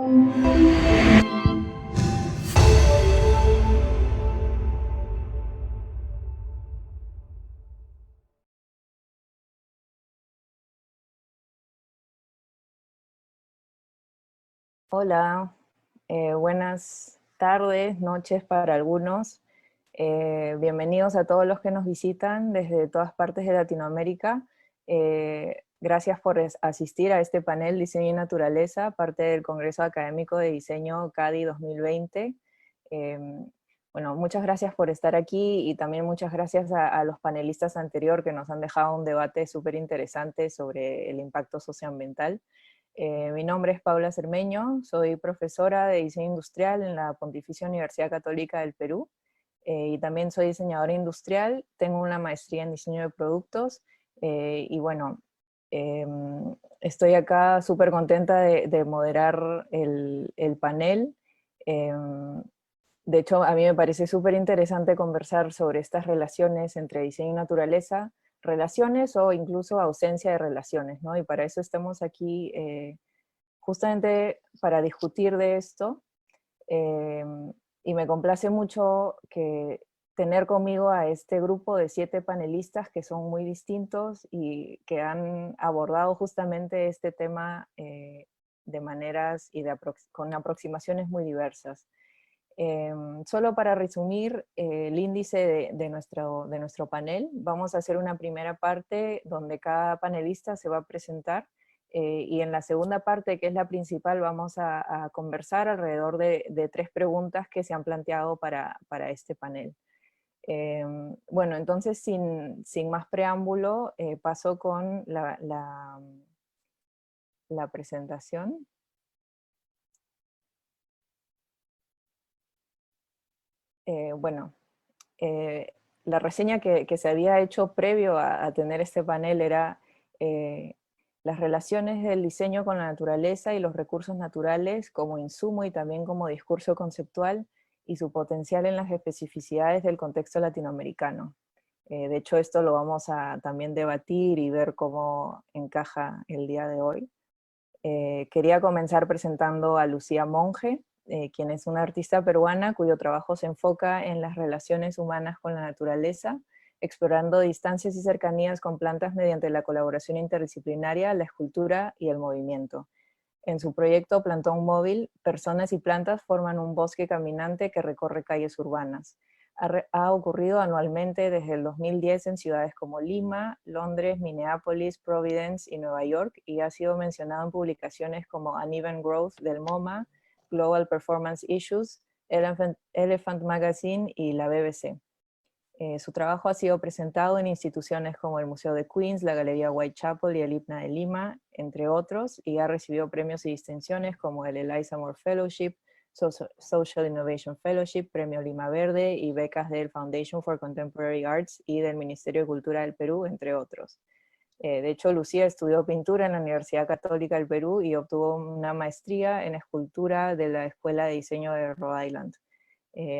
Hola, buenas tardes, noches para algunos. Bienvenidos a todos los que nos visitan desde todas partes de Latinoamérica. Gracias por asistir a este panel Diseño y Naturaleza, parte del Congreso Académico de Diseño CADI 2020. Bueno, muchas gracias por estar aquí y también muchas gracias a los panelistas anteriores que nos han dejado un debate súper interesante sobre el impacto socioambiental. Mi nombre es Paula Cermeño, soy profesora de diseño industrial en la Pontificia Universidad Católica del Perú, y también soy diseñadora industrial, tengo una maestría en diseño de productos, y bueno, estoy acá súper contenta de moderar el panel. De hecho, a mí me parece súper interesante conversar sobre estas relaciones entre diseño y naturaleza, relaciones o incluso ausencia de relaciones, ¿no? Y para eso estamos aquí, justamente para discutir de esto, eh, y me complace mucho que tener conmigo a este grupo de 7 panelistas que son muy distintos y que han abordado justamente este tema de maneras y con aproximaciones muy diversas. Solo para resumir el índice de nuestro panel, vamos a hacer una primera parte donde cada panelista se va a presentar, y en la segunda parte, que es la principal, vamos a conversar alrededor de 3 preguntas que se han planteado para este panel. Bueno, entonces sin más preámbulo, paso con la presentación. Bueno, la reseña que se había hecho previo a tener este panel era las relaciones del diseño con la naturaleza y los recursos naturales como insumo y también como discurso conceptual y su potencial en las especificidades del contexto latinoamericano. De hecho, esto lo vamos a también debatir y ver cómo encaja el día de hoy. Quería comenzar presentando a Lucía Monge, quien es una artista peruana cuyo trabajo se enfoca en las relaciones humanas con la naturaleza, explorando distancias y cercanías con plantas mediante la colaboración interdisciplinaria, la escultura y el movimiento. En su proyecto Plantón Móvil, personas y plantas forman un bosque caminante que recorre calles urbanas. Ha ocurrido anualmente desde el 2010 en ciudades como Lima, Londres, Minneapolis, Providence y Nueva York, y ha sido mencionado en publicaciones como Uneven Growth del MoMA, Global Performance Issues, Elephant Magazine y la BBC. Su trabajo ha sido presentado en instituciones como el Museo de Queens, la Galería Whitechapel y el IPNA de Lima, entre otros, y ha recibido premios y distinciones como el Eliza Moore Fellowship, Social Innovation Fellowship, Premio Lima Verde y becas del Foundation for Contemporary Arts y del Ministerio de Cultura del Perú, entre otros. De hecho, Lucía estudió pintura en la Universidad Católica del Perú y obtuvo una maestría en escultura de la Escuela de Diseño de Rhode Island.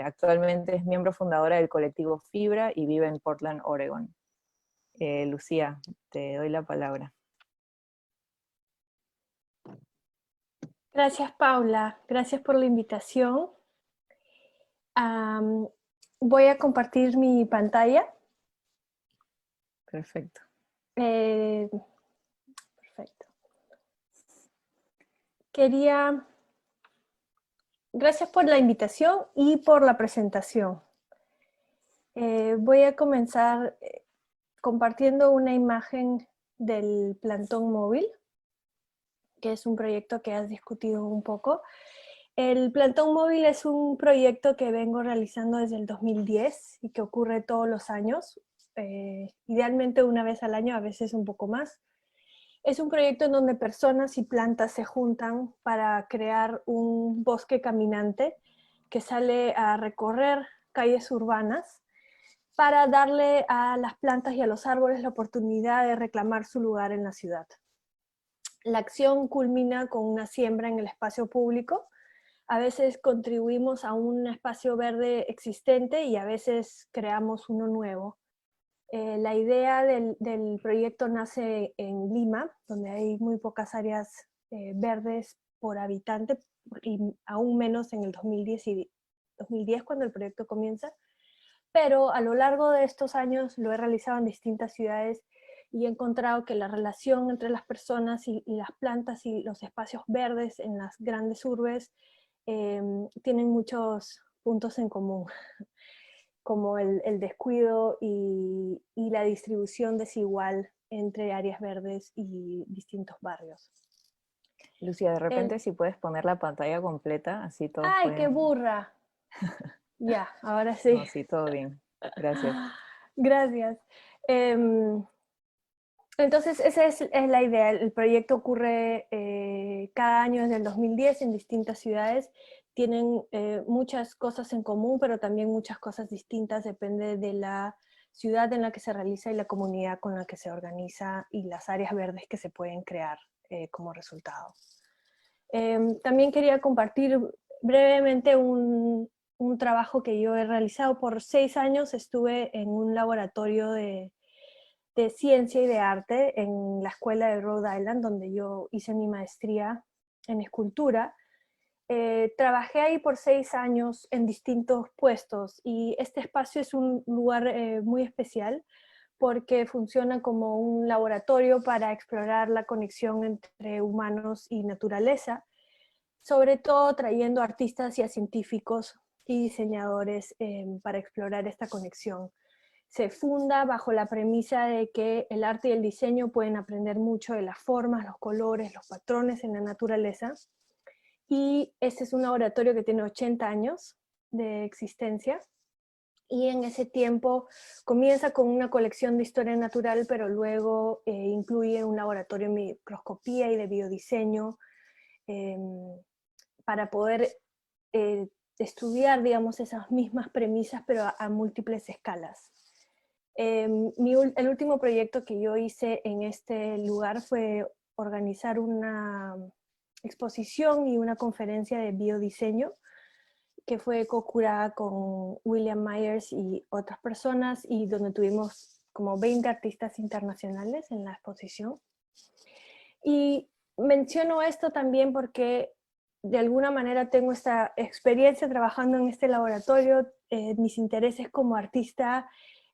Actualmente es miembro fundadora del colectivo Fibra y vive en Portland, Oregon. Lucía, te doy la palabra. Gracias, Paula. Gracias por la invitación. Voy a compartir mi pantalla. Perfecto. Perfecto. Gracias por la invitación y por la presentación. Voy a comenzar compartiendo una imagen del Plantón Móvil, que es un proyecto que has discutido un poco. El Plantón Móvil es un proyecto que vengo realizando desde el 2010 y que ocurre todos los años, idealmente una vez al año, a veces un poco más. Es un proyecto en donde personas y plantas se juntan para crear un bosque caminante que sale a recorrer calles urbanas para darle a las plantas y a los árboles la oportunidad de reclamar su lugar en la ciudad. La acción culmina con una siembra en el espacio público. A veces contribuimos a un espacio verde existente y a veces creamos uno nuevo. La idea del proyecto nace en Lima, donde hay muy pocas áreas verdes por habitante, y aún menos en el 2010 cuando el proyecto comienza, pero a lo largo de estos años lo he realizado en distintas ciudades y he encontrado que la relación entre las personas y las plantas y los espacios verdes en las grandes urbes tienen muchos puntos en común, como el descuido y la distribución desigual entre áreas verdes y distintos barrios. Lucía, de El, repente si puedes poner la pantalla completa, así todos ¡Ay, qué pueden... burra! Ya, ahora No, sí. sí, todo bien. Gracias. Gracias. Entonces, esa es la idea. El proyecto ocurre cada año desde el 2010 en distintas ciudades. Tienen muchas cosas en común, pero también muchas cosas distintas. Depende de la ciudad en la que se realiza y la comunidad con la que se organiza y las áreas verdes que se pueden crear como resultado. También quería compartir brevemente un trabajo que yo he realizado. Por 6 años estuve en un laboratorio de ciencia y de arte en la escuela de Rhode Island, donde yo hice mi maestría en escultura. Trabajé ahí por 6 años en distintos puestos y este espacio es un lugar muy especial porque funciona como un laboratorio para explorar la conexión entre humanos y naturaleza, sobre todo trayendo artistas y a científicos y diseñadores para explorar esta conexión. Se funda bajo la premisa de que el arte y el diseño pueden aprender mucho de las formas, los colores, los patrones en la naturaleza. Y este es un laboratorio que tiene 80 años de existencia. Y en ese tiempo comienza con una colección de historia natural, pero luego incluye un laboratorio de microscopía y de biodiseño eh, para poder estudiar, digamos, esas mismas premisas, pero a múltiples escalas. El último proyecto que yo hice en este lugar fue organizar una exposición y una conferencia de biodiseño que fue co-curada con William Myers y otras personas y donde tuvimos como 20 artistas internacionales en la exposición. Y menciono esto también porque de alguna manera tengo esta experiencia trabajando en este laboratorio, mis intereses como artista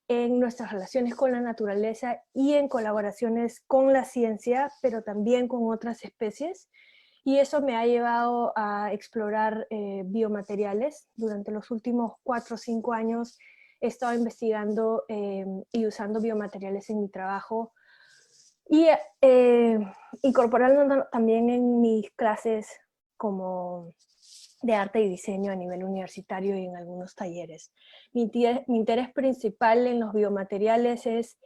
en nuestras relaciones con la naturaleza y en colaboraciones con la ciencia, pero también con otras especies. Y eso me ha llevado a explorar biomateriales. Durante los últimos 4 o 5 años he estado investigando y usando biomateriales en mi trabajo y incorporando también en mis clases como de arte y diseño a nivel universitario y en algunos talleres. Mi interés principal en los biomateriales es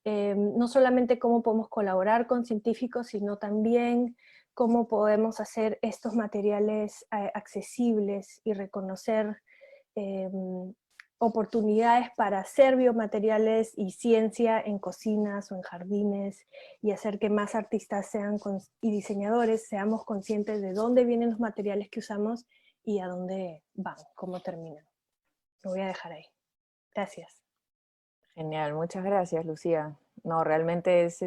no solamente cómo podemos colaborar con científicos, sino también cómo podemos hacer estos materiales accesibles y reconocer eh, oportunidades para hacer biomateriales y ciencia en cocinas o en jardines y hacer que más artistas y diseñadores seamos conscientes de dónde vienen los materiales que usamos y a dónde van, cómo terminan. Lo voy a dejar ahí. Gracias. Genial, muchas gracias, Lucía. No, realmente es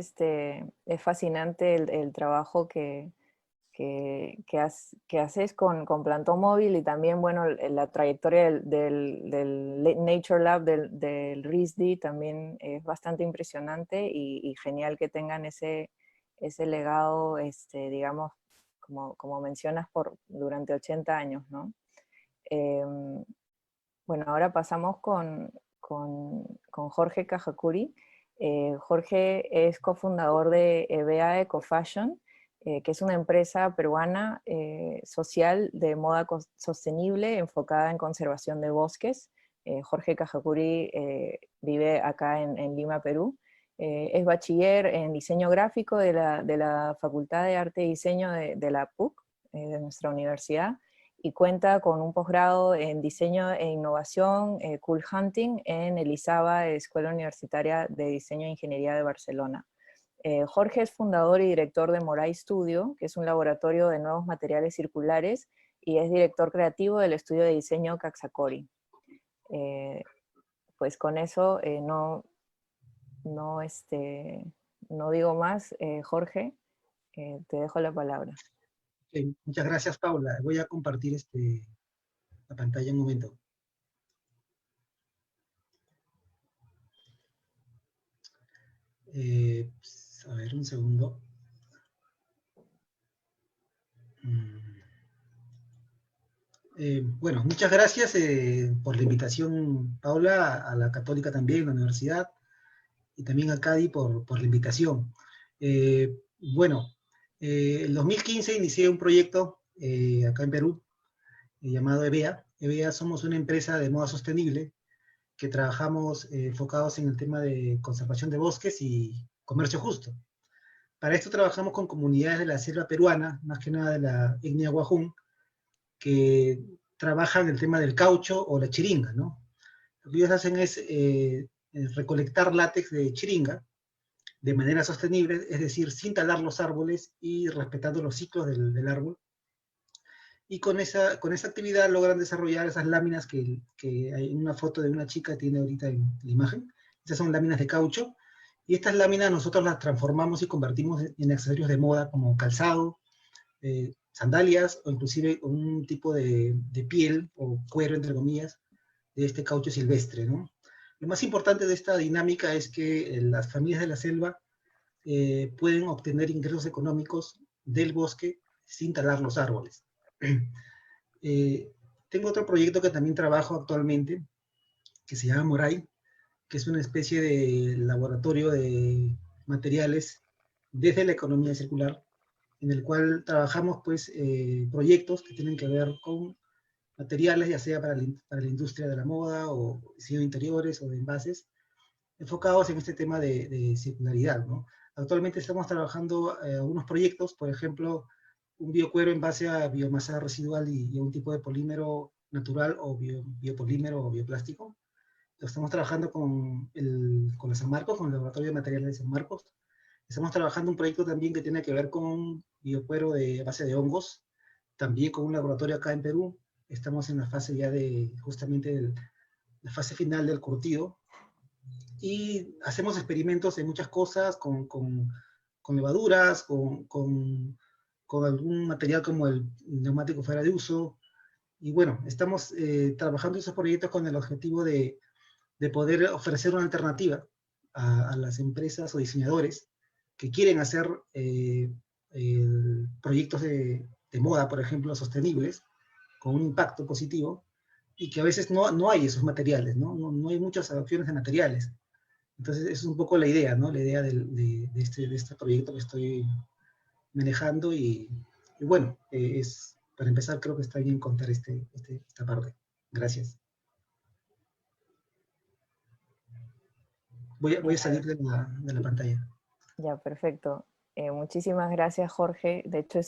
fascinante el trabajo que haces con Plantón Móvil y también, bueno, la trayectoria del Nature Lab del RISD también es bastante impresionante y genial que tengan ese legado, digamos, como mencionas, durante 80 años, ¿no? Bueno, ahora pasamos con Jorge Cajacurí. Jorge es cofundador de EBEA Ecofashion, que es una empresa peruana social de moda sostenible enfocada en conservación de bosques. Jorge Cajacurí vive acá en Lima, Perú. Es bachiller en diseño gráfico de la Facultad de Arte y Diseño de la PUC, de nuestra universidad, y cuenta con un posgrado en diseño e innovación, Cool Hunting, en el ISABA, Escuela Universitaria de Diseño e Ingeniería de Barcelona. Jorge es fundador y director de Moray Studio, que es un laboratorio de nuevos materiales circulares, y es director creativo del estudio de diseño Caxacori. Pues con eso no, no digo más. Jorge, te dejo la palabra. Ok, muchas gracias, Paula. Voy a compartir la pantalla un momento. A ver, un segundo. Bueno, muchas gracias por la invitación, Paula, a la Católica también, la universidad, y también a CADI por la invitación. Bueno, en 2015 inicié un proyecto acá en Perú llamado EVEA. EVEA somos una empresa de moda sostenible que trabajamos enfocados en el tema de conservación de bosques y comercio justo. Para esto trabajamos con comunidades de la selva peruana, más que nada de la etnia Guajún, que trabajan el tema del caucho o la chiringa, ¿no? Lo que ellos hacen es recolectar látex de chiringa de manera sostenible, es decir, sin talar los árboles y respetando los ciclos del árbol. Y con esa actividad logran desarrollar esas láminas que hay una foto de una chica tiene ahorita en la imagen. Esas son láminas de caucho. Y estas láminas nosotros las transformamos y convertimos en accesorios de moda como calzado, sandalias o inclusive un tipo de piel o cuero, entre comillas, de este caucho silvestre, ¿no? Lo más importante de esta dinámica es que las familias de la selva pueden obtener ingresos económicos del bosque sin talar los árboles. Tengo otro proyecto que también trabajo actualmente, que se llama Moray, que es una especie de laboratorio de materiales desde la economía circular, en el cual trabajamos pues proyectos que tienen que ver con materiales, ya sea para la industria de la moda o diseño de interiores o de envases, enfocados en este tema de circularidad, ¿no? Actualmente estamos trabajando algunos proyectos, por ejemplo, un biocuero en base a biomasa residual y un tipo de polímero natural o biopolímero o bioplástico. Lo estamos trabajando con San Marcos, con el Laboratorio de Materiales de San Marcos. Estamos trabajando un proyecto también que tiene que ver con biocuero de base de hongos, también con un laboratorio acá en Perú. Estamos en la fase ya justamente la fase final del curtido, y hacemos experimentos en muchas cosas, con levaduras, con algún material como el neumático fuera de uso, y bueno, estamos trabajando esos proyectos con el objetivo de poder ofrecer una alternativa a las empresas o diseñadores que quieren hacer proyectos de moda, por ejemplo, sostenibles, con un impacto positivo, y que a veces no hay esos materiales, no hay muchas opciones de materiales. Entonces, esa es un poco la idea, ¿no? La idea de este proyecto que estoy manejando y bueno, para empezar creo que está bien contar esta parte. Gracias. Voy a salir de la pantalla. Ya, perfecto. Muchísimas gracias, Jorge. De hecho,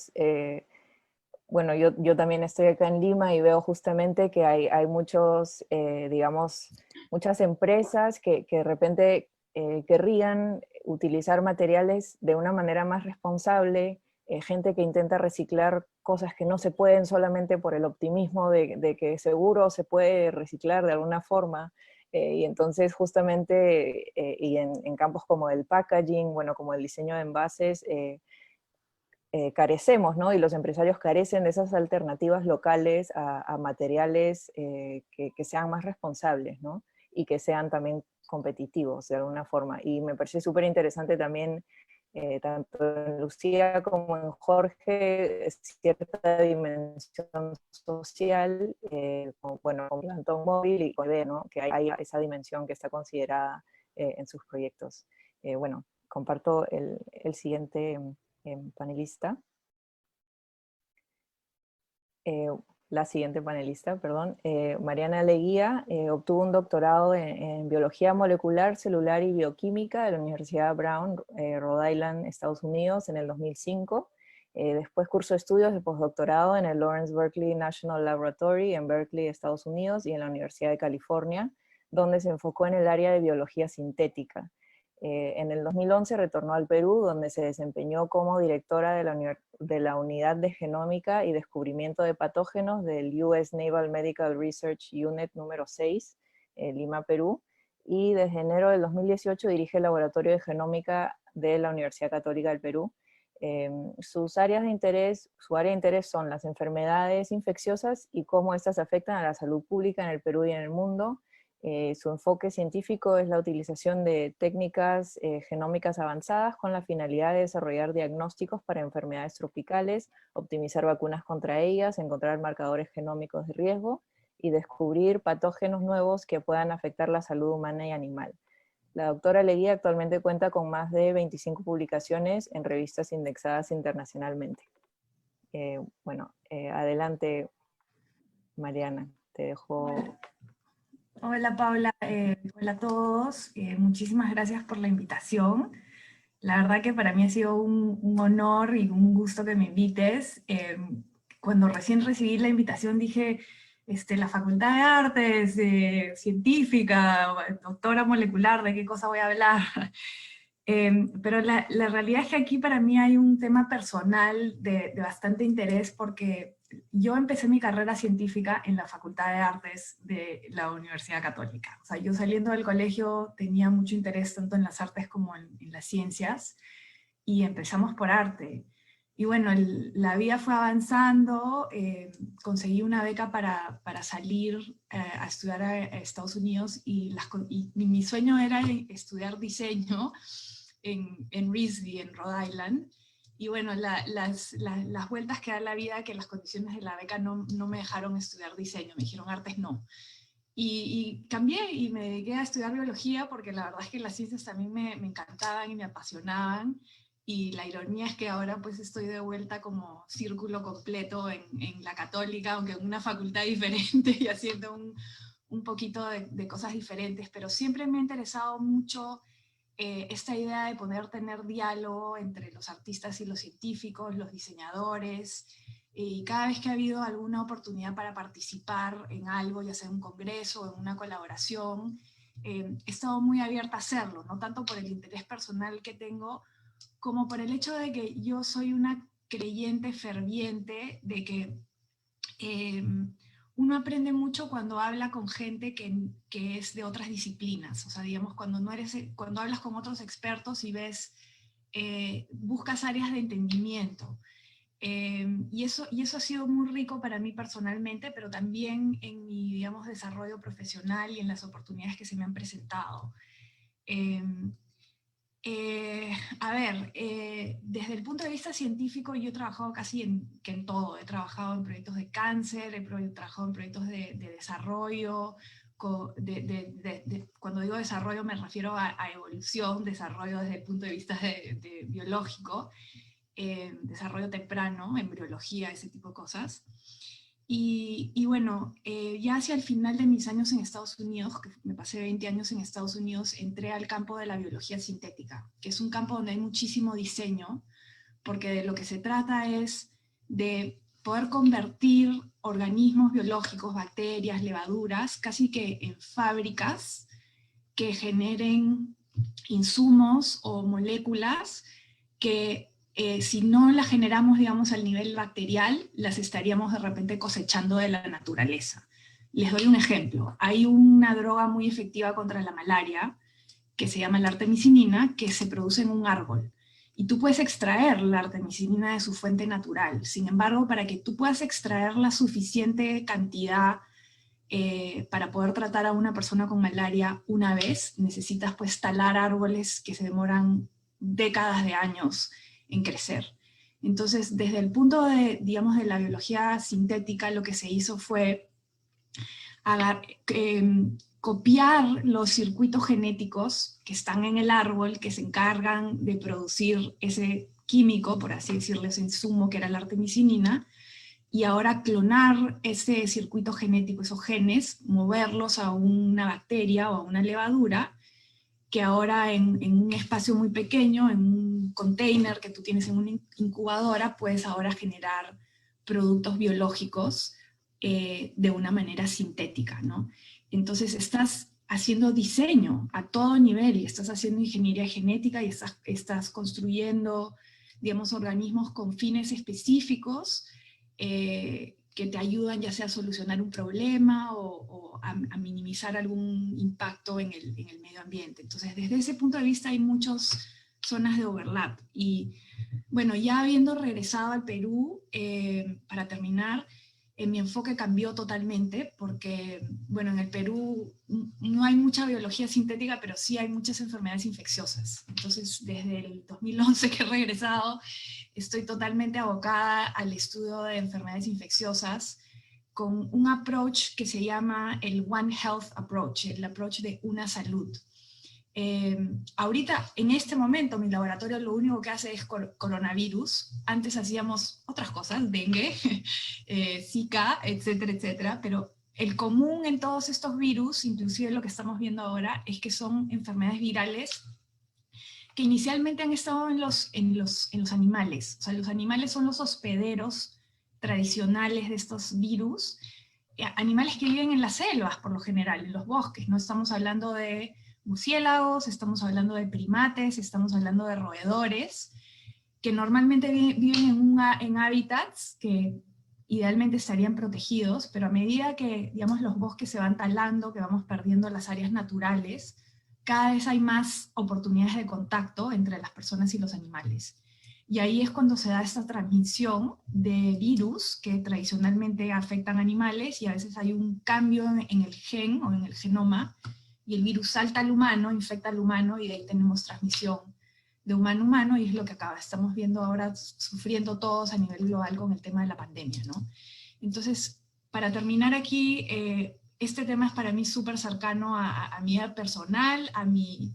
bueno, yo también estoy acá en Lima y veo justamente que hay muchos, digamos, muchas empresas que de repente querrían utilizar materiales de una manera más responsable, gente que intenta reciclar cosas que no se pueden solamente por el optimismo de que seguro se puede reciclar de alguna forma. Y entonces justamente, y en campos como el packaging, bueno, como el diseño de envases, carecemos, ¿no? Y los empresarios carecen de esas alternativas locales a materiales que sean más responsables, ¿no? Y que sean también competitivos de alguna forma. Y me parece súper interesante también, tanto en Lucía como en Jorge, cierta dimensión social, como, bueno, con Plantón Móvil y con IDE, ¿no? Que hay esa dimensión que está considerada en sus proyectos. Bueno, comparto el siguiente panelista. La siguiente panelista, perdón, Mariana Leguía, obtuvo un doctorado en Biología Molecular, Celular y Bioquímica de la Universidad Brown, Rhode Island, Estados Unidos, en el 2005. Después cursó estudios de postdoctorado en el Lawrence Berkeley National Laboratory en Berkeley, Estados Unidos, y en la Universidad de California, donde se enfocó en el área de biología sintética. En el 2011 retornó al Perú, donde se desempeñó como directora de la Unidad de Genómica y Descubrimiento de Patógenos del US Naval Medical Research Unit número 6, Lima, Perú, y desde enero del 2018 dirige el Laboratorio de Genómica de la Universidad Católica del Perú. Sus áreas de interés, su área de interés son las enfermedades infecciosas y cómo estas afectan a la salud pública en el Perú y en el mundo. Su enfoque científico es la utilización de técnicas genómicas avanzadas con la finalidad de desarrollar diagnósticos para enfermedades tropicales, optimizar vacunas contra ellas, encontrar marcadores genómicos de riesgo y descubrir patógenos nuevos que puedan afectar la salud humana y animal. La doctora Leguía actualmente cuenta con más de 25 publicaciones en revistas indexadas internacionalmente. Adelante, Mariana, te dejo. Hola Paula, hola a todos, muchísimas gracias por la invitación. La verdad que para mí ha sido un honor y un gusto que me invites. Cuando recién recibí la invitación dije, la Facultad de Artes, científica, doctora molecular, ¿de qué cosa voy a hablar? Pero la realidad es que aquí para mí hay un tema personal de bastante interés porque yo empecé mi carrera científica en la Facultad de Artes de la Universidad Católica. O sea, yo saliendo del colegio tenía mucho interés tanto en las artes como en las ciencias, y empezamos por arte. Y bueno, la vida fue avanzando, conseguí una beca para salir a estudiar a Estados Unidos, y mi sueño era estudiar diseño en RISD, en Rhode Island. Y bueno, las vueltas que da la vida, que las condiciones de la beca no me dejaron estudiar diseño, me dijeron artes no. Y cambié y me dediqué a estudiar biología, porque la verdad es que las ciencias también me encantaban y me apasionaban. Y la ironía es que ahora pues estoy de vuelta como círculo completo en la Católica, aunque en una facultad diferente y haciendo un poquito de cosas diferentes, pero siempre me ha interesado mucho esta idea de poder tener diálogo entre los artistas y los científicos, los diseñadores, y cada vez que ha habido alguna oportunidad para participar en algo, ya sea en un congreso o en una colaboración, he estado muy abierta a hacerlo, no tanto por el interés personal que tengo, como por el hecho de que yo soy una creyente ferviente de que uno aprende mucho cuando habla con gente que es de otras disciplinas. O sea, digamos, cuando hablas con otros expertos y buscas áreas de entendimiento. Y eso ha sido muy rico para mí personalmente, pero también en mi, digamos, desarrollo profesional y en las oportunidades que se me han presentado. Desde el punto de vista científico, yo he trabajado casi en todo. He trabajado en proyectos de cáncer, he trabajado en proyectos de desarrollo. Cuando digo desarrollo me refiero a evolución, desarrollo desde el punto de vista de biológico, desarrollo temprano, embriología, ese tipo de cosas. Y bueno, ya hacia el final de mis años en Estados Unidos, que me pasé 20 años en Estados Unidos, entré al campo de la biología sintética, que es un campo donde hay muchísimo diseño, porque de lo que se trata es de poder convertir organismos biológicos, bacterias, levaduras, casi que en fábricas que generen insumos o moléculas que si no las generamos, digamos, al nivel bacterial, las estaríamos de repente cosechando de la naturaleza. Les doy un ejemplo. Hay una droga muy efectiva contra la malaria, que se llama la artemisinina, que se produce en un árbol. Y tú puedes extraer la artemisinina de su fuente natural. Sin embargo, para que tú puedas extraer la suficiente cantidad para poder tratar a una persona con malaria una vez, necesitas pues talar árboles que se demoran décadas de años en crecer. Entonces, desde el punto de, digamos, de la biología sintética, lo que se hizo fue copiar los circuitos genéticos que están en el árbol, que se encargan de producir ese químico, por así decirlo, ese insumo que era la artemisinina, y ahora clonar ese circuito genético, esos genes, moverlos a una bacteria o a una levadura, que ahora en un espacio muy pequeño, en un container que tú tienes en una incubadora, puedes ahora generar productos biológicos de una manera sintética, ¿no? Entonces estás haciendo diseño a todo nivel, y estás haciendo ingeniería genética, y estás construyendo, digamos, organismos con fines específicos que te ayudan ya sea a solucionar un problema o a minimizar algún impacto en el medio ambiente. Entonces, desde ese punto de vista hay muchos zonas de overlap. Y bueno, ya habiendo regresado al Perú, para terminar, mi enfoque cambió totalmente porque, bueno, en el Perú no hay mucha biología sintética, pero sí hay muchas enfermedades infecciosas. Entonces, desde el 2011 que he regresado, estoy totalmente abocada al estudio de enfermedades infecciosas con un approach que se llama el One Health Approach, el approach de una salud. Ahorita, en este momento, mi laboratorio lo único que hace es coronavirus. Antes hacíamos otras cosas, dengue, Zika, etcétera, etcétera, pero el común en todos estos virus, inclusive lo que estamos viendo ahora, es que son enfermedades virales que inicialmente han estado en los animales. O sea, los animales son los hospederos tradicionales de estos virus, animales que viven en las selvas, por lo general, en los bosques. No estamos hablando de murciélagos, estamos hablando de primates, estamos hablando de roedores, que normalmente viven en hábitats que idealmente estarían protegidos, pero a medida que, digamos, los bosques se van talando, que vamos perdiendo las áreas naturales, cada vez hay más oportunidades de contacto entre las personas y los animales. Y ahí es cuando se da esta transmisión de virus que tradicionalmente afectan animales, y a veces hay un cambio en el gen o en el genoma, y el virus salta al humano, infecta al humano, y de ahí tenemos transmisión de humano a humano, y es lo que estamos viendo ahora, sufriendo todos a nivel global con el tema de la pandemia, ¿no? Entonces, para terminar aquí, este tema es para mí súper cercano a mi vida personal, a mi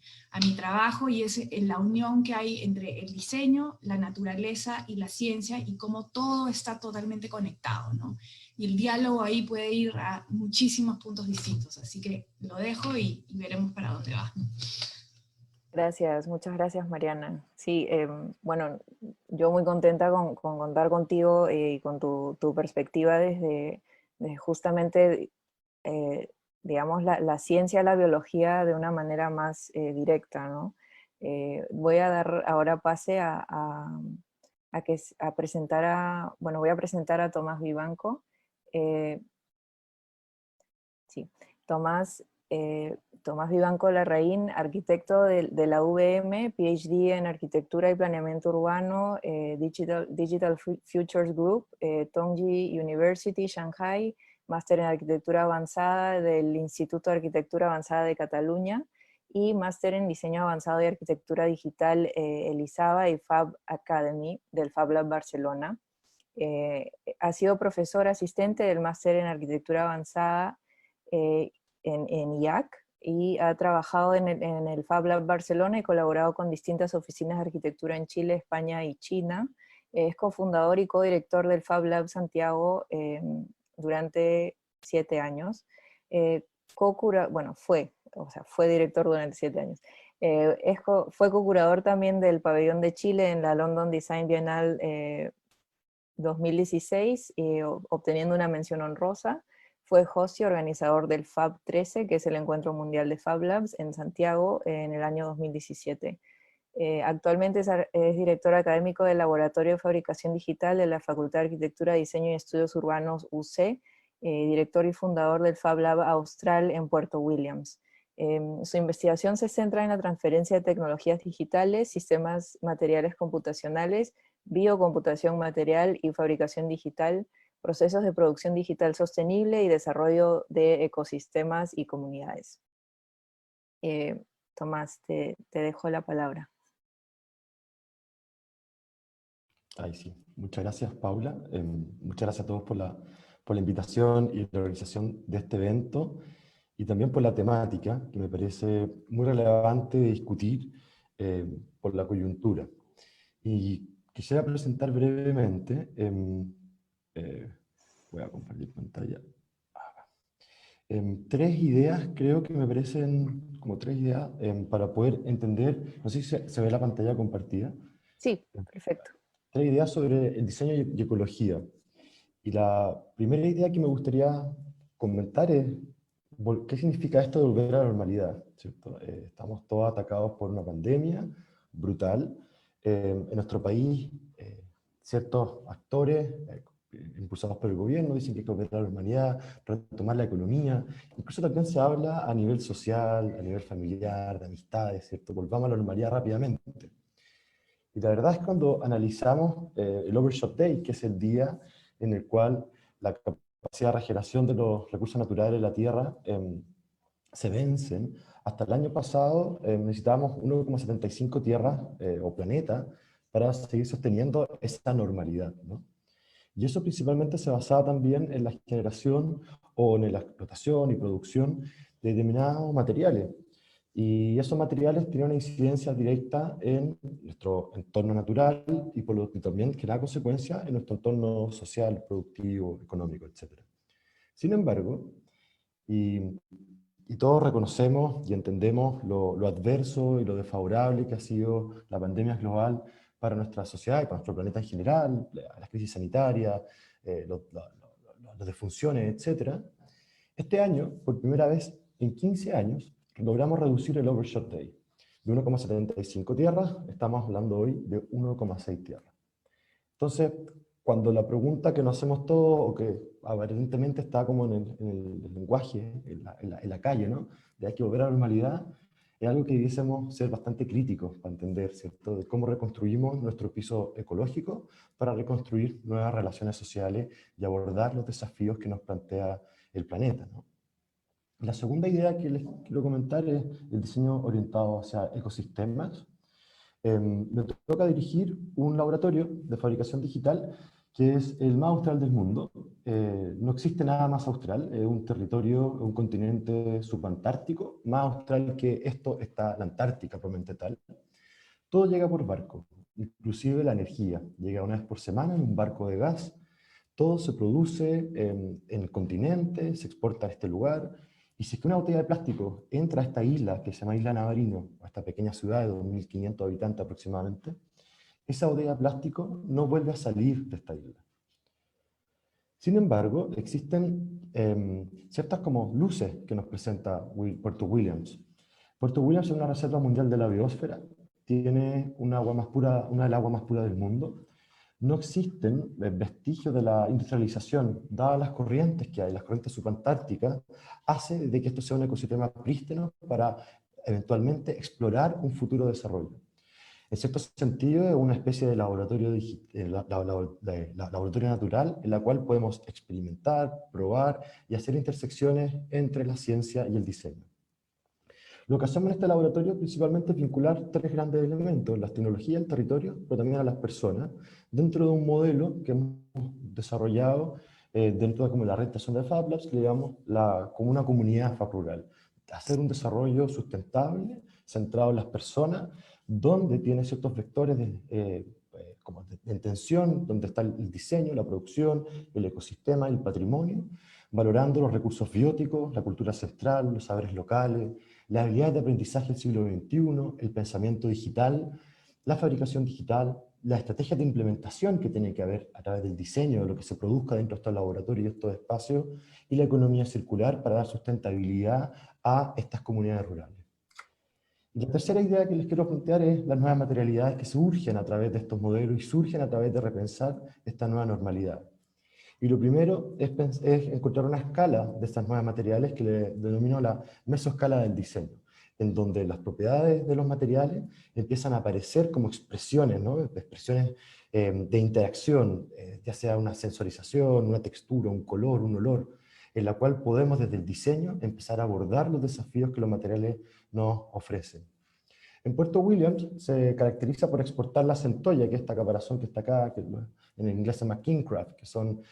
trabajo, y es la unión que hay entre el diseño, la naturaleza y la ciencia, y cómo todo está totalmente conectado, ¿no? Y el diálogo ahí puede ir a muchísimos puntos distintos, así que lo dejo y veremos para dónde va. Gracias, muchas gracias, Mariana. Sí, bueno, yo muy contenta con contar contigo y con tu perspectiva desde justamente, digamos, la ciencia, la biología de una manera más directa, ¿no? Voy a dar ahora pase a presentar bueno, voy a presentar a Tomás Vivanco. Sí, Tomás, Tomás Vivanco Larraín, arquitecto de la UVM, PhD en Arquitectura y Planeamiento Urbano, Digital Futures Group, Tongji University, Shanghai, máster en Arquitectura Avanzada del Instituto de Arquitectura Avanzada de Cataluña, y máster en Diseño Avanzado y Arquitectura Digital Elisava y Fab Academy del Fab Lab Barcelona. Ha sido profesor asistente del máster en Arquitectura Avanzada en IAC, y ha trabajado en el Fab Lab Barcelona y colaborado con distintas oficinas de arquitectura en Chile, España y China. Es cofundador y codirector del Fab Lab Santiago durante 7 años. Fue director durante 7 años. Fue co-curador también del Pabellón de Chile en la London Design Bienal 2016, obteniendo una mención honrosa. Fue host y organizador del Fab 13, que es el Encuentro Mundial de Fab Labs en Santiago en el año 2017. Actualmente es director académico del Laboratorio de Fabricación Digital de la Facultad de Arquitectura, Diseño y Estudios Urbanos UC, director y fundador del Fab Lab Austral en Puerto Williams. Su investigación se centra en la transferencia de tecnologías digitales, sistemas materiales computacionales, biocomputación material y fabricación digital, procesos de producción digital sostenible y desarrollo de ecosistemas y comunidades. Tomás, te dejo la palabra. Ay, sí. Muchas gracias, Paula. Muchas gracias a todos por la invitación y la organización de este evento, y también por la temática, que me parece muy relevante de discutir por la coyuntura. Y quisiera presentar brevemente, voy a compartir pantalla, 3 ideas, creo que me parecen como 3 ideas para poder entender, no sé si se ve la pantalla compartida. Sí, perfecto. 3 ideas sobre el diseño y ecología. Y la primera idea que me gustaría comentar es qué significa esto de volver a la normalidad, ¿cierto? Estamos todos atacados por una pandemia brutal. En nuestro país, ciertos actores impulsados por el gobierno dicen que hay que volver a la normalidad, retomar la economía. Incluso también se habla a nivel social, a nivel familiar, de amistades, ¿cierto? Volvamos a la normalidad rápidamente. Y la verdad es que cuando analizamos el Overshot Day, que es el día en el cual la capacidad de regeneración de los recursos naturales de la Tierra se vencen, hasta el año pasado necesitábamos 1,75 tierras o planetas para seguir sosteniendo esa normalidad, ¿no? Y eso principalmente se basaba también en la generación o en la explotación y producción de determinados materiales. Y esos materiales tienen una incidencia directa en nuestro entorno natural y por lo que también genera consecuencias en nuestro entorno social, productivo, económico, etc. Sin embargo, y, y todos reconocemos y entendemos lo adverso y lo desfavorable que ha sido la pandemia global para nuestra sociedad y para nuestro planeta en general, la crisis sanitaria, las defunciones, etc. Este año, por primera vez en 15 años, logramos reducir el Overshot Day. De 1,75 tierras, estamos hablando hoy de 1,6 tierras. Entonces, cuando la pregunta que nos hacemos todos, o que aparentemente está como en el lenguaje, en la calle, ¿no?, de hay que volver a la normalidad, es algo que debiésemos ser bastante críticos para entender, ¿cierto?, de cómo reconstruimos nuestro piso ecológico para reconstruir nuevas relaciones sociales y abordar los desafíos que nos plantea el planeta, ¿no? La segunda idea que les quiero comentar es el diseño orientado hacia ecosistemas. Me toca dirigir un laboratorio de fabricación digital que es el más austral del mundo. No existe nada más austral, es un territorio, un continente subantártico, más austral que esto está la Antártica, propiamente tal. Todo llega por barco, inclusive la energía. Llega una vez por semana en un barco de gas, todo se produce en el continente, se exporta a este lugar, y si es que una botella de plástico entra a esta isla, que se llama Isla Navarino, a esta pequeña ciudad de 2.500 habitantes aproximadamente, esa botella de plástico no vuelve a salir de esta isla. Sin embargo, existen ciertas como luces que nos presenta Puerto Williams. Puerto Williams es una reserva mundial de la biosfera, tiene una agua más pura, una del agua más pura del mundo. No existen vestigios de la industrialización, dadas las corrientes que hay, las corrientes subantárticas, hace de que esto sea un ecosistema prístino para eventualmente explorar un futuro desarrollo. En cierto sentido, es una especie de laboratorio, laboratorio natural en la cual podemos experimentar, probar y hacer intersecciones entre la ciencia y el diseño. Lo que hacemos en este laboratorio principalmente es vincular tres grandes elementos: las tecnologías, el territorio, pero también a las personas, dentro de un modelo que hemos desarrollado dentro de como la red de Fab Labs, que le llamamos como una comunidad Fab rural. Hacer un desarrollo sustentable, centrado en las personas, donde tiene ciertos vectores como de intención, donde está el diseño, la producción, el ecosistema, el patrimonio, valorando los recursos bióticos, la cultura ancestral, los saberes locales, la habilidad de aprendizaje del siglo XXI, el pensamiento digital, la fabricación digital, la estrategia de implementación que tiene que haber a través del diseño de lo que se produzca dentro de estos laboratorios y estos espacios, y la economía circular para dar sustentabilidad a estas comunidades rurales. Y la tercera idea que les quiero plantear es las nuevas materialidades que surgen a través de estos modelos y surgen a través de repensar esta nueva normalidad. Y lo primero es encontrar una escala de estas nuevas materiales que le denomino la mesoescala del diseño, en donde las propiedades de los materiales empiezan a aparecer como expresiones, ¿no?, expresiones de interacción, ya sea una sensorización, una textura, un color, un olor, en la cual podemos desde el diseño empezar a abordar los desafíos que los materiales nos ofrecen. En Puerto Williams se caracteriza por exportar la centolla, que es esta caparazón que está acá, que en inglés se llama king crab, que son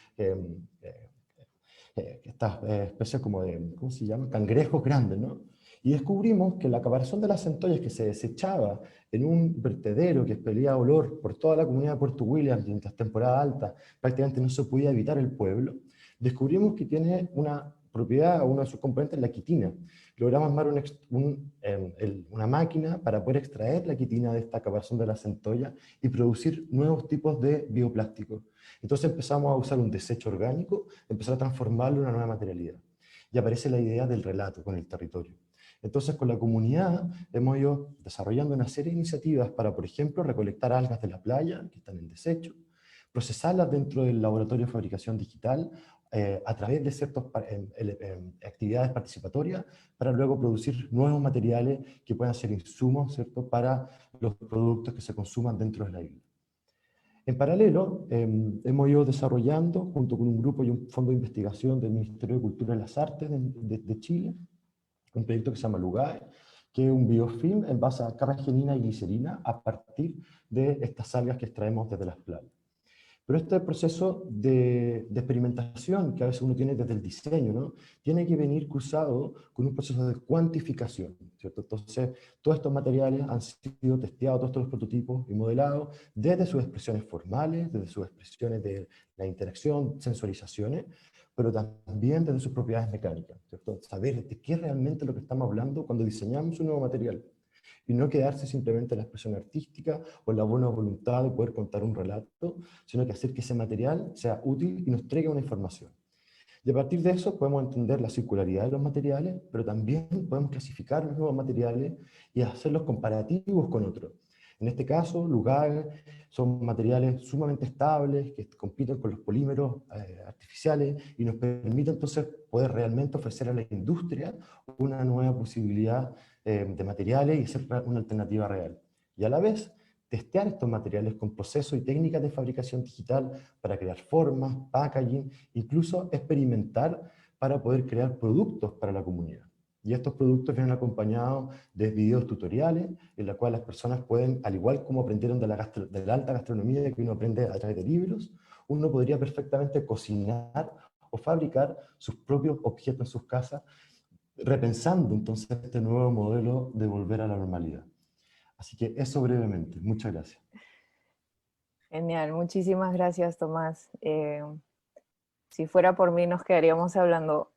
estas especies como de, ¿cómo se llama?, cangrejos grandes, ¿no? Y descubrimos que la caparazón de las centollas que se desechaba en un vertedero que expelía olor por toda la comunidad de Puerto Williams mientras temporada alta, prácticamente no se podía evitar el pueblo, descubrimos que tiene una propiedad, uno de sus componentes, la quitina. Logramos armar una máquina para poder extraer la quitina de esta caparazón de la centolla y producir nuevos tipos de bioplásticos. Entonces empezamos a usar un desecho orgánico, empezar a transformarlo en una nueva materialidad. Y aparece la idea del relato con el territorio. Entonces con la comunidad hemos ido desarrollando una serie de iniciativas para, por ejemplo, recolectar algas de la playa que están en desecho, procesarlas dentro del laboratorio de fabricación digital, a través de ciertas actividades participatorias para luego producir nuevos materiales que puedan ser insumos, ¿cierto?, para los productos que se consuman dentro de la isla. En paralelo, hemos ido desarrollando, junto con un grupo y un fondo de investigación del Ministerio de Cultura y las Artes de Chile, un proyecto que se llama LUGAE, que es un biofilm en base a carragenina y glicerina a partir de estas algas que extraemos desde las playas. Pero este proceso de experimentación que a veces uno tiene desde el diseño, ¿no?, tiene que venir cruzado con un proceso de cuantificación, ¿cierto? Entonces, todos estos materiales han sido testeados, todos estos prototipos y modelados desde sus expresiones formales, desde sus expresiones de la interacción, sensorizaciones, pero también desde sus propiedades mecánicas, ¿cierto? Saber de qué es realmente lo que estamos hablando cuando diseñamos un nuevo material. Y no quedarse simplemente en la expresión artística o en la buena voluntad de poder contar un relato, sino que hacer que ese material sea útil y nos traiga una información. Y a partir de eso podemos entender la circularidad de los materiales, pero también podemos clasificar los nuevos materiales y hacerlos comparativos con otros. En este caso, LUGAE son materiales sumamente estables que compiten con los polímeros artificiales y nos permiten entonces poder realmente ofrecer a la industria una nueva posibilidad de materiales y ser una alternativa real. Y a la vez, testear estos materiales con procesos y técnicas de fabricación digital para crear formas, packaging, incluso experimentar para poder crear productos para la comunidad. Y estos productos vienen acompañados de videos tutoriales, en los cuales las personas pueden, al igual como aprendieron de la alta gastronomía que uno aprende a través de libros, uno podría perfectamente cocinar o fabricar sus propios objetos en sus casas, repensando entonces este nuevo modelo de volver a la normalidad. Así que eso brevemente. Muchas gracias. Genial, muchísimas gracias, Tomás. Si fuera por mí nos quedaríamos hablando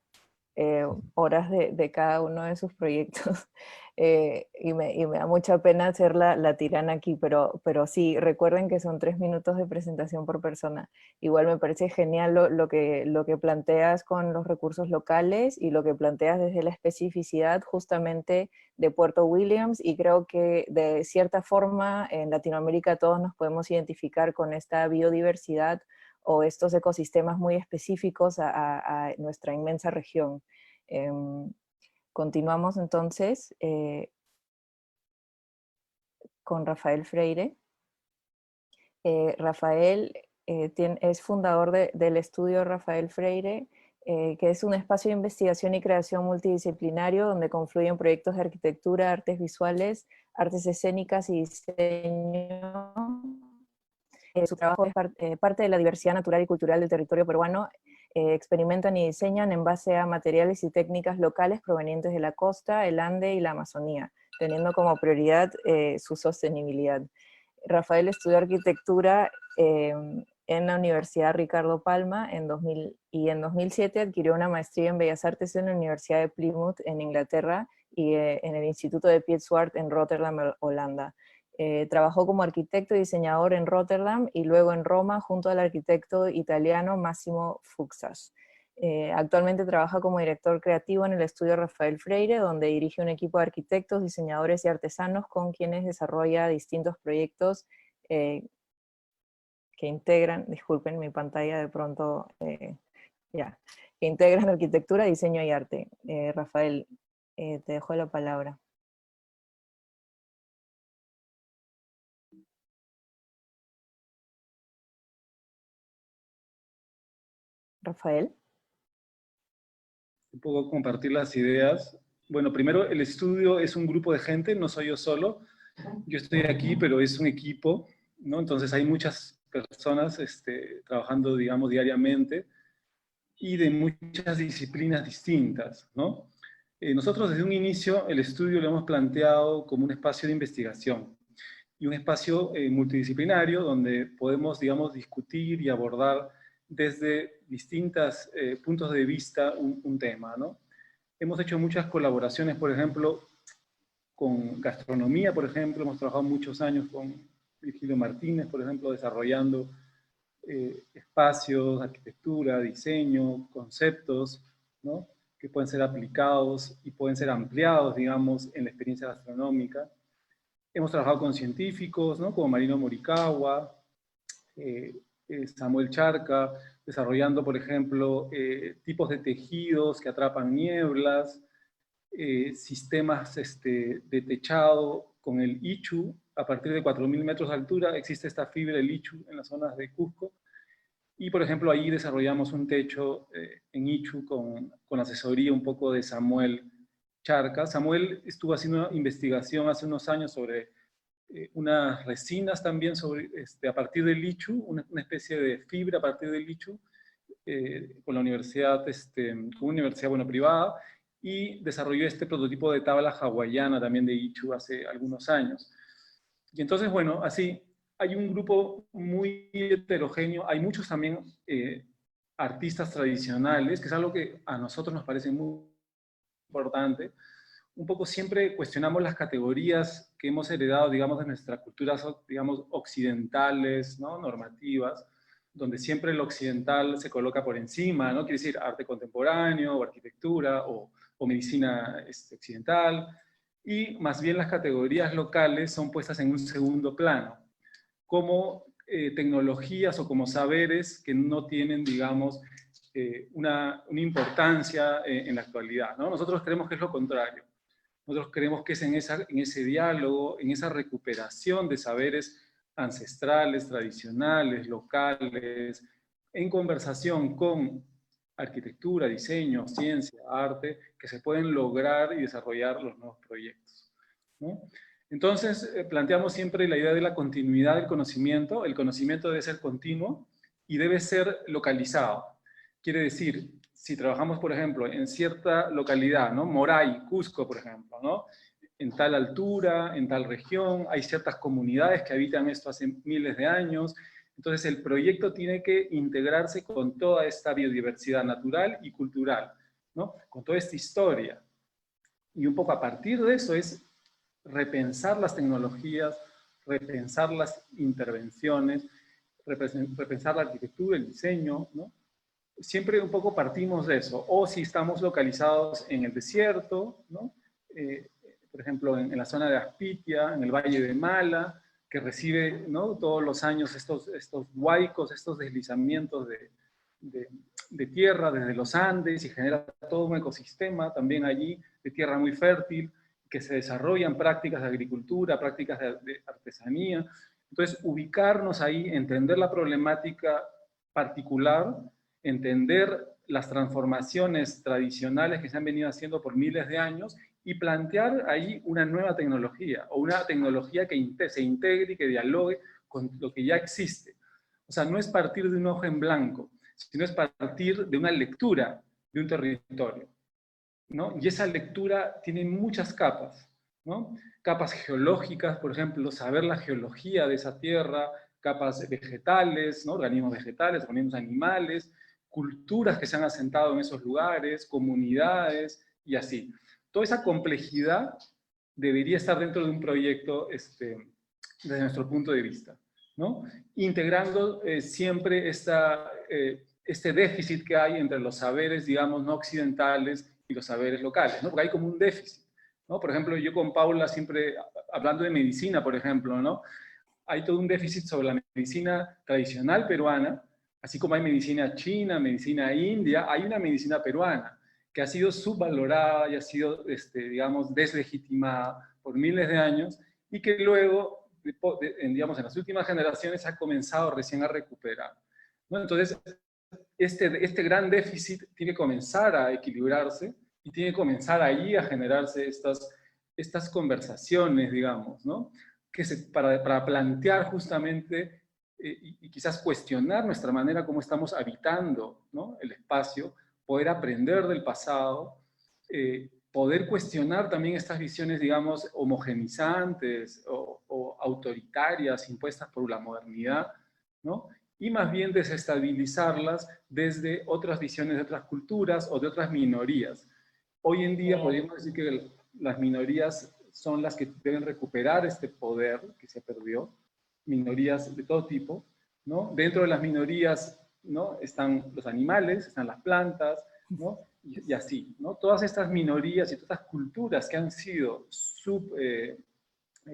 horas de cada uno de sus proyectos, y me da mucha pena ser la tirana aquí, pero sí, recuerden que son 3 minutos de presentación por persona. Igual me parece genial lo que planteas con los recursos locales y lo que planteas desde la especificidad justamente de Puerto Williams, y creo que de cierta forma en Latinoamérica todos nos podemos identificar con esta biodiversidad o estos ecosistemas muy específicos a nuestra inmensa región. Continuamos entonces con Rafael Freire. Rafael es fundador del estudio Rafael Freire, que es un espacio de investigación y creación multidisciplinario donde confluyen proyectos de arquitectura, artes visuales, artes escénicas y diseño. Su trabajo es parte de la diversidad natural y cultural del territorio peruano. Experimentan y diseñan en base a materiales y técnicas locales provenientes de la costa, el Ande y la Amazonía, teniendo como prioridad su sostenibilidad. Rafael estudió arquitectura en la Universidad Ricardo Palma y en 2007 adquirió una maestría en Bellas Artes en la Universidad de Plymouth en Inglaterra y en el Instituto de Piet Zwart en Rotterdam, Holanda. Trabajó como arquitecto y diseñador en Rotterdam y luego en Roma junto al arquitecto italiano Massimo Fuxas. Actualmente trabaja como director creativo en el estudio Rafael Freire, donde dirige un equipo de arquitectos, diseñadores y artesanos con quienes desarrolla distintos proyectos que integran, disculpen mi pantalla de pronto, que integran arquitectura, diseño y arte. Rafael, te dejo la palabra. Rafael. Puedo compartir las ideas. Bueno, primero, el estudio es un grupo de gente, no soy yo solo. Yo estoy aquí, pero es un equipo, ¿no? Entonces hay muchas personas trabajando, digamos, diariamente y de muchas disciplinas distintas, ¿no? Nosotros desde un inicio el estudio lo hemos planteado como un espacio de investigación y un espacio multidisciplinario donde podemos, digamos, discutir y abordar desde distintos puntos de vista un tema, ¿no? Hemos hecho muchas colaboraciones, por ejemplo, con gastronomía, por ejemplo, hemos trabajado muchos años con Virgilio Martínez, por ejemplo, desarrollando espacios, arquitectura, diseño, conceptos, ¿no?, que pueden ser aplicados y pueden ser ampliados, digamos, en la experiencia gastronómica. Hemos trabajado con científicos, ¿no?, como Marino Morikawa, Samuel Charca, desarrollando, por ejemplo, tipos de tejidos que atrapan nieblas, sistemas de techado con el ichu. A partir de 4.000 metros de altura existe esta fibra del ichu en las zonas de Cusco. Y, por ejemplo, ahí desarrollamos un techo en ichu con asesoría un poco de Samuel Charca. Samuel estuvo haciendo una investigación hace unos años sobre unas resinas también a partir del ichu, una especie de fibra a partir del ichu, con la universidad, con una universidad privada, y desarrolló este prototipo de tabla hawaiana también de ichu hace algunos años. Y entonces, bueno, así, hay un grupo muy heterogéneo, hay muchos también artistas tradicionales, que es algo que a nosotros nos parece muy importante. Un poco siempre cuestionamos las categorías que hemos heredado, digamos, de nuestras culturas, digamos, occidentales, ¿no? Normativas, donde siempre lo occidental se coloca por encima, ¿no? Quiere decir arte contemporáneo, o arquitectura, o medicina occidental, y más bien las categorías locales son puestas en un segundo plano, como tecnologías o como saberes que no tienen, digamos, una importancia en la actualidad, ¿no? Nosotros creemos que es lo contrario. Nosotros creemos que es en ese diálogo, en esa recuperación de saberes ancestrales, tradicionales, locales, en conversación con arquitectura, diseño, ciencia, arte, que se pueden lograr y desarrollar los nuevos proyectos, ¿no? Entonces, planteamos siempre la idea de la continuidad del conocimiento. El conocimiento debe ser continuo y debe ser localizado. Quiere decir, si trabajamos, por ejemplo, en cierta localidad, ¿no? Moray, Cusco, por ejemplo, ¿no? En tal altura, en tal región, hay ciertas comunidades que habitan esto hace miles de años. Entonces, el proyecto tiene que integrarse con toda esta biodiversidad natural y cultural, ¿no? Con toda esta historia. Y un poco a partir de eso es repensar las tecnologías, repensar las intervenciones, repensar la arquitectura, el diseño, ¿no? Siempre un poco partimos de eso. O si estamos localizados en el desierto, ¿no? Por ejemplo, en la zona de Aspitia, en el Valle de Mala, que recibe, ¿no? Todos los años estos huaicos, estos deslizamientos de tierra desde los Andes, y genera todo un ecosistema también allí de tierra muy fértil, que se desarrollan prácticas de agricultura, prácticas de artesanía. Entonces, ubicarnos ahí, entender la problemática particular, entender las transformaciones tradicionales que se han venido haciendo por miles de años y plantear ahí una nueva tecnología, o una tecnología que se integre y que dialogue con lo que ya existe. O sea, no es partir de un hoja en blanco, sino es partir de una lectura de un territorio, ¿no? Y esa lectura tiene muchas capas, ¿no? Capas geológicas, por ejemplo, saber la geología de esa tierra, capas vegetales, ¿no? Organismos vegetales, organismos animales, culturas que se han asentado en esos lugares, comunidades, y así. Toda esa complejidad debería estar dentro de un proyecto desde nuestro punto de vista, ¿no? Integrando siempre este déficit que hay entre los saberes, digamos, no occidentales y los saberes locales, ¿no? Porque hay como un déficit, ¿no? Por ejemplo, yo con Paula siempre, hablando de medicina, por ejemplo, ¿no? Hay todo un déficit sobre la medicina tradicional peruana, así como hay medicina china, medicina india, hay una medicina peruana que ha sido subvalorada y ha sido, digamos, deslegitimada por miles de años, y que luego, digamos, en las últimas generaciones ha comenzado recién a recuperar, ¿no? Entonces, este gran déficit tiene que comenzar a equilibrarse, y tiene que comenzar allí a generarse estas conversaciones, digamos, ¿no? Para plantear justamente y quizás cuestionar nuestra manera como estamos habitando, ¿no? El espacio, poder aprender del pasado, poder cuestionar también estas visiones, digamos, homogenizantes o autoritarias impuestas por la modernidad, ¿no? Y más bien desestabilizarlas desde otras visiones de otras culturas o de otras minorías. Hoy en día podríamos decir que las minorías son las que deben recuperar este poder que se perdió, minorías de todo tipo, ¿no? Dentro de las minorías, ¿no? Están los animales, están las plantas, ¿no? Y así, ¿no? Todas estas minorías y todas estas culturas que han sido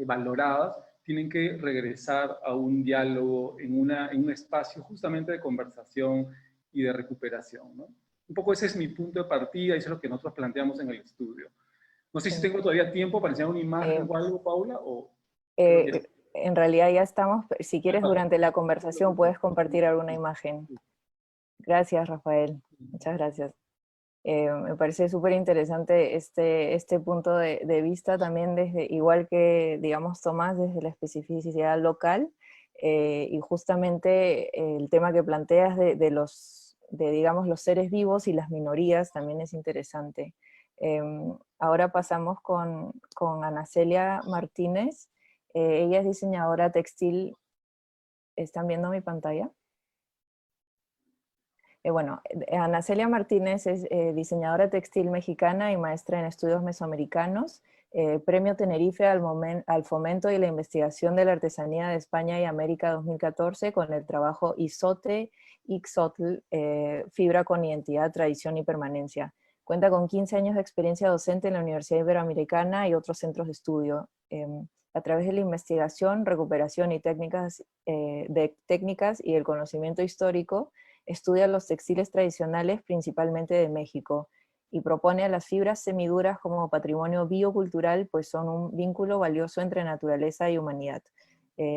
valoradas tienen que regresar a un diálogo, en un espacio justamente de conversación y de recuperación, ¿no? Un poco ese es mi punto de partida y eso es lo que nosotros planteamos en el estudio. No sé si tengo todavía tiempo para enseñar una imagen o algo, Paula, o... En realidad ya estamos, si quieres durante la conversación puedes compartir alguna imagen. Gracias, Rafael. Muchas gracias. Me parece súper interesante este punto de vista también desde, igual que, digamos, Tomás, desde la especificidad local, y justamente el tema que planteas digamos, los seres vivos y las minorías también es interesante. Ahora pasamos con Ana Celia Martínez. Ella es diseñadora textil. ¿Están viendo mi pantalla? Bueno, Ana Celia Martínez es diseñadora textil mexicana y maestra en estudios mesoamericanos, Premio Tenerife al fomento y la investigación de la artesanía de España y América 2014 con el trabajo Izote Ixotl, fibra con identidad, tradición y permanencia. Cuenta con 15 años de experiencia docente en la Universidad Iberoamericana y otros centros de estudio. A través de la investigación, recuperación y técnicas y el conocimiento histórico, estudia los textiles tradicionales principalmente de México y propone a las fibras semiduras como patrimonio biocultural, pues son un vínculo valioso entre naturaleza y humanidad.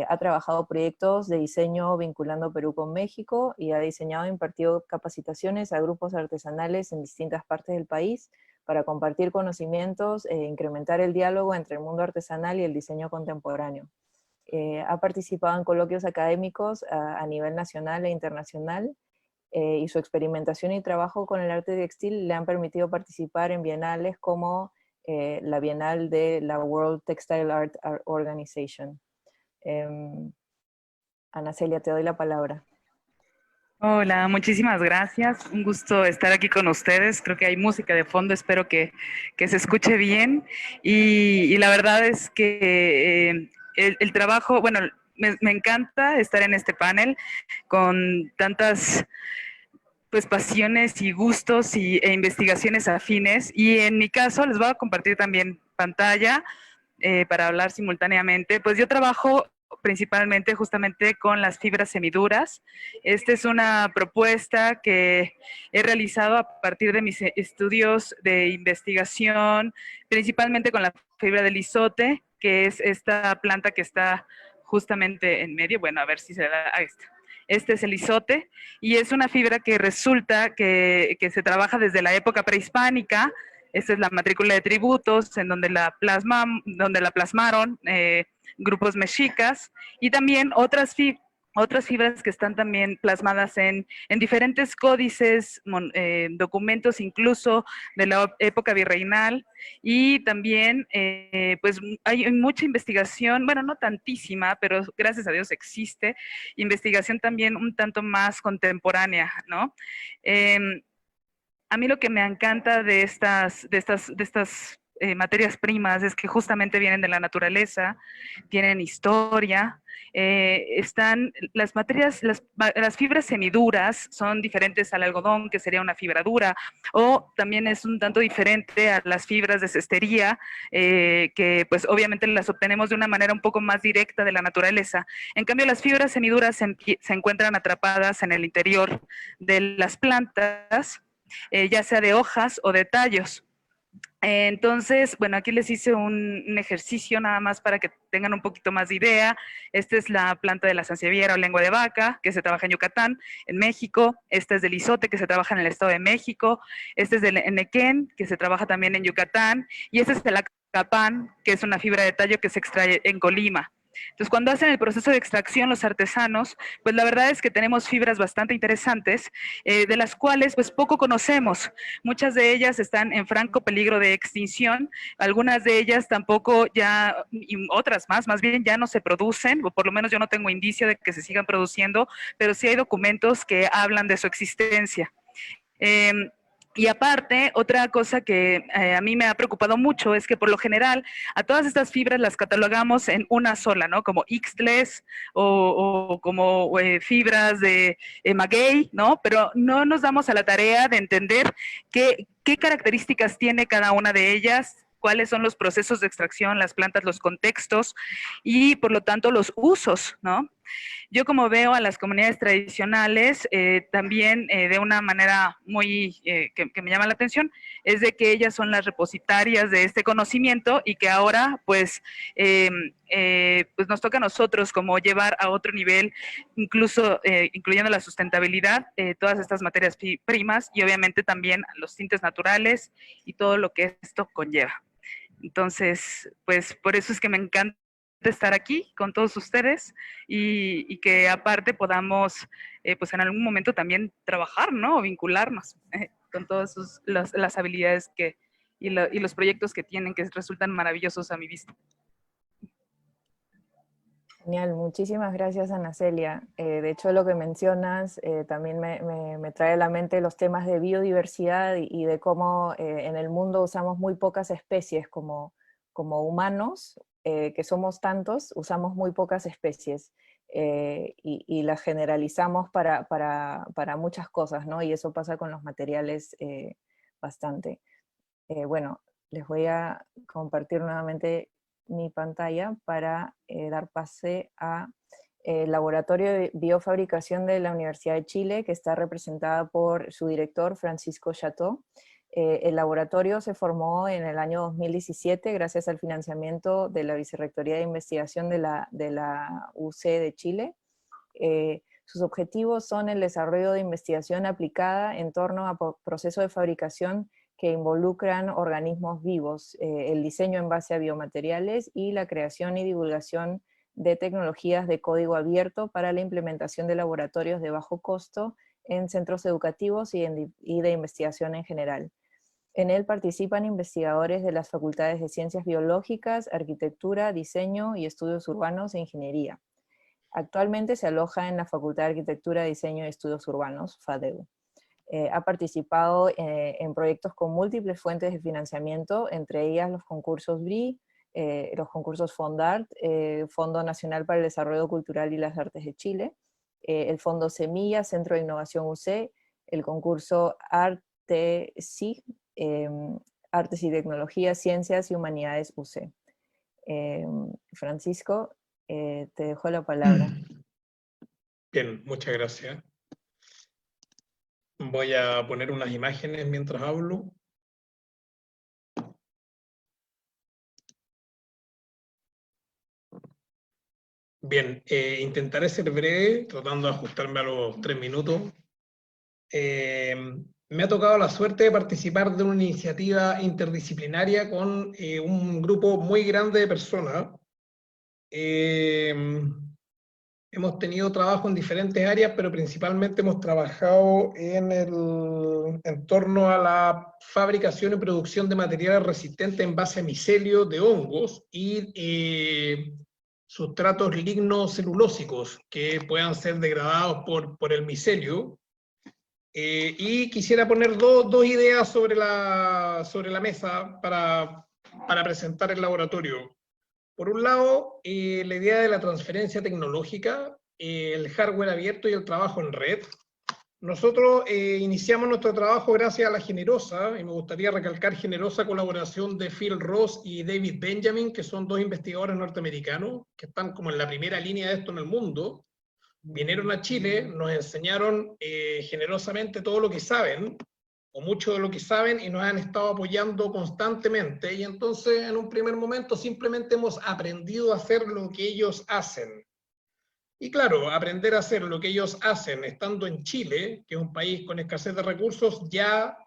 Ha trabajado proyectos de diseño vinculando Perú con México y ha diseñado e impartido capacitaciones a grupos artesanales en distintas partes del país para compartir conocimientos e incrementar el diálogo entre el mundo artesanal y el diseño contemporáneo. Ha participado en coloquios académicos a nivel nacional e internacional, y su experimentación y trabajo con el arte textil le han permitido participar en bienales como la Bienal de la World Textile Art Organization. Ana Celia, te doy la palabra. Hola, muchísimas gracias. Un gusto estar aquí con ustedes. Creo que hay música de fondo, espero que se escuche bien. Y la verdad es que el trabajo, bueno, me encanta estar en este panel con tantas pues pasiones y gustos e investigaciones afines. Y en mi caso les voy a compartir también pantalla para hablar simultáneamente. Pues yo trabajo principalmente justamente con las fibras semiduras. Esta es una propuesta que he realizado a partir de mis estudios de investigación, principalmente con la fibra del izote, que es esta planta que está justamente en medio. Bueno, a ver si se da. Ahí está. Este es el izote y es una fibra que resulta que se trabaja desde la época prehispánica. Esta es la matrícula de tributos en donde la plasmaron grupos mexicas, y también otras fibras que están también plasmadas en diferentes códices, documentos incluso de la época virreinal, y también pues hay mucha investigación, bueno, no tantísima, pero gracias a Dios existe, investigación también un tanto más contemporánea, ¿no? A mí lo que me encanta de estas materias primas es que justamente vienen de la naturaleza, tienen historia, están las fibras semiduras son diferentes al algodón, que sería una fibra dura, o también es un tanto diferente a las fibras de cestería, que pues obviamente las obtenemos de una manera un poco más directa de la naturaleza. En cambio, las fibras semiduras se encuentran atrapadas en el interior de las plantas, ya sea de hojas o de tallos. Entonces, bueno, aquí les hice un ejercicio nada más para que tengan un poquito más de idea. Esta es la planta de la sansevieria o lengua de vaca, que se trabaja en Yucatán, en México. Esta es del izote, que se trabaja en el Estado de México. Este es del enequén, que se trabaja también en Yucatán. Y este es el acapán, que es una fibra de tallo que se extrae en Colima. Entonces, cuando hacen el proceso de extracción los artesanos, pues la verdad es que tenemos fibras bastante interesantes, de las cuales pues poco conocemos. Muchas de ellas están en franco peligro de extinción, algunas de ellas tampoco ya, y otras más bien ya no se producen, o por lo menos yo no tengo indicio de que se sigan produciendo, pero sí hay documentos que hablan de su existencia. Y aparte, otra cosa que a mí me ha preocupado mucho es que por lo general a todas estas fibras las catalogamos en una sola, ¿no? Como ixtles o como fibras de maguey, ¿no? Pero no nos damos a la tarea de entender qué características tiene cada una de ellas, cuáles son los procesos de extracción, las plantas, los contextos y por lo tanto los usos, ¿no? Yo como veo a las comunidades tradicionales también de una manera muy que me llama la atención, es de que ellas son las repositarias de este conocimiento y que ahora pues, pues nos toca a nosotros como llevar a otro nivel, incluso incluyendo la sustentabilidad, todas estas materias primas y obviamente también los tintes naturales y todo lo que esto conlleva. Entonces, pues por eso es que me encanta estar aquí con todos ustedes y que aparte podamos, pues en algún momento también trabajar, ¿no? O vincularnos con todas las habilidades y los proyectos que tienen, que resultan maravillosos a mi vista. Genial, muchísimas gracias, Ana Celia. De hecho, lo que mencionas también me trae a la mente los temas de biodiversidad y de cómo en el mundo usamos muy pocas especies como humanos, que somos tantos, usamos muy pocas especies y las generalizamos para muchas cosas, ¿no? Y eso pasa con los materiales bastante. Bueno, les voy a compartir nuevamente mi pantalla para dar pase a el Laboratorio de Biofabricación de la Universidad de Chile, que está representada por su director, Francisco Chateau. El laboratorio se formó en el año 2017 gracias al financiamiento de la Vicerrectoría de Investigación de la UC de Chile. Sus objetivos son el desarrollo de investigación aplicada en torno a procesos de fabricación que involucran organismos vivos, el diseño en base a biomateriales y la creación y divulgación de tecnologías de código abierto para la implementación de laboratorios de bajo costo en centros educativos y de investigación en general. En él participan investigadores de las facultades de Ciencias Biológicas, Arquitectura, Diseño y Estudios Urbanos e Ingeniería. Actualmente se aloja en la Facultad de Arquitectura, Diseño y Estudios Urbanos, FADEU. Ha participado en proyectos con múltiples fuentes de financiamiento, entre ellas los concursos BRI, los concursos Fondart, Fondo Nacional para el Desarrollo Cultural y las Artes de Chile, el Fondo Semilla, Centro de Innovación UC, el concurso ARTESIG, Artes y Tecnologías, Ciencias y Humanidades UC. Francisco, te dejo la palabra. Bien, muchas gracias. Voy a poner unas imágenes mientras hablo. Bien, intentaré ser breve, tratando de ajustarme a los 3 minutos. Me ha tocado la suerte de participar de una iniciativa interdisciplinaria con un grupo muy grande de personas. Hemos tenido trabajo en diferentes áreas, pero principalmente hemos trabajado en torno a la fabricación y producción de materiales resistentes en base a micelio de hongos y sustratos lignocelulósicos que puedan ser degradados por el micelio. Y quisiera poner dos ideas sobre la mesa para presentar el laboratorio. Por un lado, la idea de la transferencia tecnológica, el hardware abierto y el trabajo en red. Nosotros iniciamos nuestro trabajo gracias a la generosa, y me gustaría recalcar generosa colaboración de Phil Ross y David Benjamin, que son dos investigadores norteamericanos, que están como en la primera línea de esto en el mundo. Vinieron a Chile, nos enseñaron generosamente todo lo que saben, o mucho de lo que saben, y nos han estado apoyando constantemente, y entonces en un primer momento simplemente hemos aprendido a hacer lo que ellos hacen. Y claro, aprender a hacer lo que ellos hacen estando en Chile, que es un país con escasez de recursos, ya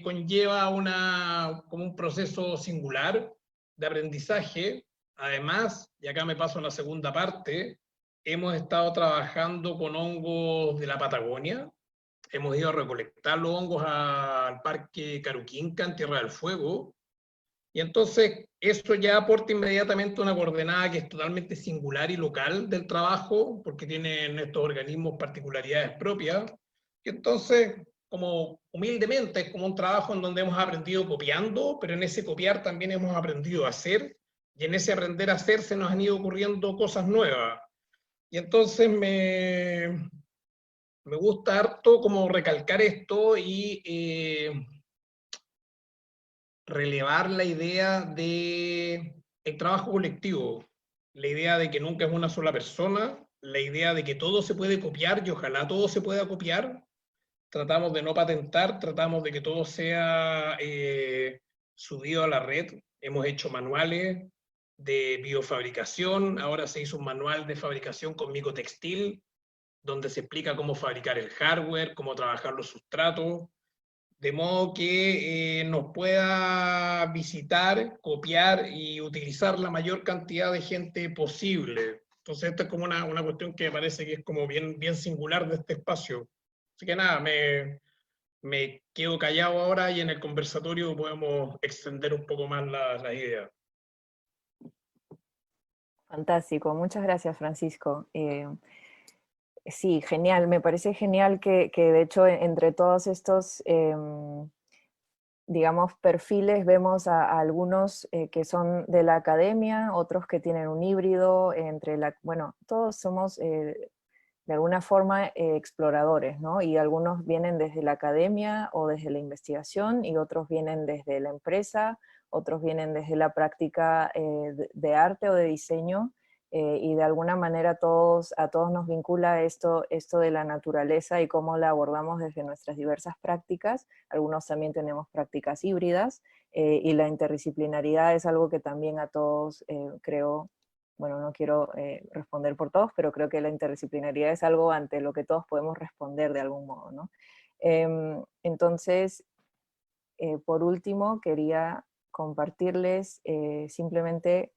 conlleva como un proceso singular de aprendizaje. Además, y acá me paso a la segunda parte, hemos estado trabajando con hongos de la Patagonia. Hemos ido a recolectar los hongos al Parque Caruquinca, en Tierra del Fuego, y entonces eso ya aporta inmediatamente una coordenada que es totalmente singular y local del trabajo, porque tienen estos organismos particularidades propias, y entonces, como humildemente, es como un trabajo en donde hemos aprendido copiando, pero en ese copiar también hemos aprendido a hacer, y en ese aprender a hacer se nos han ido ocurriendo cosas nuevas. Y entonces me gusta harto como recalcar esto y relevar la idea de el trabajo colectivo, la idea de que nunca es una sola persona, la idea de que todo se puede copiar y ojalá todo se pueda copiar. Tratamos de no patentar, tratamos de que todo sea subido a la red. Hemos hecho manuales de biofabricación, ahora se hizo un manual de fabricación con micotextil, donde se explica cómo fabricar el hardware, cómo trabajar los sustratos, de modo que nos pueda visitar, copiar y utilizar la mayor cantidad de gente posible. Entonces esta es como una cuestión que me parece que es como bien singular de este espacio. Así que nada, me quedo callado ahora y en el conversatorio podemos extender un poco más las ideas. Fantástico, muchas gracias, Francisco. Sí, genial, me parece genial que de hecho entre todos estos, digamos, perfiles vemos a algunos que son de la academia, otros que tienen un híbrido, bueno, todos somos de alguna forma exploradores, ¿no? Y algunos vienen desde la academia o desde la investigación, y otros vienen desde la empresa, otros vienen desde la práctica de arte o de diseño, y de alguna manera a todos nos vincula esto de la naturaleza y cómo la abordamos desde nuestras diversas prácticas. Algunos también tenemos prácticas híbridas, y la interdisciplinaridad es algo que también a todos creo, bueno, no quiero responder por todos, pero creo que la interdisciplinaridad es algo ante lo que todos podemos responder de algún modo, ¿no? Entonces, por último, quería compartirles simplemente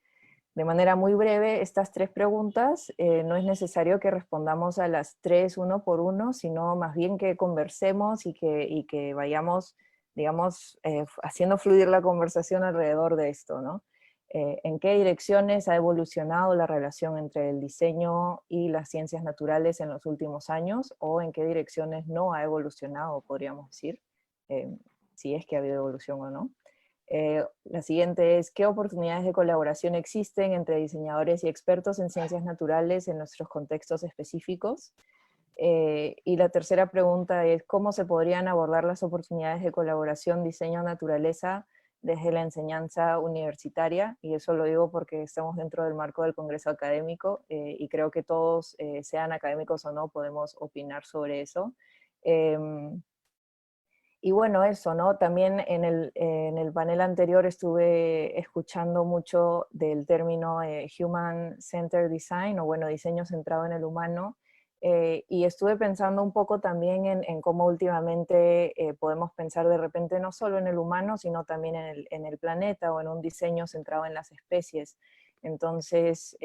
de manera muy breve estas 3 preguntas. No es necesario que respondamos a las 3 uno por uno, sino más bien que conversemos y que vayamos, digamos, haciendo fluir la conversación alrededor de esto, ¿no? ¿En qué direcciones ha evolucionado la relación entre el diseño y las ciencias naturales en los últimos años? ¿O en qué direcciones no ha evolucionado, podríamos decir? Si es que ha habido evolución o no. La siguiente es, ¿qué oportunidades de colaboración existen entre diseñadores y expertos en ciencias naturales en nuestros contextos específicos? Y la tercera pregunta es, ¿cómo se podrían abordar las oportunidades de colaboración diseño-naturaleza desde la enseñanza universitaria? Y eso lo digo porque estamos dentro del marco del Congreso Académico, y creo que todos, sean académicos o no, podemos opinar sobre eso. Y bueno, eso, ¿no? También en el panel anterior estuve escuchando mucho del término Human Centered Design, o bueno, diseño centrado en el humano, y estuve pensando un poco también en cómo últimamente podemos pensar de repente no solo en el humano, sino también en el planeta, o en un diseño centrado en las especies. Entonces,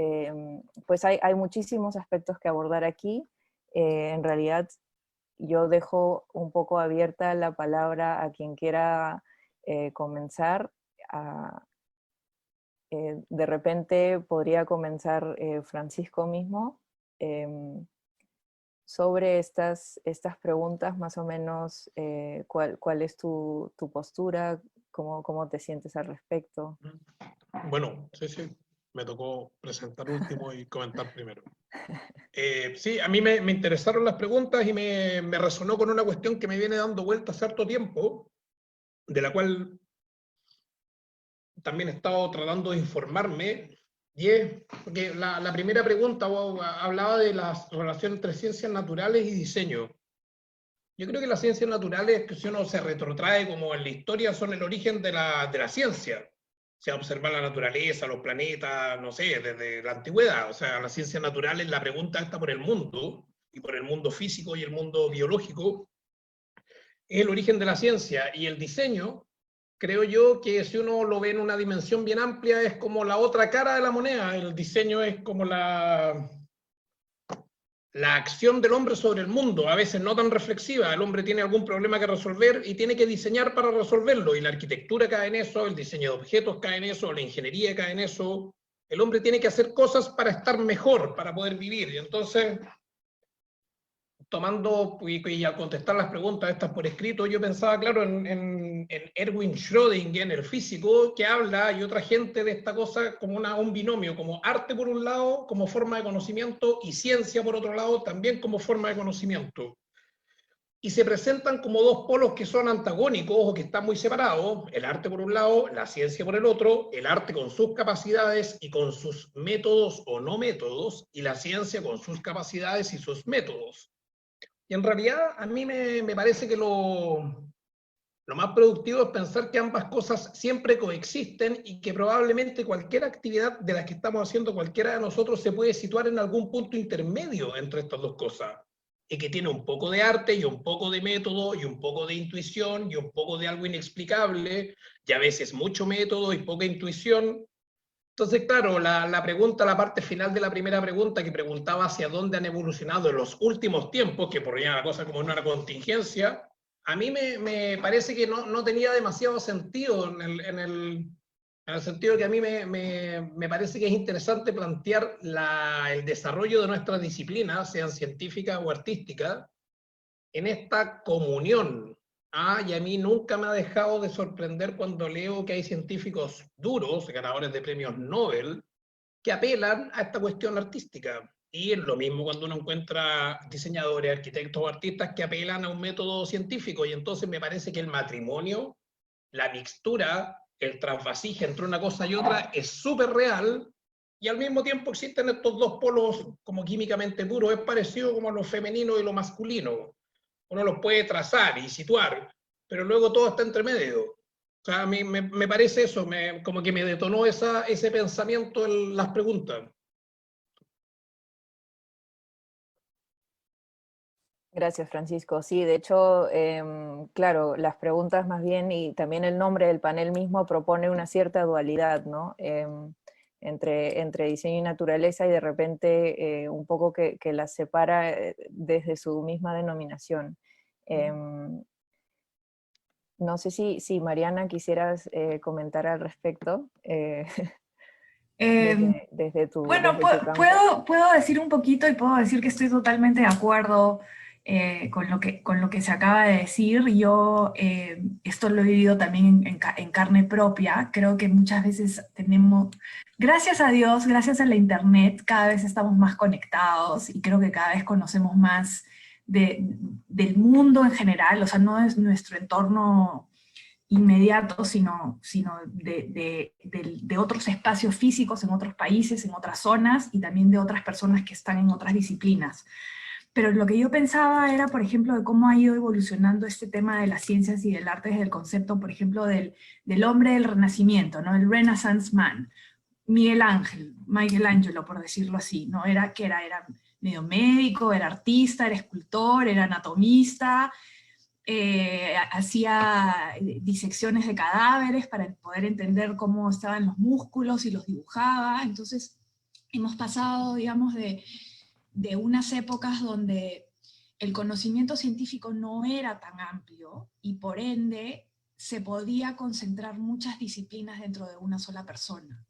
pues hay muchísimos aspectos que abordar aquí. En realidad, yo dejo un poco abierta la palabra a quien quiera comenzar. De repente podría comenzar Francisco mismo sobre estas preguntas, más o menos, ¿cuál es tu postura? ¿Cómo te sientes al respecto? Bueno, sí, me tocó presentar último y comentar primero. Sí, a mí me interesaron las preguntas y me resonó con una cuestión que me viene dando vueltas cierto tiempo, de la cual también he estado tratando de informarme, y es porque la primera pregunta hablaba de las relaciones entre ciencias naturales y diseño. Yo creo que las ciencias naturales, que si uno se retrotrae como en la historia, son el origen de la ciencia. O sea, observar la naturaleza, los planetas, no sé, desde la antigüedad. O sea, las ciencias naturales, la pregunta está por el mundo, y por el mundo físico y el mundo biológico, es el origen de la ciencia. Y el diseño, creo yo que si uno lo ve en una dimensión bien amplia, es como la otra cara de la moneda. El diseño es como la acción del hombre sobre el mundo, a veces no tan reflexiva. El hombre tiene algún problema que resolver y tiene que diseñar para resolverlo, y la arquitectura cae en eso, el diseño de objetos cae en eso, la ingeniería cae en eso. El hombre tiene que hacer cosas para estar mejor, para poder vivir. Y entonces, tomando y al contestar las preguntas estas por escrito, yo pensaba, claro, en Erwin Schrödinger, el físico, que habla, y otra gente, de esta cosa como un binomio, como arte por un lado, como forma de conocimiento, y ciencia por otro lado, también como forma de conocimiento. y se presentan como dos polos que son antagónicos o que están muy separados, el arte por un lado, la ciencia por el otro, el arte con sus capacidades y con sus métodos o no métodos, y la ciencia con sus capacidades y sus métodos. Y en realidad a mí me parece que lo más productivo es pensar que ambas cosas siempre coexisten y que probablemente cualquier actividad de las que estamos haciendo cualquiera de nosotros se puede situar en algún punto intermedio entre estas dos cosas, y que tiene un poco de arte y un poco de método y un poco de intuición y un poco de algo inexplicable y a veces mucho método y poca intuición. Entonces, claro, la pregunta, la parte final de la primera pregunta que preguntaba hacia dónde han evolucionado en los últimos tiempos, que por la cosa como una contingencia, a mí me parece que no tenía demasiado sentido en el sentido que a mí me parece que es interesante plantear el desarrollo de nuestras disciplinas, sean científicas o artísticas, en esta comunión. Y a mí nunca me ha dejado de sorprender cuando leo que hay científicos duros, ganadores de premios Nobel, que apelan a esta cuestión artística. Y es lo mismo cuando uno encuentra diseñadores, arquitectos o artistas que apelan a un método científico. Y entonces me parece que el matrimonio, la mixtura, el trasvasije entre una cosa y otra es súper real, y al mismo tiempo existen estos dos polos como químicamente puros. Es parecido como lo femenino y lo masculino. Uno los puede trazar y situar, pero luego todo está entre medio. O sea, a mí me parece eso, como que me detonó ese pensamiento en las preguntas. Gracias, Francisco. Sí, de hecho, claro, las preguntas más bien y también el nombre del panel mismo propone una cierta dualidad, ¿no? Entre diseño y naturaleza, y de repente un poco que las separa desde su misma denominación. No sé si Mariana quisieras comentar al respecto desde tu Bueno, campo. puedo decir un poquito y puedo decir que estoy totalmente de acuerdo con lo que se acaba de decir. Yo esto lo he vivido también en carne propia. Creo que muchas veces gracias a Dios, gracias a la internet, cada vez estamos más conectados y creo que cada vez conocemos más del mundo en general. O sea, no es nuestro entorno inmediato, sino de otros espacios físicos en otros países, en otras zonas, y también de otras personas que están en otras disciplinas. Pero lo que yo pensaba era, por ejemplo, de cómo ha ido evolucionando este tema de las ciencias y del arte desde el concepto, por ejemplo, del hombre del Renacimiento, ¿no? El Renaissance Man, Michelangelo, por decirlo así, ¿no? Era medio médico, era artista, era escultor, era anatomista, hacía disecciones de cadáveres para poder entender cómo estaban los músculos y los dibujaba. Entonces hemos pasado, digamos, de unas épocas donde el conocimiento científico no era tan amplio y por ende se podía concentrar muchas disciplinas dentro de una sola persona.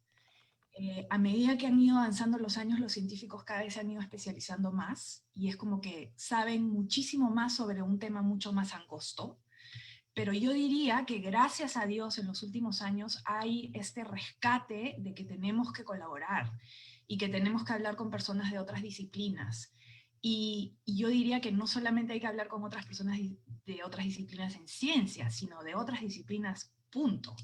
A medida que han ido avanzando los años, los científicos cada vez se han ido especializando más, y es como que saben muchísimo más sobre un tema mucho más angosto, pero yo diría que gracias a Dios en los últimos años hay este rescate de que tenemos que colaborar, y que tenemos que hablar con personas de otras disciplinas, y yo diría que no solamente hay que hablar con otras personas de otras disciplinas en ciencia, sino de otras disciplinas, punto.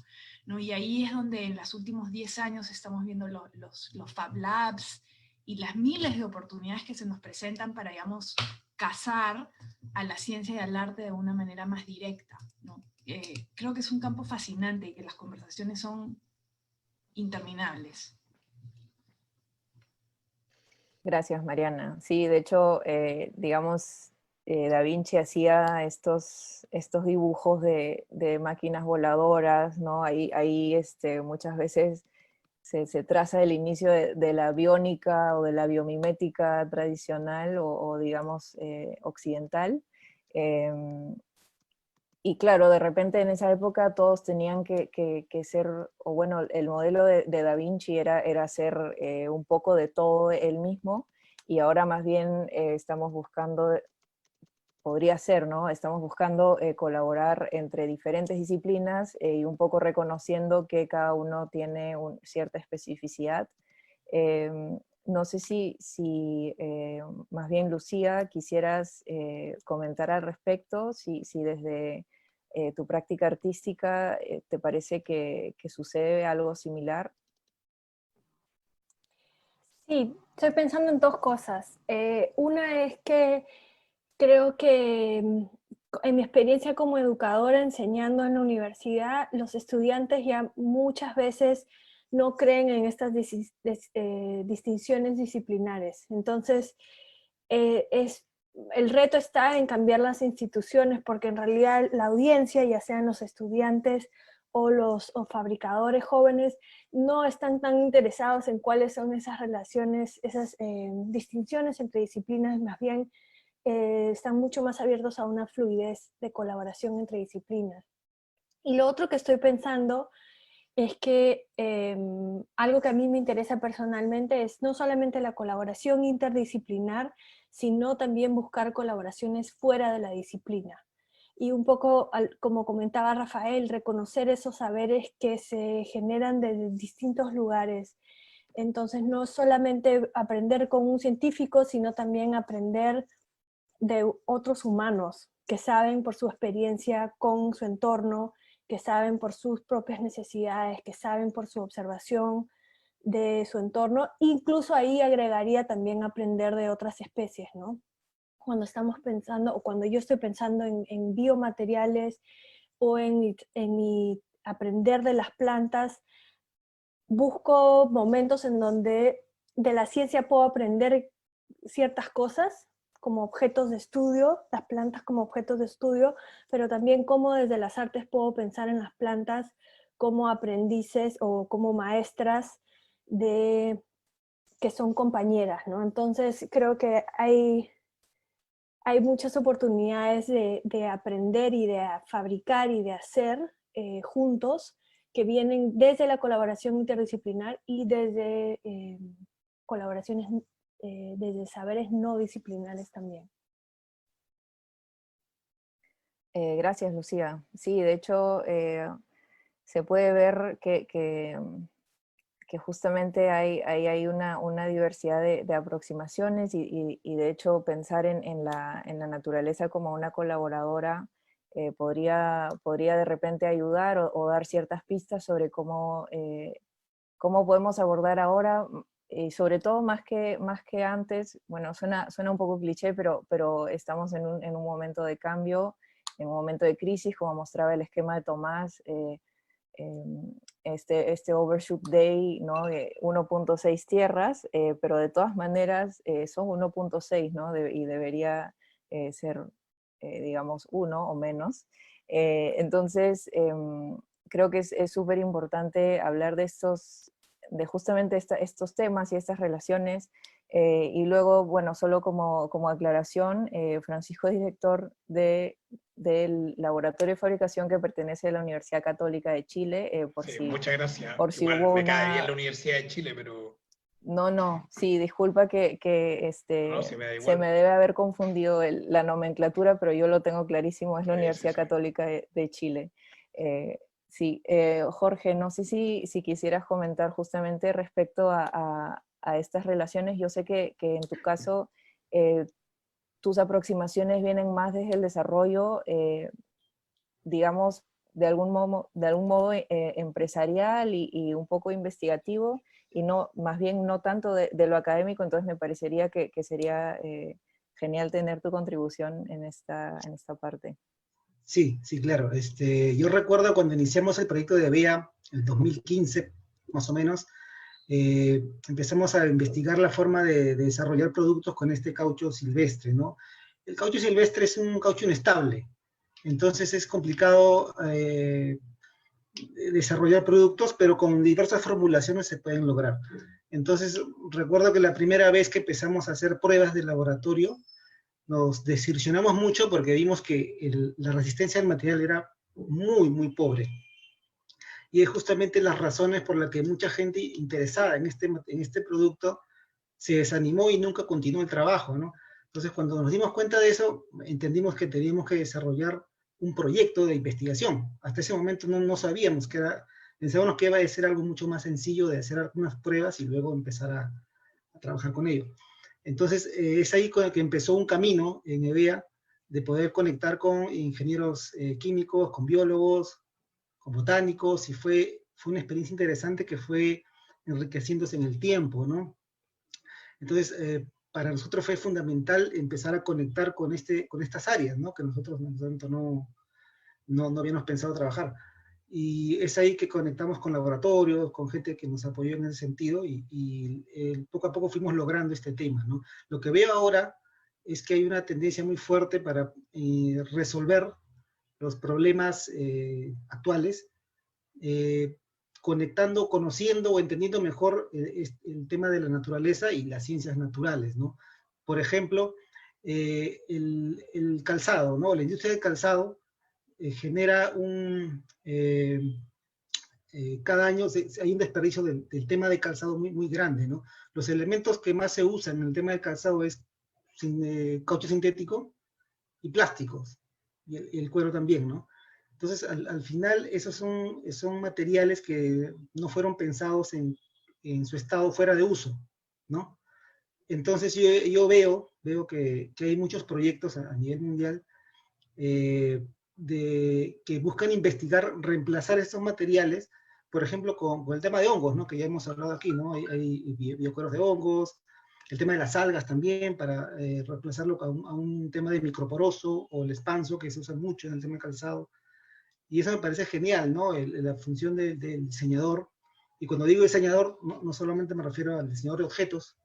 ¿No? Y ahí es donde en los últimos 10 años estamos viendo los Fab Labs y las miles de oportunidades que se nos presentan para, digamos, cazar a la ciencia y al arte de una manera más directa, ¿no? Creo que es un campo fascinante y que las conversaciones son interminables. Gracias, Mariana. Sí, de hecho, digamos, Da Vinci hacía estos dibujos de máquinas voladoras, ¿no? Ahí muchas veces se traza el inicio de la biónica o de la biomimética tradicional o digamos, occidental. Y claro, de repente en esa época todos tenían que ser, o bueno, el modelo de Da Vinci era ser un poco de todo él mismo, y ahora más bien estamos buscando, podría ser, ¿no? Estamos buscando colaborar entre diferentes disciplinas y un poco reconociendo que cada uno tiene cierta especificidad. no sé si más bien Lucía quisieras comentar al respecto, si desde tu práctica artística te parece que sucede algo similar. Sí, estoy pensando en dos cosas. Una es que creo que en mi experiencia como educadora enseñando en la universidad, los estudiantes ya muchas veces no creen en estas distinciones disciplinares. Entonces, el reto está en cambiar las instituciones, porque en realidad la audiencia, ya sean los estudiantes o los fabricadores jóvenes, no están tan interesados en cuáles son esas relaciones, esas distinciones entre disciplinas, más bien están mucho más abiertos a una fluidez de colaboración entre disciplinas. Y lo otro que estoy pensando es que algo que a mí me interesa personalmente es no solamente la colaboración interdisciplinar, sino también buscar colaboraciones fuera de la disciplina. Y un poco, como comentaba Rafael, reconocer esos saberes que se generan de distintos lugares. Entonces, no solamente aprender con un científico, sino también aprender de otros humanos que saben por su experiencia con su entorno, que saben por sus propias necesidades, que saben por su observación de su entorno. Incluso ahí agregaría también aprender de otras especies, ¿no? Cuando estamos pensando, o cuando yo estoy pensando en biomateriales o en aprender de las plantas, busco momentos en donde de la ciencia puedo aprender ciertas cosas como objetos de estudio, las plantas como objetos de estudio, pero también cómo desde las artes puedo pensar en las plantas como aprendices o como maestras que son compañeras, ¿no? Entonces creo que hay muchas oportunidades de aprender y de fabricar y de hacer juntos, que vienen desde la colaboración interdisciplinar y desde colaboraciones, desde saberes no disciplinares también. Gracias, Lucía. Sí, de hecho, se puede ver que justamente hay una diversidad de aproximaciones y de hecho pensar en la naturaleza como una colaboradora podría de repente ayudar o dar ciertas pistas sobre cómo podemos abordar ahora, y sobre todo más que antes. Bueno, suena un poco cliché, pero estamos en un momento de cambio, en un momento de crisis, como mostraba el esquema de Tomás, este Overshoot Day, ¿no? De 1.6 tierras, pero de todas maneras son 1.6, ¿no? Y debería ser, digamos, 1 o menos. Entonces, creo que es súper importante hablar de justamente estos temas y estas relaciones. Y luego, bueno, solo como aclaración, Francisco es director del laboratorio de fabricación que pertenece a la Universidad Católica de Chile, muchas gracias. Por si Igual hubo me cae bien la Universidad de Chile, pero... No, sí, disculpa que se me debe haber confundido la nomenclatura, pero yo lo tengo clarísimo, es la Universidad Católica de Chile. Sí, Jorge, no sé si quisieras comentar justamente respecto a estas relaciones. Yo sé que en tu caso tus aproximaciones vienen más desde el desarrollo, digamos, de algún modo empresarial y un poco investigativo, y no, más bien no tanto de lo académico. Entonces me parecería que sería genial tener tu contribución en esta parte. Sí, claro. Yo recuerdo cuando iniciamos el proyecto de BEA, en 2015, más o menos, empezamos a investigar la forma de desarrollar productos con este caucho silvestre, ¿no? El caucho silvestre es un caucho inestable, entonces es complicado desarrollar productos, pero con diversas formulaciones se pueden lograr. Entonces, recuerdo que la primera vez que empezamos a hacer pruebas de laboratorio, nos desilusionamos mucho porque vimos que la resistencia del material era muy, muy pobre. Y es justamente las razones por las que mucha gente interesada en este producto se desanimó y nunca continuó el trabajo, ¿no? Entonces, cuando nos dimos cuenta de eso, entendimos que teníamos que desarrollar un proyecto de investigación. Hasta ese momento no sabíamos pensábamos que iba a ser algo mucho más sencillo de hacer algunas pruebas y luego empezar a trabajar con ello. Entonces, es ahí que empezó un camino en EVEA de poder conectar con ingenieros químicos, con biólogos, con botánicos, y fue una experiencia interesante que fue enriqueciéndose en el tiempo, ¿no? Entonces, para nosotros fue fundamental empezar a conectar con estas áreas, ¿no? Que nosotros no habíamos pensado trabajar. Y es ahí que conectamos con laboratorios, con gente que nos apoyó en ese sentido, y poco a poco fuimos logrando este tema, ¿no? Lo que veo ahora es que hay una tendencia muy fuerte para resolver los problemas actuales, conectando, conociendo o entendiendo mejor el tema de la naturaleza y las ciencias naturales, ¿no? Por ejemplo, el calzado, ¿no? La industria del calzado genera cada año hay un desperdicio del tema de calzado muy, muy grande, ¿no? Los elementos que más se usan en el tema del calzado es caucho sintético y plásticos, y el cuero también, ¿no? Entonces, al final, esos son materiales que no fueron pensados en su estado fuera de uso, ¿no? Entonces, yo veo que hay muchos proyectos a nivel mundial que buscan investigar, reemplazar estos materiales, por ejemplo, con el tema de hongos, ¿no? Que ya hemos hablado aquí, ¿no? Hay biocueros de hongos, el tema de las algas también, para reemplazarlo a un tema de microporoso, o el espanso, que se usa mucho en el tema de calzado. Y eso me parece genial, ¿no? La función del diseñador. Y cuando digo diseñador, no solamente me refiero al diseñador de objetos,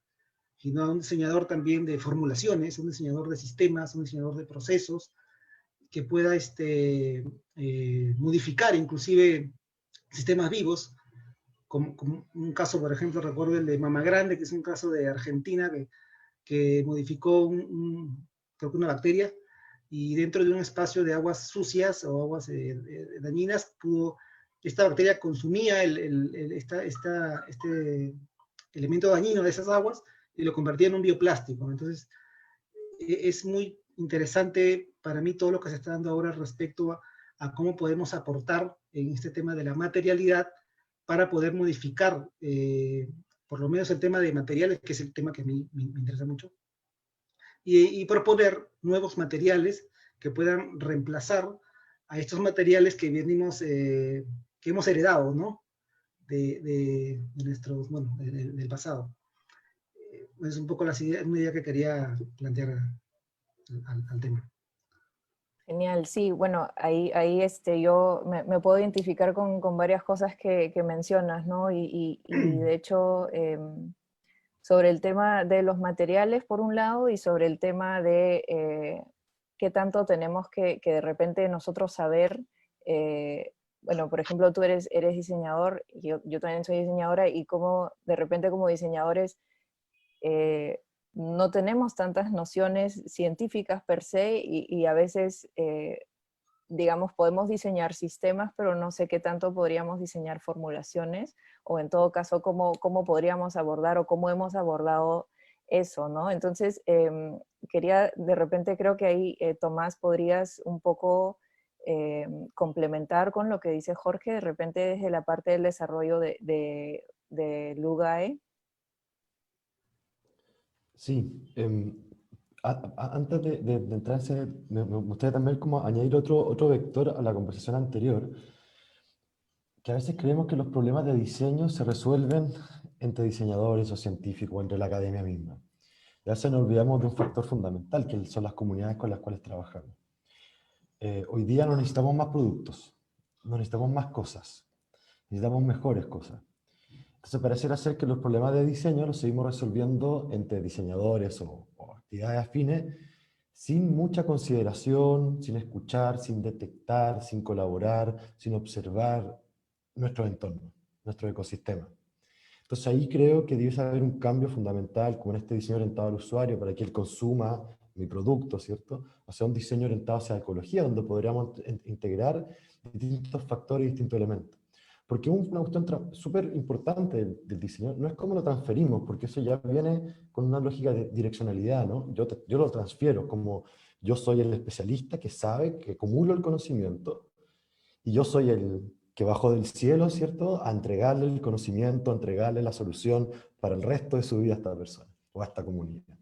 sino a un diseñador también de formulaciones, un diseñador de sistemas, un diseñador de procesos, que pueda modificar inclusive sistemas vivos, como un caso, por ejemplo, recuerdo el de Mama Grande, que es un caso de Argentina, que modificó creo que una bacteria, y dentro de un espacio de aguas sucias o aguas dañinas, esta bacteria consumía este elemento dañino de esas aguas y lo convertía en un bioplástico. Entonces, es muy interesante para mí todo lo que se está dando ahora respecto a cómo podemos aportar en este tema de la materialidad para poder modificar, por lo menos el tema de materiales, que es el tema que a mí me interesa mucho, y proponer nuevos materiales que puedan reemplazar a estos materiales que venimos, que hemos heredado, ¿no? De nuestros, bueno, del pasado. Es un poco una idea que quería plantear al tema. Genial, sí, bueno, ahí yo me puedo identificar con varias cosas que mencionas, ¿no? Y de hecho, sobre el tema de los materiales, por un lado, y sobre el tema de qué tanto tenemos que de repente nosotros saber, bueno, por ejemplo, tú eres diseñador, y yo también soy diseñadora, y cómo de repente como diseñadores no tenemos tantas nociones científicas per se, y a veces, digamos, podemos diseñar sistemas, pero no sé qué tanto podríamos diseñar formulaciones, o en todo caso, cómo podríamos abordar o cómo hemos abordado eso, ¿no? Entonces, quería, de repente creo que ahí, Tomás, podrías un poco complementar con lo que dice Jorge, de repente desde la parte del desarrollo de LUGAE. Sí, antes de entrar en ese, me gustaría también como añadir otro vector a la conversación anterior, que a veces creemos que los problemas de diseño se resuelven entre diseñadores o científicos, o entre la academia misma. Y a veces nos olvidamos de un factor fundamental, que son las comunidades con las cuales trabajamos. Hoy día no necesitamos más productos, no necesitamos más cosas, necesitamos mejores cosas. Entonces pareciera ser que los problemas de diseño los seguimos resolviendo entre diseñadores o actividades afines, sin mucha consideración, sin escuchar, sin detectar, sin colaborar, sin observar nuestro entorno, nuestro ecosistema. Entonces ahí creo que debe haber un cambio fundamental con este diseño orientado al usuario para que él consuma mi producto, ¿cierto? O sea, un diseño orientado hacia la ecología, donde podríamos integrar distintos factores y distintos elementos. Porque una cuestión súper importante del diseño no es cómo lo transferimos, porque eso ya viene con una lógica de direccionalidad, ¿no? Yo lo transfiero como yo soy el especialista que sabe, que acumulo el conocimiento, y yo soy que bajó del cielo, ¿cierto?, a entregarle el conocimiento, a entregarle la solución para el resto de su vida a esta persona, o a esta comunidad.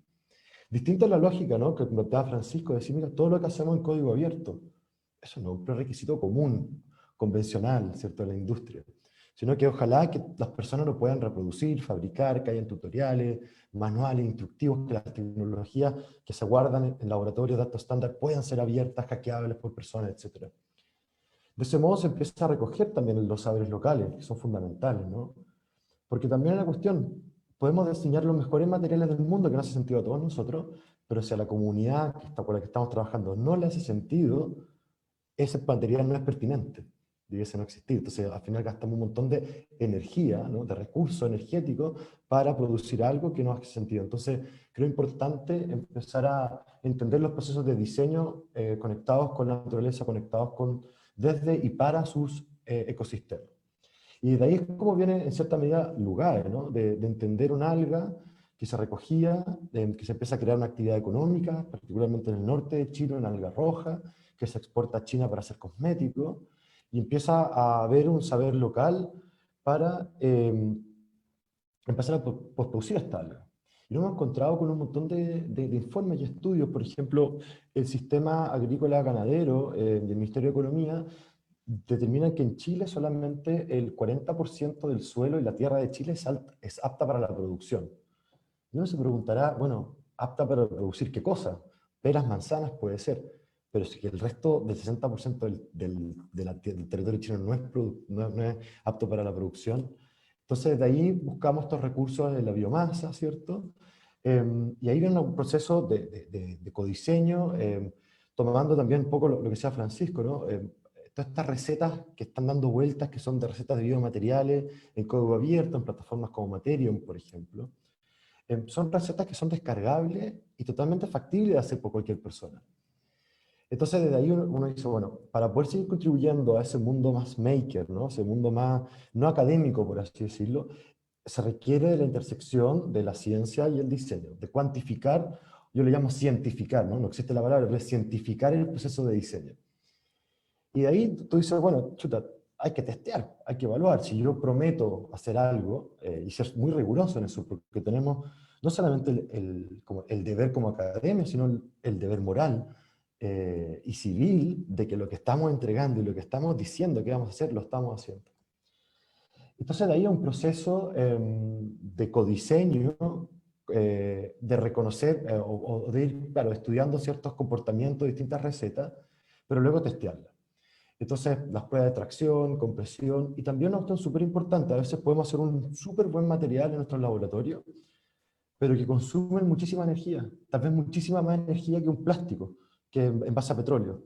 Distinto es la lógica, ¿no?, que planteaba Francisco, de decir, mira, todo lo que hacemos en código abierto, eso no es un prerequisito común, convencional, ¿cierto?, en la industria, sino que ojalá que las personas lo puedan reproducir, fabricar, que hayan tutoriales, manuales, instructivos, que las tecnologías que se guardan en laboratorios de alto estándar puedan ser abiertas, hackeables por personas, etc. De ese modo se empieza a recoger también los saberes locales, que son fundamentales, ¿no? Porque también es la cuestión, podemos diseñar los mejores materiales del mundo, que no hace sentido a todos nosotros, pero si a la comunidad con la que estamos trabajando no le hace sentido, ese material no es pertinente, debiese no existir. Entonces, al final gastamos un montón de energía, ¿no?, de recursos energéticos para producir algo que no hace sentido. Entonces, creo importante empezar a entender los procesos de diseño conectados con la naturaleza, conectados con, desde y para sus ecosistemas. Y de ahí es como viene, en cierta medida, lugares, ¿no?, de entender un alga que se recogía, que se empieza a crear una actividad económica, particularmente en el norte de Chile, una alga roja, que se exporta a China para hacer cosméticos, y empieza a haber un saber local para empezar a producir esta alga. Y nos hemos encontrado con un montón de informes y estudios, por ejemplo, el sistema agrícola ganadero del Ministerio de Economía determinan que en Chile solamente el 40% del suelo y la tierra de Chile es apta para la producción. Y uno se preguntará, bueno, ¿apta para producir qué cosa? Peras, manzanas, puede ser, pero si el resto del 60% del territorio chileno no es apto para la producción, entonces de ahí buscamos estos recursos de la biomasa, ¿cierto? Y ahí viene un proceso de codiseño, tomando también un poco lo que decía Francisco, ¿no? Todas estas recetas que están dando vueltas, que son de recetas de biomateriales, en código abierto, en plataformas como Materium, por ejemplo, son recetas que son descargables y totalmente factibles de hacer por cualquier persona. Entonces desde ahí uno dice, bueno, para poder seguir contribuyendo a ese mundo más maker, ¿no?, ese mundo más, no académico, por así decirlo, se requiere de la intersección de la ciencia y el diseño, de cuantificar, yo le llamo cientificar, ¿no?, no existe la palabra, pero es cientificar el proceso de diseño. Y de ahí tú dices, bueno, chuta, hay que testear, hay que evaluar. Si yo prometo hacer algo, y ser muy riguroso en eso, porque tenemos no solamente el deber como academia, sino el deber moral y civil de que lo que estamos entregando y lo que estamos diciendo que vamos a hacer, lo estamos haciendo. Entonces de ahí un proceso de codiseño, de reconocer o de ir, claro, estudiando ciertos comportamientos, distintas recetas, pero luego testearlas. Entonces, las pruebas de tracción, compresión, y también una cuestión súper importante, a veces podemos hacer un súper buen material en nuestros laboratorios, pero que consumen muchísima energía, tal vez muchísima más energía que un plástico, que en base a petróleo.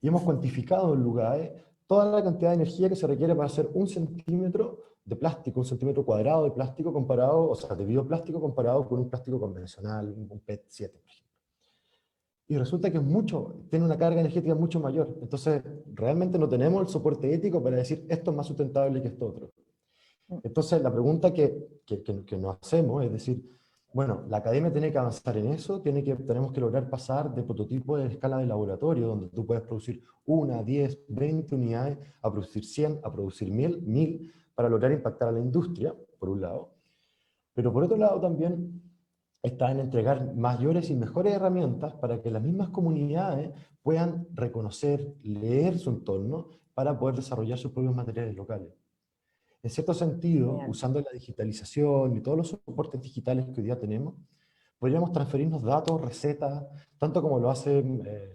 Y hemos cuantificado en lugares toda la cantidad de energía que se requiere para hacer 1 centímetro de plástico, 1 centímetro cuadrado de plástico comparado, o sea, de bioplástico comparado con un plástico convencional, un PET-7, por ejemplo. Y resulta que es mucho, tiene una carga energética mucho mayor. Entonces, realmente no tenemos el soporte ético para decir esto es más sustentable que esto otro. Entonces, la pregunta que nos hacemos es decir, bueno, la academia tiene que avanzar en eso, tenemos que lograr pasar de prototipos de escala de laboratorio, donde tú puedes producir 1, 10, 20 unidades, a producir 100, a producir 1000, para lograr impactar a la industria, por un lado. Pero por otro lado también está en entregar mayores y mejores herramientas para que las mismas comunidades puedan reconocer, leer su entorno para poder desarrollar sus propios materiales locales. En cierto sentido, usando la digitalización y todos los soportes digitales que hoy día tenemos, podríamos transferirnos datos, recetas, tanto como lo hace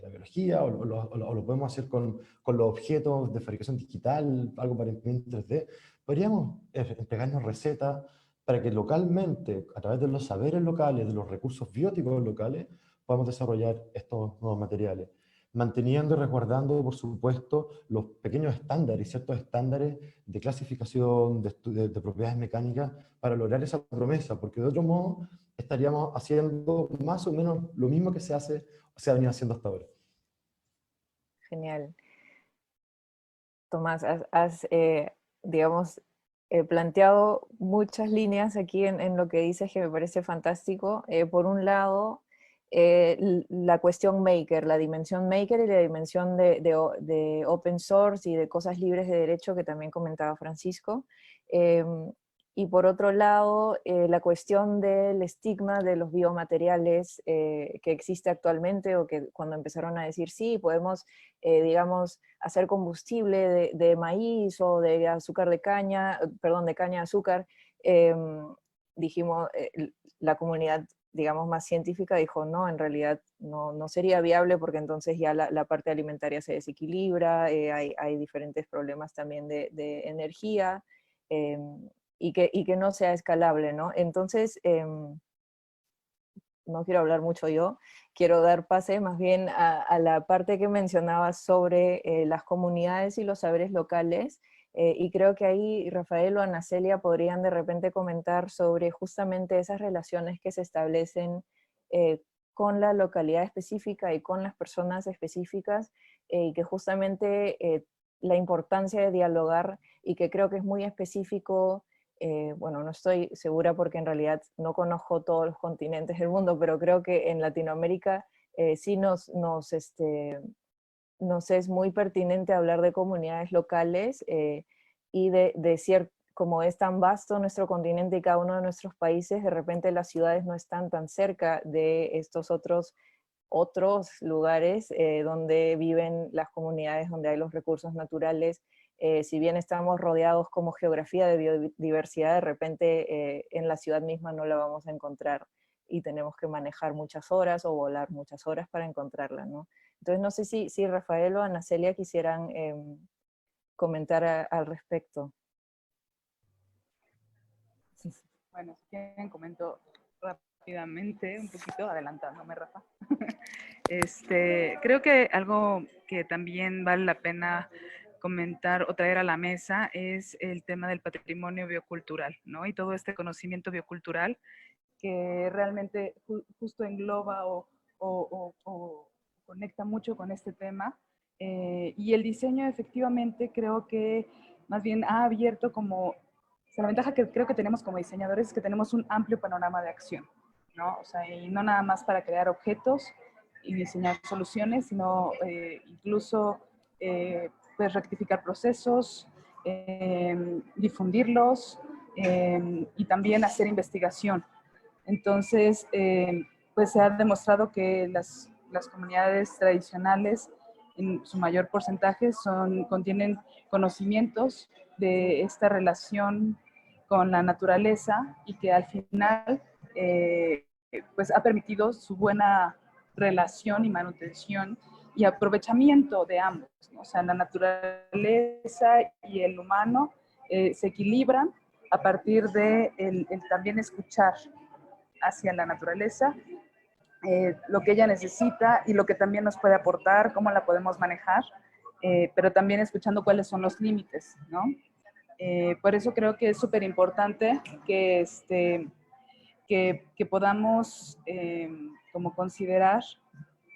la biología, o lo podemos hacer con los objetos de fabricación digital, algo para imprimir 3D. Podríamos entregarnos recetas para que localmente, a través de los saberes locales, de los recursos bióticos locales, podamos desarrollar estos nuevos materiales, manteniendo y resguardando, por supuesto, los pequeños estándares, ciertos estándares de clasificación, de propiedades mecánicas, para lograr esa promesa, porque de otro modo estaríamos haciendo más o menos lo mismo que se ha venido haciendo hasta ahora. Genial. Tomás, has digamos, planteado muchas líneas aquí en lo que dices que me parece fantástico. Por un lado, la cuestión maker, la dimensión maker y la dimensión de open source y de cosas libres de derecho que también comentaba Francisco. Y por otro lado, la cuestión del estigma de los biomateriales que existe actualmente, o que cuando empezaron a decir, sí, podemos, digamos, hacer combustible de maíz o de azúcar de caña, perdón, de caña de azúcar, dijimos, la comunidad, digamos, más científica dijo, no, en realidad no sería viable porque entonces ya la parte alimentaria se desequilibra, hay diferentes problemas también de energía, y que no sea escalable, ¿no? Entonces, no quiero hablar mucho yo, quiero dar pase más bien a la parte que mencionabas sobre las comunidades y los saberes locales, y creo que ahí Rafael o Ana Celia podrían de repente comentar sobre justamente esas relaciones que se establecen con la localidad específica y con las personas específicas, y que justamente la importancia de dialogar, y que creo que es muy específico. Bueno, no estoy segura porque en realidad no conozco todos los continentes del mundo, pero creo que en Latinoamérica sí nos es muy pertinente hablar de comunidades locales, y como es tan vasto nuestro continente y cada uno de nuestros países, de repente las ciudades no están tan cerca de estos otros lugares donde viven las comunidades, donde hay los recursos naturales. Si bien estamos rodeados como geografía de biodiversidad, de repente en la ciudad misma no la vamos a encontrar y tenemos que manejar muchas horas o volar muchas horas para encontrarla, ¿no? Entonces no sé si Rafael o Ana Celia quisieran comentar al respecto. Bueno, si quieren comento rápidamente, un poquito, adelantándome, Rafa. Creo que algo que también vale la pena comentar o traer a la mesa es el tema del patrimonio biocultural, ¿no? Y todo este conocimiento biocultural que realmente justo engloba o conecta mucho con este tema. Y el diseño efectivamente creo que más bien ha abierto como, o sea, la ventaja que creo que tenemos como diseñadores es que tenemos un amplio panorama de acción, ¿no? O sea, y no nada más para crear objetos y diseñar soluciones, sino incluso pues rectificar procesos, difundirlos y también hacer investigación. Entonces, pues se ha demostrado que las comunidades tradicionales en su mayor porcentaje contienen conocimientos de esta relación con la naturaleza y que al final pues ha permitido su buena relación y manutención y aprovechamiento de ambos, ¿no? O sea, la naturaleza y el humano se equilibran a partir de el también escuchar hacia la naturaleza, lo que ella necesita y lo que también nos puede aportar, cómo la podemos manejar, pero también escuchando cuáles son los límites, ¿no? Por eso creo que es súper importante que podamos como considerar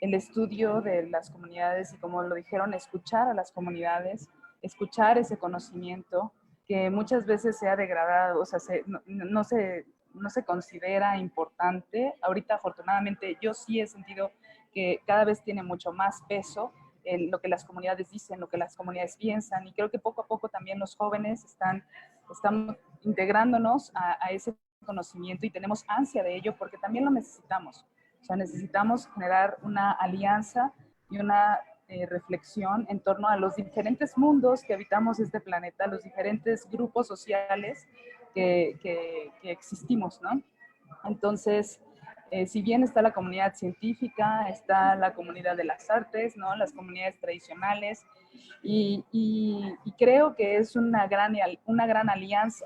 el estudio de las comunidades y, como lo dijeron, escuchar a las comunidades, escuchar ese conocimiento que muchas veces se ha degradado, o sea, no se considera importante. Ahorita, afortunadamente, yo sí he sentido que cada vez tiene mucho más peso en lo que las comunidades dicen, lo que las comunidades piensan, y creo que poco a poco también los jóvenes están integrándonos a ese conocimiento y tenemos ansia de ello porque también lo necesitamos. O sea, necesitamos generar una alianza y una reflexión en torno a los diferentes mundos que habitamos este planeta, los diferentes grupos sociales que existimos, ¿no? Entonces, si bien está la comunidad científica, está la comunidad de las artes, ¿no? Las comunidades tradicionales, y creo que es una gran alianza,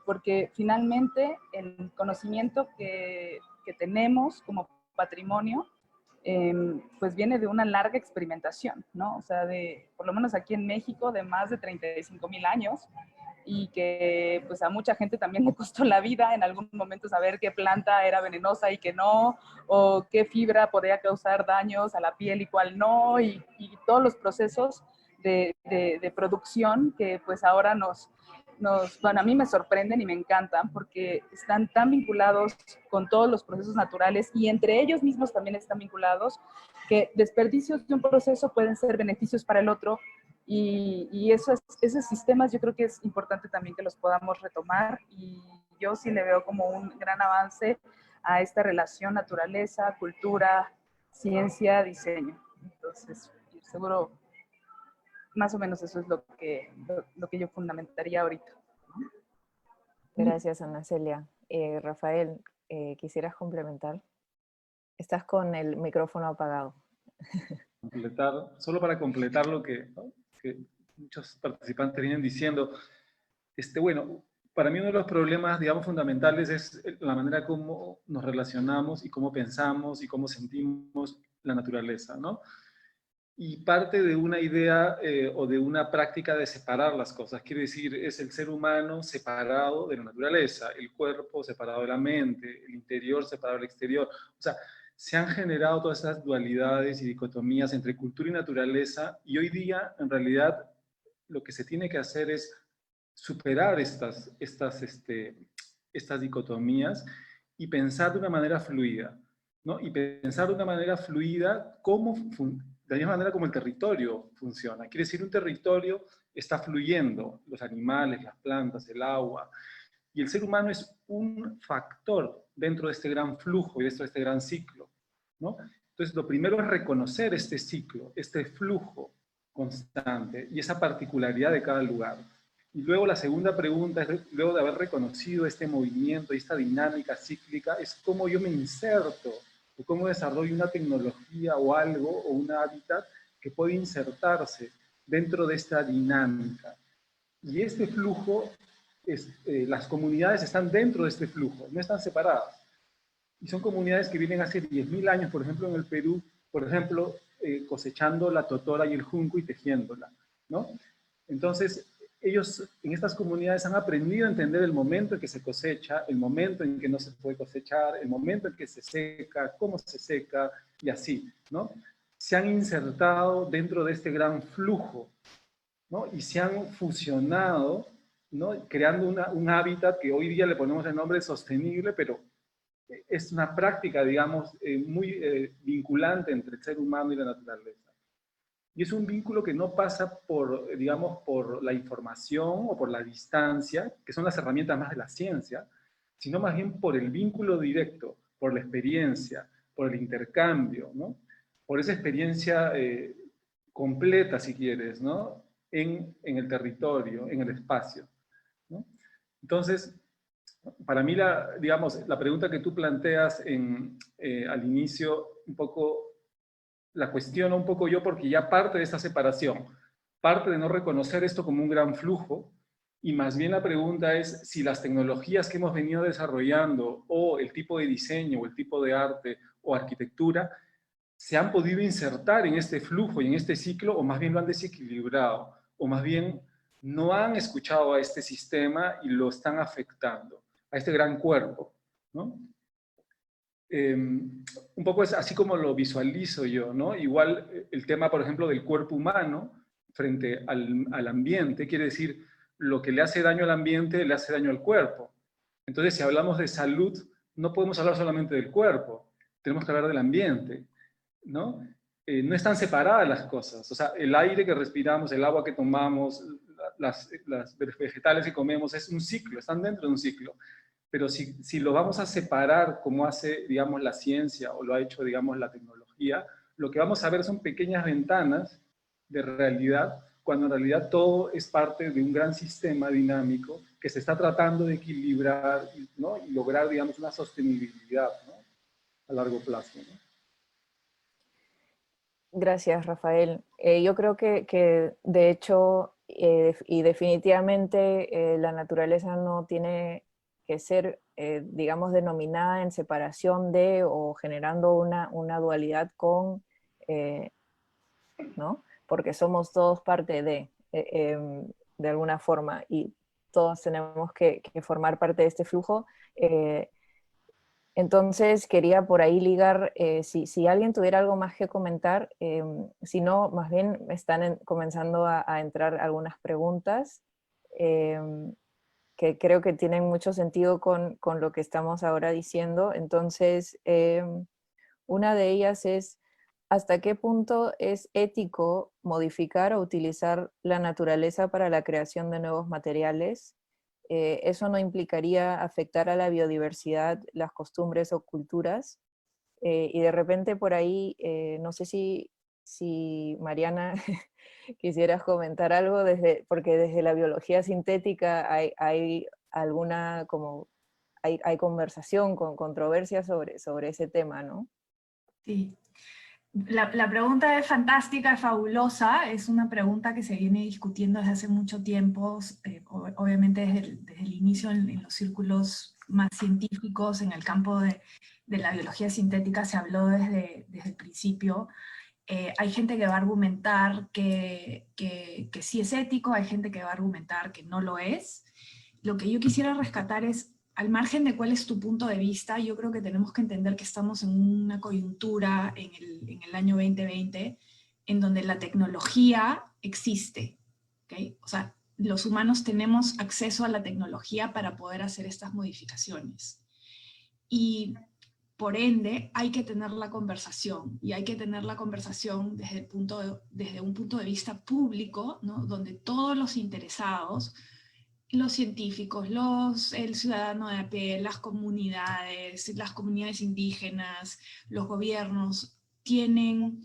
porque finalmente el conocimiento que tenemos como patrimonio, pues viene de una larga experimentación, ¿no? O sea, por lo menos aquí en México, de más de 35,000 años, y que pues a mucha gente también le costó la vida en algún momento saber qué planta era venenosa y qué no, o qué fibra podía causar daños a la piel y cuál no, y todos los procesos de producción que pues ahora bueno, a mí me sorprenden y me encantan porque están tan vinculados con todos los procesos naturales y entre ellos mismos también están vinculados, que desperdicios de un proceso pueden ser beneficios para el otro, y esos sistemas yo creo que es importante también que los podamos retomar, y yo sí le veo como un gran avance a esta relación naturaleza, cultura, ciencia, diseño. Entonces, seguro, más o menos eso es lo que yo fundamentaría ahorita. Gracias, Ana Celia. Rafael, ¿quisieras complementar? Estás con el micrófono apagado. Solo para completar lo que muchos participantes vienen diciendo, bueno, para mí uno de los problemas, digamos, fundamentales es la manera como nos relacionamos y cómo pensamos y cómo sentimos la naturaleza, ¿no? Y parte de una idea o de una práctica de separar las cosas, quiere decir, es el ser humano separado de la naturaleza, el cuerpo separado de la mente, el interior separado del exterior. O sea, se han generado todas esas dualidades y dicotomías entre cultura y naturaleza, y hoy día, en realidad, lo que se tiene que hacer es superar estas dicotomías y pensar de una manera fluida, ¿no? Y pensar de una manera fluida de la misma manera como el territorio funciona. Quiere decir, un territorio está fluyendo, los animales, las plantas, el agua, y el ser humano es un factor dentro de este gran flujo y dentro de este gran ciclo, ¿no? Entonces, lo primero es reconocer este ciclo, este flujo constante y esa particularidad de cada lugar. Y luego la segunda pregunta, es, luego de haber reconocido este movimiento y esta dinámica cíclica, es cómo yo me inserto, o cómo desarrollo una tecnología o algo, o un hábitat que puede insertarse dentro de esta dinámica. Y este flujo, las comunidades están dentro de este flujo, no están separadas. Y son comunidades que vienen hace 10.000 años, por ejemplo, en el Perú, por ejemplo, cosechando la totora y el junco y tejiéndola, ¿no? Entonces, ellos en estas comunidades han aprendido a entender el momento en que se cosecha, el momento en que no se puede cosechar, el momento en que se seca, cómo se seca, y así, ¿no? Se han insertado dentro de este gran flujo, ¿no? Y se han fusionado, ¿no? Creando un hábitat que hoy día le ponemos el nombre sostenible, pero es una práctica, digamos, muy vinculante entre el ser humano y la naturaleza. Y es un vínculo que no pasa por, digamos, por la información o por la distancia, que son las herramientas más de la ciencia, sino más bien por el vínculo directo, por la experiencia, por el intercambio, ¿no? Por esa experiencia completa, si quieres, ¿no? En el territorio, en el espacio, ¿no? Entonces, para mí, digamos, la pregunta que tú planteas al inicio, un poco la cuestiono un poco yo porque ya parte de esta separación, parte de no reconocer esto como un gran flujo, y más bien la pregunta es si las tecnologías que hemos venido desarrollando, o el tipo de diseño, o el tipo de arte, o arquitectura, se han podido insertar en este flujo y en este ciclo, o más bien lo han desequilibrado, o más bien no han escuchado a este sistema y lo están afectando, a este gran cuerpo, ¿no? Un poco es así como lo visualizo yo, ¿no? Igual el tema, por ejemplo, del cuerpo humano frente al ambiente, quiere decir, lo que le hace daño al ambiente le hace daño al cuerpo. Entonces, si hablamos de salud, no podemos hablar solamente del cuerpo, tenemos que hablar del ambiente, ¿no? No están separadas las cosas. O sea, el aire que respiramos, el agua que tomamos, las vegetales que comemos, es un ciclo, están dentro de un ciclo. Pero si lo vamos a separar como hace, digamos, la ciencia o lo ha hecho, digamos, la tecnología, lo que vamos a ver son pequeñas ventanas de realidad, cuando en realidad todo es parte de un gran sistema dinámico que se está tratando de equilibrar, ¿no? Y lograr, digamos, una sostenibilidad, ¿no? A largo plazo, ¿no? Gracias, Rafael. Yo creo que de hecho y definitivamente la naturaleza no tiene que ser, digamos, denominada en separación de o generando una dualidad con, ¿no? Porque somos todos parte de alguna forma, y todos tenemos que formar parte de este flujo. Entonces quería por ahí ligar, si alguien tuviera algo más que comentar, si no, más bien están comenzando a entrar algunas preguntas. que creo que tienen mucho sentido con lo que estamos ahora diciendo. Entonces, una de ellas es, ¿hasta qué punto es ético modificar o utilizar la naturaleza para la creación de nuevos materiales? ¿Eso no implicaría afectar a la biodiversidad, las costumbres o culturas? Y de repente por ahí, no sé si Mariana quisieras comentar algo, porque desde la biología sintética hay alguna, como, hay conversación, controversia sobre ese tema, ¿no? Sí. La pregunta es fantástica, es fabulosa, es una pregunta que se viene discutiendo desde hace mucho tiempo, obviamente desde el inicio en los círculos más científicos, en el campo de la biología sintética se habló desde el principio. Hay gente que va a argumentar que sí es ético, hay gente que va a argumentar que no lo es. Lo que yo quisiera rescatar es, al margen de cuál es tu punto de vista, yo creo que tenemos que entender que estamos en una coyuntura en el año 2020 en donde la tecnología existe, ¿okay? O sea, los humanos tenemos acceso a la tecnología para poder hacer estas modificaciones. Y por ende, hay que tener la conversación, y hay que tener la conversación desde un punto de vista público, ¿no? Donde todos los interesados, los científicos, el ciudadano de a pie, las comunidades indígenas, los gobiernos, tienen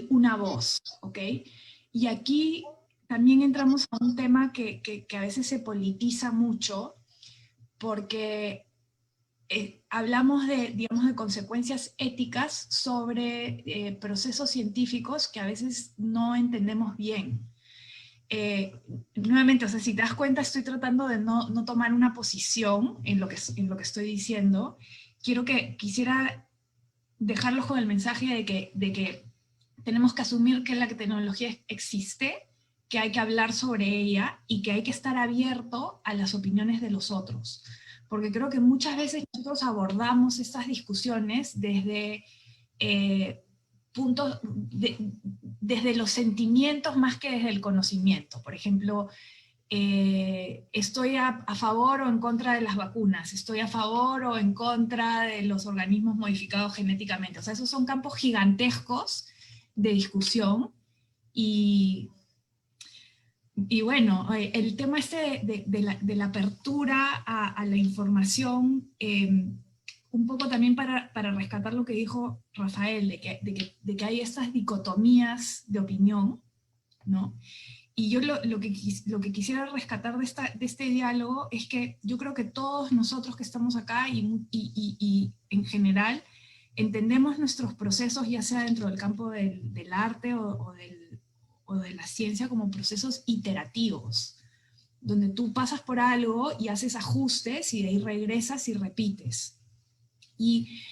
una voz, ¿ok? Y aquí también entramos a un tema que a veces se politiza mucho, porque hablamos digamos, de consecuencias éticas sobre procesos científicos que a veces no entendemos bien. Nuevamente, o sea, si te das cuenta, estoy tratando de no tomar una posición en lo que estoy diciendo. Quisiera dejarlos con el mensaje de que tenemos que asumir que la tecnología existe, que hay que hablar sobre ella y que hay que estar abierto a las opiniones de los otros. Porque creo que muchas veces nosotros abordamos estas discusiones desde puntos, desde los sentimientos más que desde el conocimiento. Por ejemplo, estoy a favor o en contra de las vacunas, estoy a favor o en contra de los organismos modificados genéticamente. O sea, esos son campos gigantescos de discusión y bueno, el tema de la apertura a la información, un poco también para rescatar lo que dijo Rafael, de que hay estas dicotomías de opinión, ¿no? Y yo lo que quisiera rescatar de este diálogo es que yo creo que todos nosotros que estamos acá y en general entendemos nuestros procesos, ya sea dentro del campo del arte o de la ciencia, como procesos iterativos, donde tú pasas por algo y haces ajustes y de ahí regresas y repites. Y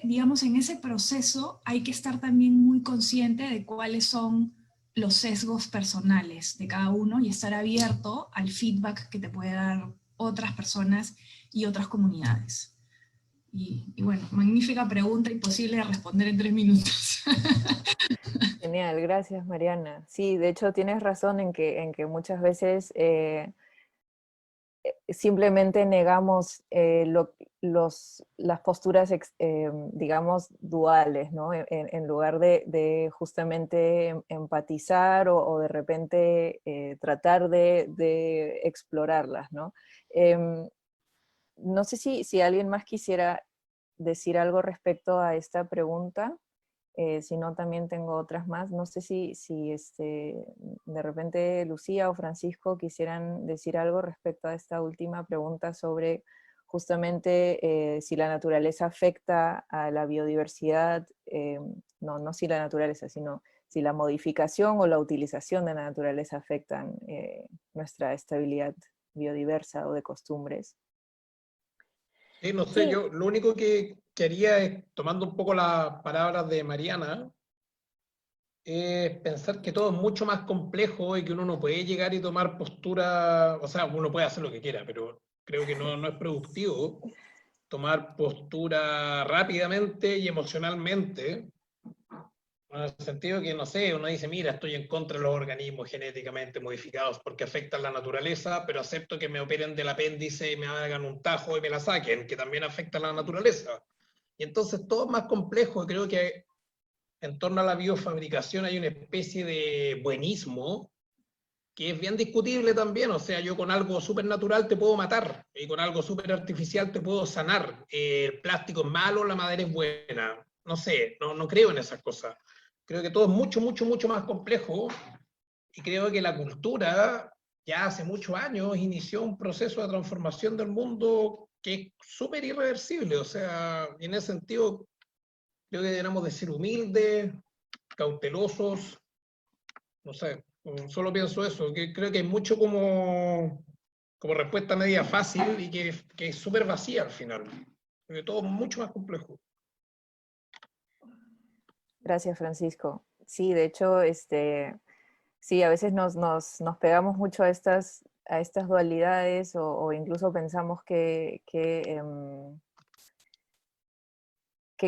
digamos, en ese proceso hay que estar también muy consciente de cuáles son los sesgos personales de cada uno y estar abierto al feedback que te puede dar otras personas y otras comunidades. Y bueno, magnífica pregunta, imposible de responder en 3 minutos. Genial, gracias Mariana. Sí, de hecho tienes razón en que muchas veces simplemente negamos las posturas, digamos, duales, ¿no? En lugar de justamente empatizar o de repente tratar de explorarlas, ¿no? No sé si alguien más quisiera decir algo respecto a esta pregunta. Si no, también tengo otras más. No sé si de repente Lucía o Francisco quisieran decir algo respecto a esta última pregunta sobre justamente si la naturaleza afecta a la biodiversidad, no si la naturaleza, sino si la modificación o la utilización de la naturaleza afectan nuestra estabilidad biodiversa o de costumbres. Sí, no sé, Sí. yo lo único que quería es, tomando un poco las palabras de Mariana, es pensar que todo es mucho más complejo y que uno no puede llegar y tomar postura, o sea, uno puede hacer lo que quiera, pero creo que no es productivo tomar postura rápidamente y emocionalmente, En el sentido que, no sé, uno dice, mira, estoy en contra de los organismos genéticamente modificados porque afectan la naturaleza, pero acepto que me operen del apéndice y me hagan un tajo y me la saquen, que también afecta a la naturaleza. Y entonces todo es más complejo. Creo que en torno a la biofabricación hay una especie de buenismo que es bien discutible también. O sea, yo con algo súper natural te puedo matar y con algo súper artificial te puedo sanar. El plástico es malo, la madera es buena. No sé, no creo en esas cosas. Creo que todo es mucho, mucho, mucho más complejo y creo que la cultura ya hace muchos años inició un proceso de transformación del mundo que es súper irreversible. O sea, en ese sentido, creo que deberíamos de ser humildes, cautelosos, no sé, solo pienso eso, que creo que hay mucho como respuesta media fácil y que es súper vacía al final. Creo que todo es mucho más complejo. Gracias, Francisco. Sí, de hecho, sí, a veces nos pegamos mucho a estas dualidades o incluso pensamos que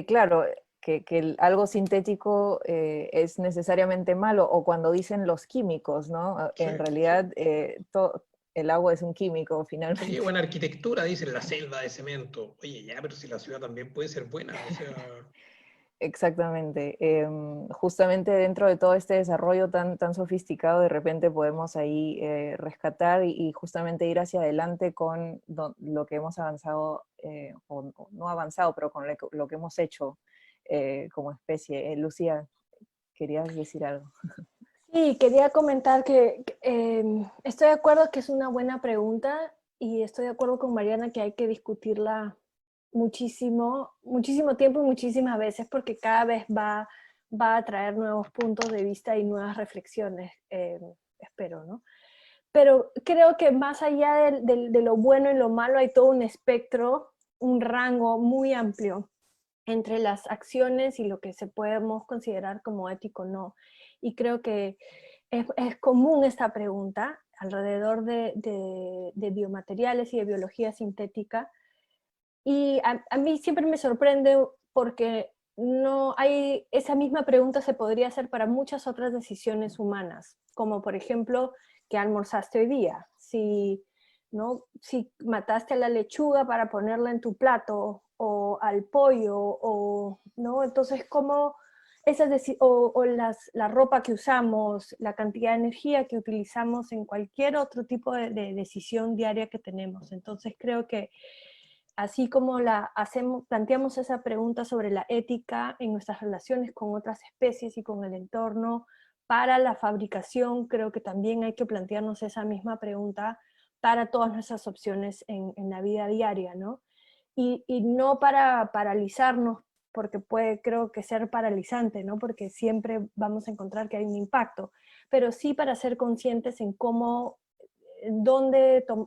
claro, que algo sintético es necesariamente malo, o cuando dicen los químicos, ¿no? Sí, En realidad, el agua es un químico, Oye, finalmente. buena arquitectura, dicen la selva de cemento. Oye, ya, pero si la ciudad también puede ser buena, o sea, Exactamente. Justamente dentro de todo este desarrollo tan sofisticado, de repente podemos ahí rescatar y justamente ir hacia adelante con lo que hemos avanzado, o no avanzado, pero con lo que hemos hecho como especie. Lucía, ¿querías decir algo? Sí, quería comentar que estoy de acuerdo que es una buena pregunta y estoy de acuerdo con Mariana que hay que discutirla muchísimo, muchísimo tiempo y muchísimas veces porque cada vez va a traer nuevos puntos de vista y nuevas reflexiones, espero, ¿no? Pero creo que más allá de lo bueno y lo malo hay todo un espectro, un rango muy amplio entre las acciones y lo que podemos considerar como ético o no. Y creo que es común esta pregunta alrededor de biomateriales y de biología sintética. Y a mí siempre me sorprende porque no hay, esa misma pregunta se podría hacer para muchas otras decisiones humanas, como por ejemplo, ¿qué almorzaste hoy día? ¿No? Si mataste a la lechuga para ponerla en tu plato, o al pollo, ¿no? Entonces, ¿cómo o la ropa que usamos, la cantidad de energía que utilizamos en cualquier otro tipo de decisión diaria que tenemos? Entonces, creo que así como planteamos esa pregunta sobre la ética en nuestras relaciones con otras especies y con el entorno, para la fabricación creo que también hay que plantearnos esa misma pregunta para todas nuestras opciones en la vida diaria, ¿no? Y no para paralizarnos, porque puede, creo que ser paralizante, ¿no? Porque siempre vamos a encontrar que hay un impacto, pero sí para ser conscientes en cómo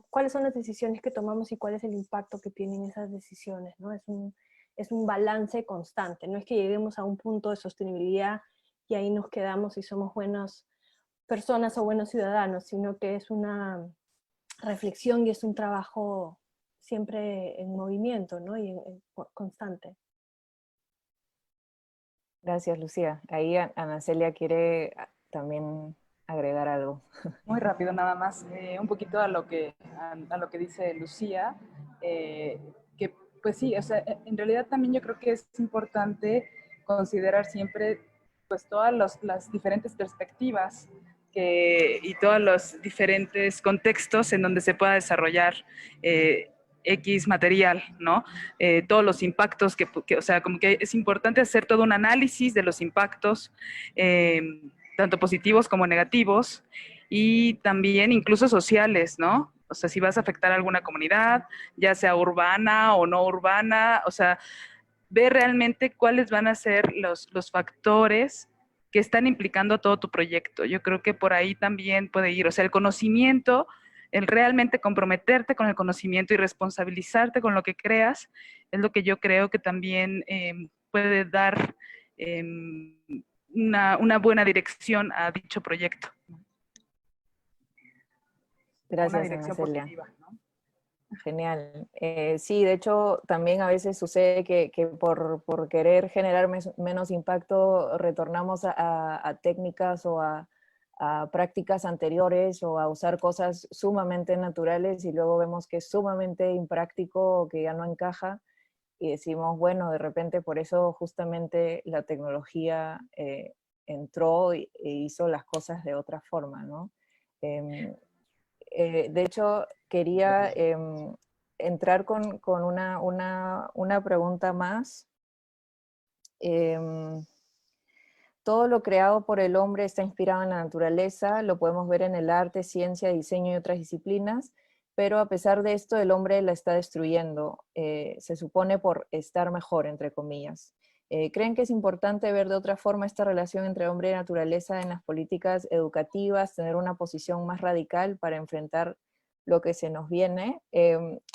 cuáles son las decisiones que tomamos y cuál es el impacto que tienen esas decisiones, ¿no? Es un balance constante, no es que lleguemos a un punto de sostenibilidad y ahí nos quedamos y somos buenas personas o buenos ciudadanos, sino que es una reflexión y es un trabajo siempre en movimiento, ¿no? Y constante. Gracias, Lucía. Ahí Ana Celia quiere también agregar algo. Muy rápido nada más, un poquito a lo que dice Lucía, que pues sí, o sea, en realidad también yo creo que es importante considerar siempre pues todas las diferentes perspectivas y todos los diferentes contextos en donde se pueda desarrollar X material, ¿no? Todos los impactos o sea, como que es importante hacer todo un análisis de los impactos, tanto positivos como negativos, y también incluso sociales, ¿no? O sea, si vas a afectar a alguna comunidad, ya sea urbana o no urbana, o sea, ver realmente cuáles van a ser los factores que están implicando todo tu proyecto. Yo creo que por ahí también puede ir, o sea, el conocimiento, el realmente comprometerte con el conocimiento y responsabilizarte con lo que creas, es lo que yo creo que también puede dar una buena dirección a dicho proyecto. Gracias, Una dirección Ana Celia. positiva, ¿no? Genial. Sí, de hecho, también a veces sucede que por querer generar menos impacto, retornamos a técnicas o a prácticas anteriores o a usar cosas sumamente naturales y luego vemos que es sumamente impráctico o que ya no encaja y decimos, bueno, de repente por eso justamente la tecnología entró e hizo las cosas de otra forma, ¿no? De hecho, quería entrar con una pregunta más. Todo lo creado por el hombre está inspirado en la naturaleza, lo podemos ver en el arte, ciencia, diseño y otras disciplinas, pero a pesar de esto el hombre la está destruyendo, se supone por estar mejor, entre comillas. ¿Creen que es importante ver de otra forma esta relación entre hombre y naturaleza en las políticas educativas, tener una posición más radical para enfrentar lo que se nos viene?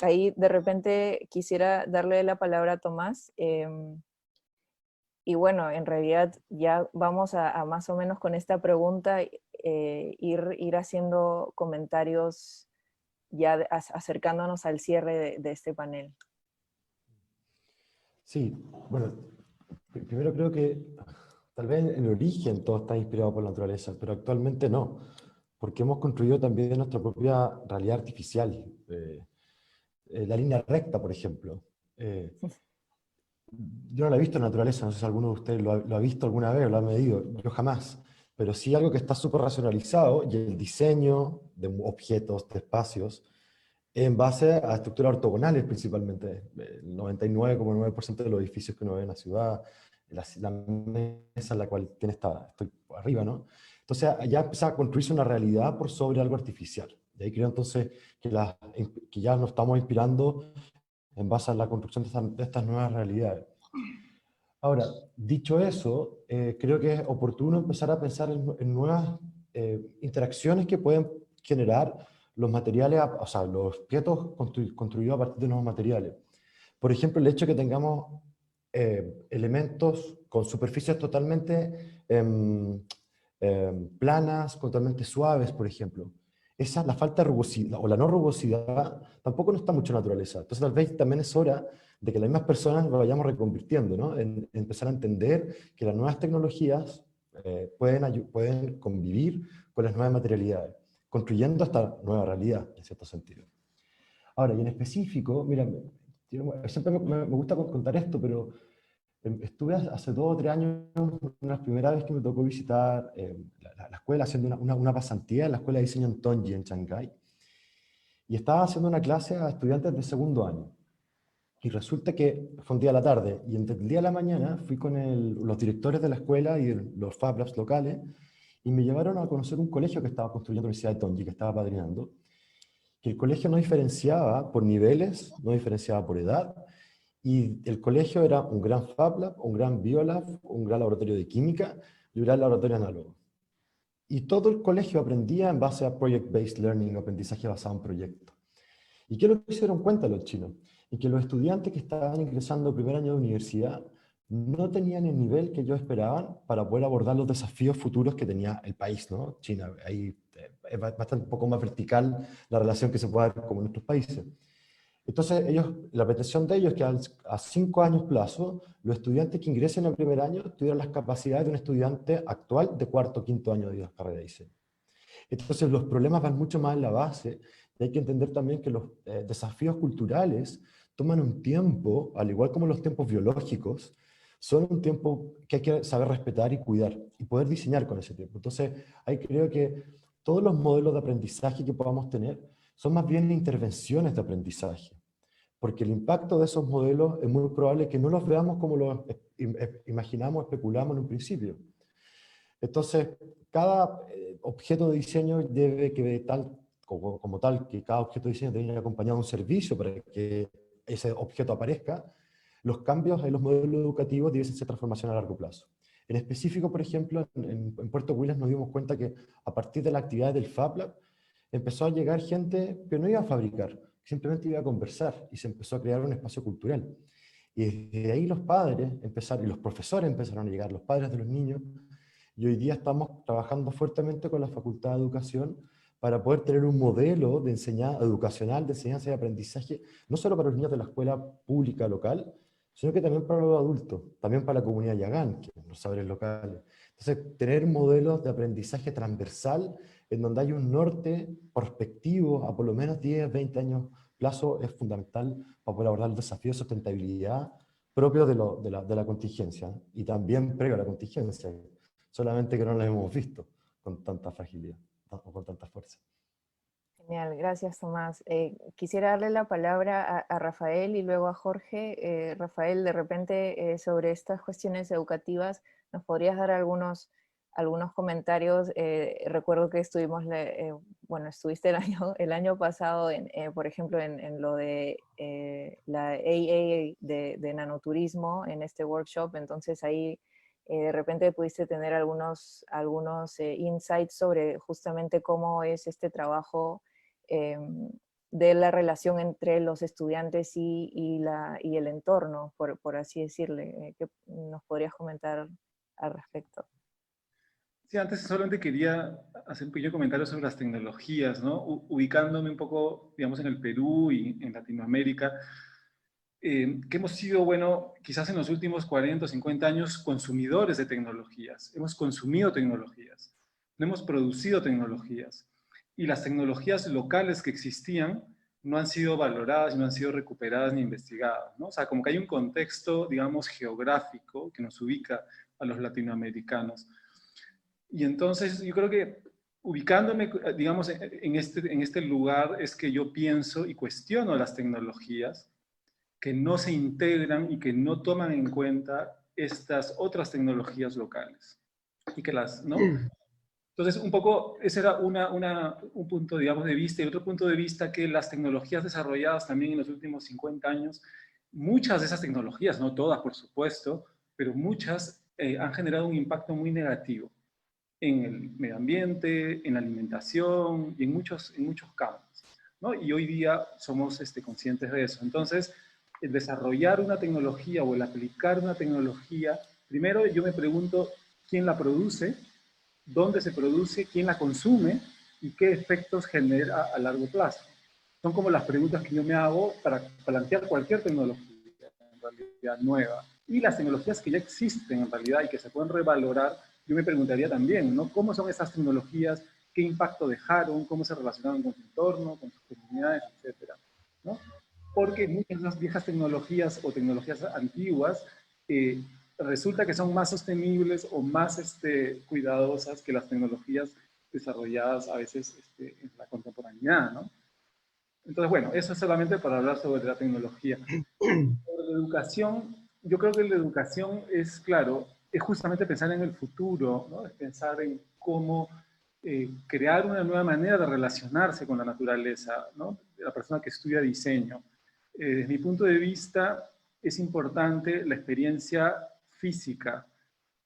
Ahí de repente quisiera darle la palabra a Tomás. Y bueno, en realidad ya vamos a más o menos con esta pregunta ir haciendo comentarios ya acercándonos al cierre de este panel. Sí, bueno, primero creo que tal vez en el origen todo está inspirado por la naturaleza, pero actualmente no, porque hemos construido también nuestra propia realidad artificial. La línea recta, por ejemplo. Yo no la he visto en la naturaleza, no sé si alguno de ustedes lo ha visto alguna vez o lo ha medido, yo jamás, pero sí algo que está súper racionalizado, y el diseño de objetos, de espacios, en base a estructuras ortogonales principalmente. El 99,9% de los edificios que uno ve en la ciudad, la mesa en la cual estoy arriba, ¿no? Entonces ya empieza a construirse una realidad por sobre algo artificial. Y ahí creo entonces que ya nos estamos inspirando en base a la construcción de estas nuevas realidades. Ahora, dicho eso, creo que es oportuno empezar a pensar en nuevas interacciones que pueden generar los materiales, o sea, los objetos construidos a partir de nuevos materiales. Por ejemplo, el hecho de que tengamos elementos con superficies totalmente planas, totalmente suaves, por ejemplo. La falta de rugosidad, o la no rugosidad, tampoco no está mucho en la naturaleza. Entonces tal vez también es hora de que las mismas personas lo vayamos reconvirtiendo, ¿no? En empezar a entender que las nuevas tecnologías pueden convivir con las nuevas materialidades, construyendo esta nueva realidad, en cierto sentido. Ahora, y en específico, mira, siempre me gusta contar esto, pero estuve hace 2 o 3 años, una primera vez que me tocó visitar la escuela, haciendo una pasantía en la Escuela de Diseño en Tongji, en Shanghái, y estaba haciendo una clase a estudiantes de 2º año. Y resulta que fue un día a la tarde, y entre el día a la mañana fui con los directores de la escuela y los Fab Labs locales, y me llevaron a conocer un colegio que estaba construyendo la Universidad de Tongji, que estaba padrinando, que el colegio no diferenciaba por niveles, no diferenciaba por edad, y el colegio era un gran Fab Lab, un gran Biolab, un gran laboratorio de química y un gran laboratorio análogo. Y todo el colegio aprendía en base a Project-Based Learning, aprendizaje basado en proyectos. ¿Y qué es lo que se dieron cuenta los chinos? Y que los estudiantes que estaban ingresando al primer año de universidad no tenían el nivel que ellos esperaban para poder abordar los desafíos futuros que tenía el país, ¿no? China, ahí es bastante un poco más vertical la relación que se puede dar con nuestros países. Entonces, la pretensión de ellos es que a 5 años plazo, los estudiantes que ingresen al primer año tuvieran las capacidades de un estudiante actual de 4º o 5º año de la carrera de diseño. Entonces, los problemas van mucho más en la base, y hay que entender también que los desafíos culturales toman un tiempo, al igual como los tiempos biológicos, son un tiempo que hay que saber respetar y cuidar, y poder diseñar con ese tiempo. Entonces, ahí creo que todos los modelos de aprendizaje que podamos tener son más bien intervenciones de aprendizaje, porque el impacto de esos modelos es muy probable que no los veamos como los imaginamos, especulamos en un principio. Entonces, cada objeto de diseño debe que como tal, que cada objeto de diseño debe ir acompañado de un servicio para que ese objeto aparezca. Los cambios en los modelos educativos deben ser transformación a largo plazo. En específico, por ejemplo, en Puerto Williams nos dimos cuenta que a partir de la actividad del Fab Lab, empezó a llegar gente que no iba a fabricar, simplemente iba a conversar, y se empezó a crear un espacio cultural. Y desde ahí los padres empezaron, y los profesores empezaron a llegar, los padres de los niños, y hoy día estamos trabajando fuertemente con la Facultad de Educación para poder tener un modelo de enseñanza, educacional, de enseñanza y aprendizaje, no solo para los niños de la escuela pública local, sino que también para los adultos, también para la comunidad yagán, que son los saberes locales. Entonces, tener modelos de aprendizaje transversal, en donde hay un norte prospectivo a por lo menos 10, 20 años plazo, es fundamental para poder abordar el desafío de sustentabilidad propio de la contingencia, y también previo a la contingencia, solamente que no lo hemos visto con tanta fragilidad o con tanta fuerza. Genial, gracias Tomás. Quisiera darle la palabra a Rafael y luego a Jorge. Rafael, de repente sobre estas cuestiones educativas, ¿nos podrías dar algunos comentarios? Recuerdo que estuvimos, bueno, estuviste el año pasado, por ejemplo, en lo de la AA de nanoturismo, en este workshop, entonces ahí de repente pudiste tener algunos insights sobre justamente cómo es este trabajo de la relación entre los estudiantes y el entorno, por así decirle. ¿Qué nos podrías comentar al respecto? Sí, antes solamente quería hacer un pequeño comentario sobre las tecnologías, ¿no? Ubicándome un poco, digamos, en el Perú y en Latinoamérica, que hemos sido, bueno, quizás en los últimos 40 o 50 años consumidores de tecnologías. Hemos consumido tecnologías, no hemos producido tecnologías. Y las tecnologías locales que existían no han sido valoradas, no han sido recuperadas ni investigadas, ¿no? O sea, como que hay un contexto, digamos, geográfico que nos ubica a los latinoamericanos. Y entonces yo creo que ubicándome, digamos, en este lugar es que yo pienso y cuestiono las tecnologías que no se integran y que no toman en cuenta estas otras tecnologías locales. Y que las, ¿no? Entonces, un poco, ese era un punto, digamos, de vista, y otro punto de vista que las tecnologías desarrolladas también en los últimos 50 años, muchas de esas tecnologías, no todas, por supuesto, pero muchas han generado un impacto muy negativo en el medio ambiente, en la alimentación y en muchos campos, ¿no? Y hoy día somos conscientes de eso. Entonces, el desarrollar una tecnología o el aplicar una tecnología, primero yo me pregunto quién la produce, dónde se produce, quién la consume y qué efectos genera a largo plazo. Son como las preguntas que yo me hago para plantear cualquier tecnología en realidad nueva. Y las tecnologías que ya existen en realidad y que se pueden revalorar, yo me preguntaría también, ¿no? ¿Cómo son esas tecnologías? ¿Qué impacto dejaron? ¿Cómo se relacionaron con su entorno, con sus comunidades, etcétera, ¿no? Porque muchas de las viejas tecnologías o tecnologías antiguas resulta que son más sostenibles o más cuidadosas que las tecnologías desarrolladas a veces en la contemporaneidad, ¿no? Entonces, bueno, eso es solamente para hablar sobre la tecnología. Sobre la educación, yo creo que la educación es, claro, es justamente pensar en el futuro, ¿no? Es pensar en cómo crear una nueva manera de relacionarse con la naturaleza, ¿no? La persona que estudia diseño. Desde mi punto de vista, es importante la experiencia física,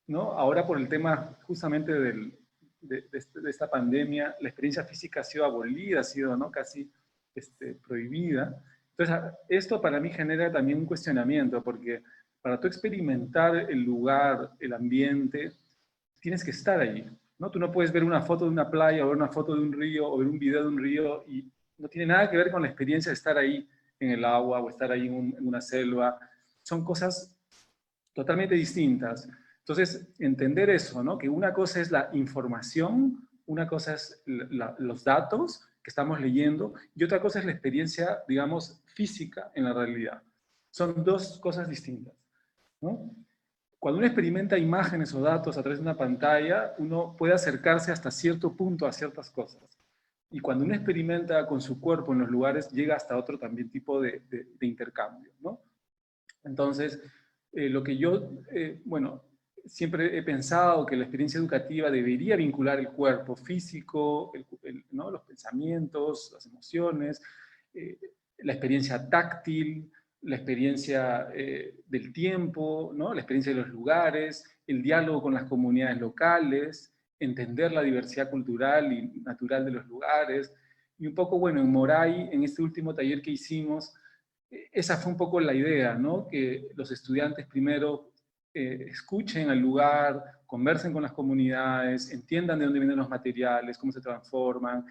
¿no? Ahora por el tema justamente de esta pandemia, la experiencia física ha sido abolida, ha sido, ¿no?, casi prohibida. Entonces, esto para mí genera también un cuestionamiento, porque para tú experimentar el lugar, el ambiente, tienes que estar allí, ¿no? Tú no puedes ver una foto de una playa, o ver una foto de un río, o ver un video de un río, y no tiene nada que ver con la experiencia de estar ahí en el agua, o estar ahí en una selva. Son cosas totalmente distintas. Entonces, entender eso, ¿no? Que una cosa es la información, una cosa es los datos que estamos leyendo, y otra cosa es la experiencia, digamos, física en la realidad. Son dos cosas distintas, ¿no? Cuando uno experimenta imágenes o datos a través de una pantalla, uno puede acercarse hasta cierto punto a ciertas cosas. Y cuando uno experimenta con su cuerpo en los lugares, llega hasta otro también tipo de intercambio, ¿no? Entonces, lo que yo, bueno, siempre he pensado que la experiencia educativa debería vincular el cuerpo físico, ¿no?, los pensamientos, las emociones, la experiencia táctil, la experiencia del tiempo, ¿no?, la experiencia de los lugares, el diálogo con las comunidades locales, entender la diversidad cultural y natural de los lugares. Y un poco, bueno, en Moray, en este último taller que hicimos, esa fue un poco la idea, ¿no? Que los estudiantes primero escuchen al lugar, conversen con las comunidades, entiendan de dónde vienen los materiales, cómo se transforman,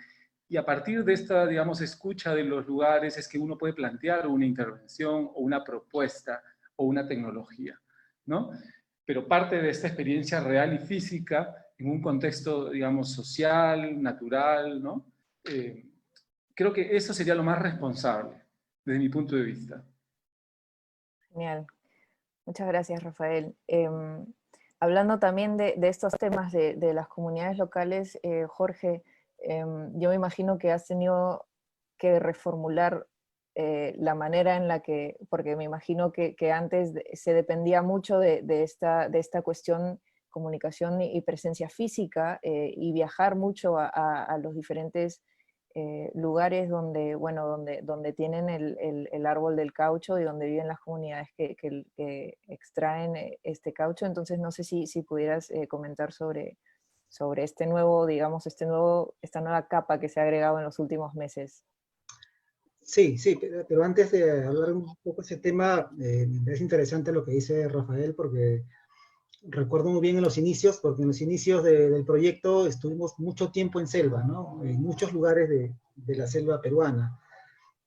Y a partir de esta, digamos, escucha de los lugares es que uno puede plantear una intervención o una propuesta o una tecnología, ¿no? Pero parte de esta experiencia real y física en un contexto, digamos, social, natural, ¿no? Creo que eso sería lo más responsable, desde mi punto de vista. Genial. Muchas gracias, Rafael. Hablando también de estos temas de las comunidades locales, Jorge, yo me imagino que has tenido que reformular la manera en la que, porque me imagino que antes se dependía mucho de esta cuestión comunicación y presencia física, y viajar mucho a los diferentes lugares donde, bueno, donde tienen el árbol del caucho y donde viven las comunidades que extraen este caucho. Entonces no sé si pudieras comentar sobre este nuevo, digamos, esta nueva capa que se ha agregado en los últimos meses. Sí, sí, pero antes de hablar un poco de ese tema, me parece interesante lo que dice Rafael, porque recuerdo muy bien en los inicios, porque en los inicios del proyecto estuvimos mucho tiempo en selva, ¿no? En muchos lugares de la selva peruana.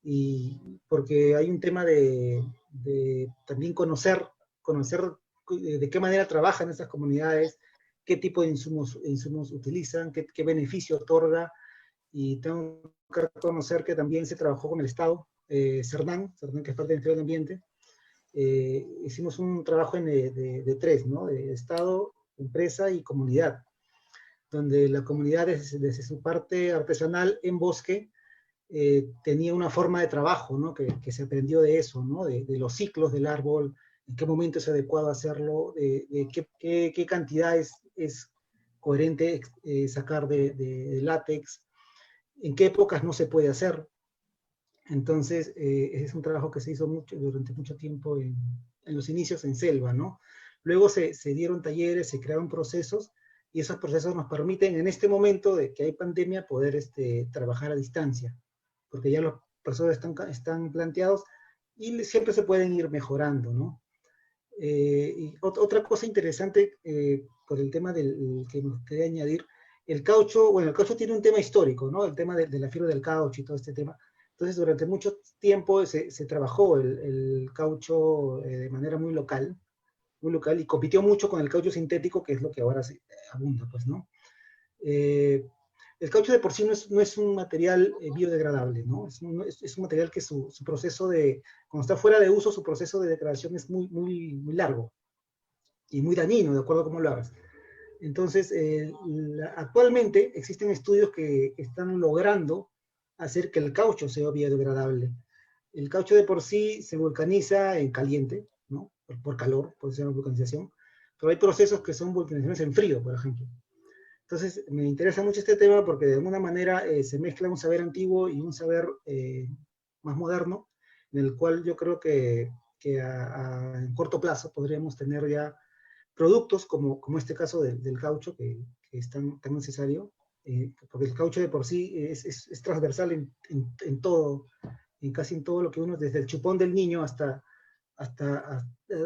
Y porque hay un tema de también conocer de qué manera trabajan esas comunidades, qué tipo de insumos utilizan, qué beneficio otorga. Y tengo que reconocer que también se trabajó con el Estado, Cernán, que es parte del Ministerio del Ambiente. Hicimos un trabajo de tres, ¿no? De Estado, empresa y comunidad, donde la comunidad desde su parte artesanal en bosque tenía una forma de trabajo, ¿no? Que se aprendió de eso, ¿no? De los ciclos del árbol, en qué momento es adecuado hacerlo, de qué cantidad es coherente sacar de látex, en qué épocas no se puede hacer. Entonces, es un trabajo que se hizo durante mucho tiempo en los inicios en selva, ¿no? Luego se dieron talleres, se crearon procesos, y esos procesos nos permiten en este momento de que hay pandemia poder trabajar a distancia, porque ya los procesos están planteados y siempre se pueden ir mejorando, ¿no? Y otra cosa interesante por el tema que me gustaría añadir, el caucho, bueno, el caucho tiene un tema histórico, ¿no? El tema de la fibra del caucho y todo este tema. Entonces, durante mucho tiempo se trabajó el caucho de manera muy local, y compitió mucho con el caucho sintético, que es lo que ahora abunda, pues, ¿no? El caucho de por sí no es un material biodegradable, ¿no? Es un material que su proceso cuando está fuera de uso, su proceso de degradación es muy largo y muy dañino, de acuerdo a cómo lo hagas. Entonces, actualmente existen estudios que están logrando hacer que el caucho sea biodegradable. El caucho de por sí se vulcaniza en caliente, ¿no? Por calor, por ser una vulcanización, pero hay procesos que son vulcanizaciones en frío, por ejemplo. Entonces, me interesa mucho este tema porque de alguna manera se mezcla un saber antiguo y un saber más moderno, en el cual yo creo que en corto plazo podríamos tener ya productos como este caso del caucho, que es tan necesario, porque el caucho de por sí es transversal en todo, casi en todo lo que uno, desde el chupón del niño hasta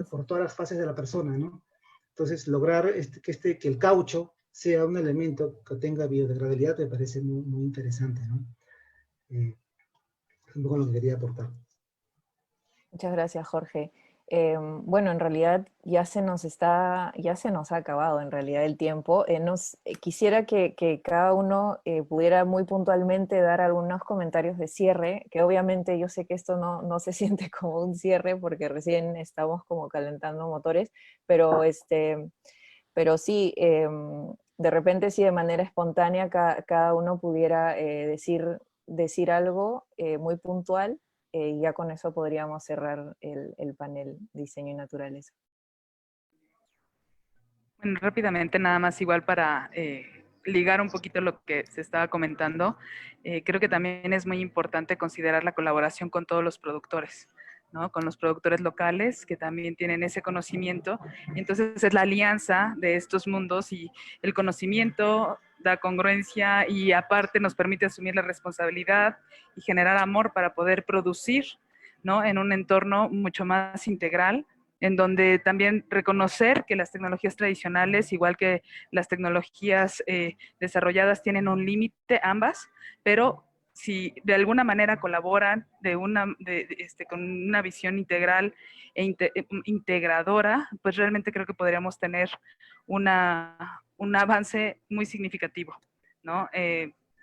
por todas las fases de la persona, ¿no? Entonces, lograr que el caucho sea un elemento que tenga biodegradabilidad me parece muy interesante, ¿no? Es un poco lo que quería aportar. Muchas gracias, Jorge. Bueno, en realidad ya se nos ha acabado en realidad el tiempo. Quisiera que cada uno pudiera muy puntualmente dar algunos comentarios de cierre, que obviamente yo sé que esto no se siente como un cierre porque recién estamos como calentando motores, pero sí, de repente sí de manera espontánea cada uno pudiera decir algo muy puntual. Y ya con eso podríamos cerrar el panel Diseño y Naturaleza. Bueno, rápidamente, nada más igual para ligar un poquito lo que se estaba comentando, creo que también es muy importante considerar la colaboración con todos los productores, ¿no? Con los productores locales que también tienen ese conocimiento. Y entonces es la alianza de estos mundos y el conocimiento da congruencia y aparte nos permite asumir la responsabilidad y generar amor para poder producir, ¿no? En un entorno mucho más integral, en donde también reconocer que las tecnologías tradicionales, igual que las tecnologías desarrolladas, tienen un límite ambas, pero si de alguna manera colaboran con una visión integral e integradora, pues realmente creo que podríamos tener un avance muy significativo, ¿no?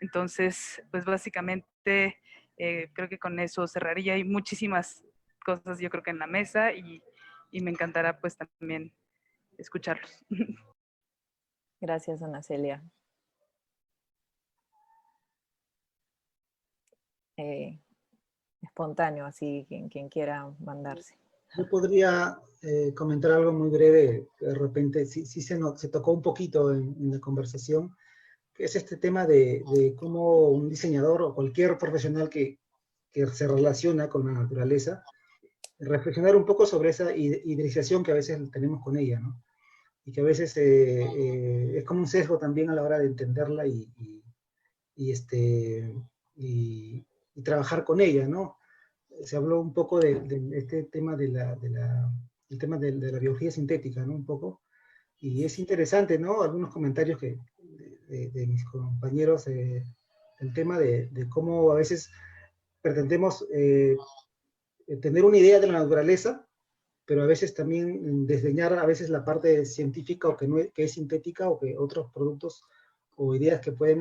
Entonces, pues básicamente creo que con eso cerraría. Hay muchísimas cosas yo creo que en la mesa y me encantará pues también escucharlos. Gracias, Ana Celia. Espontáneo, así quien quiera mandarse. Yo podría comentar algo muy breve, que de repente sí se tocó un poquito en la conversación, que es este tema de cómo un diseñador o cualquier profesional que se relaciona con la naturaleza, reflexionar un poco sobre esa idealización que a veces tenemos con ella, ¿no? Y que a veces es como un sesgo también a la hora de entenderla y trabajar con ella, ¿no? Se habló un poco de este tema del tema de la biología sintética, ¿no? Un poco. Y es interesante, ¿no? Algunos comentarios de mis compañeros, el tema de cómo a veces pretendemos tener una idea de la naturaleza, pero a veces también desdeñar a veces la parte científica o que es sintética o que otros productos o ideas que pueden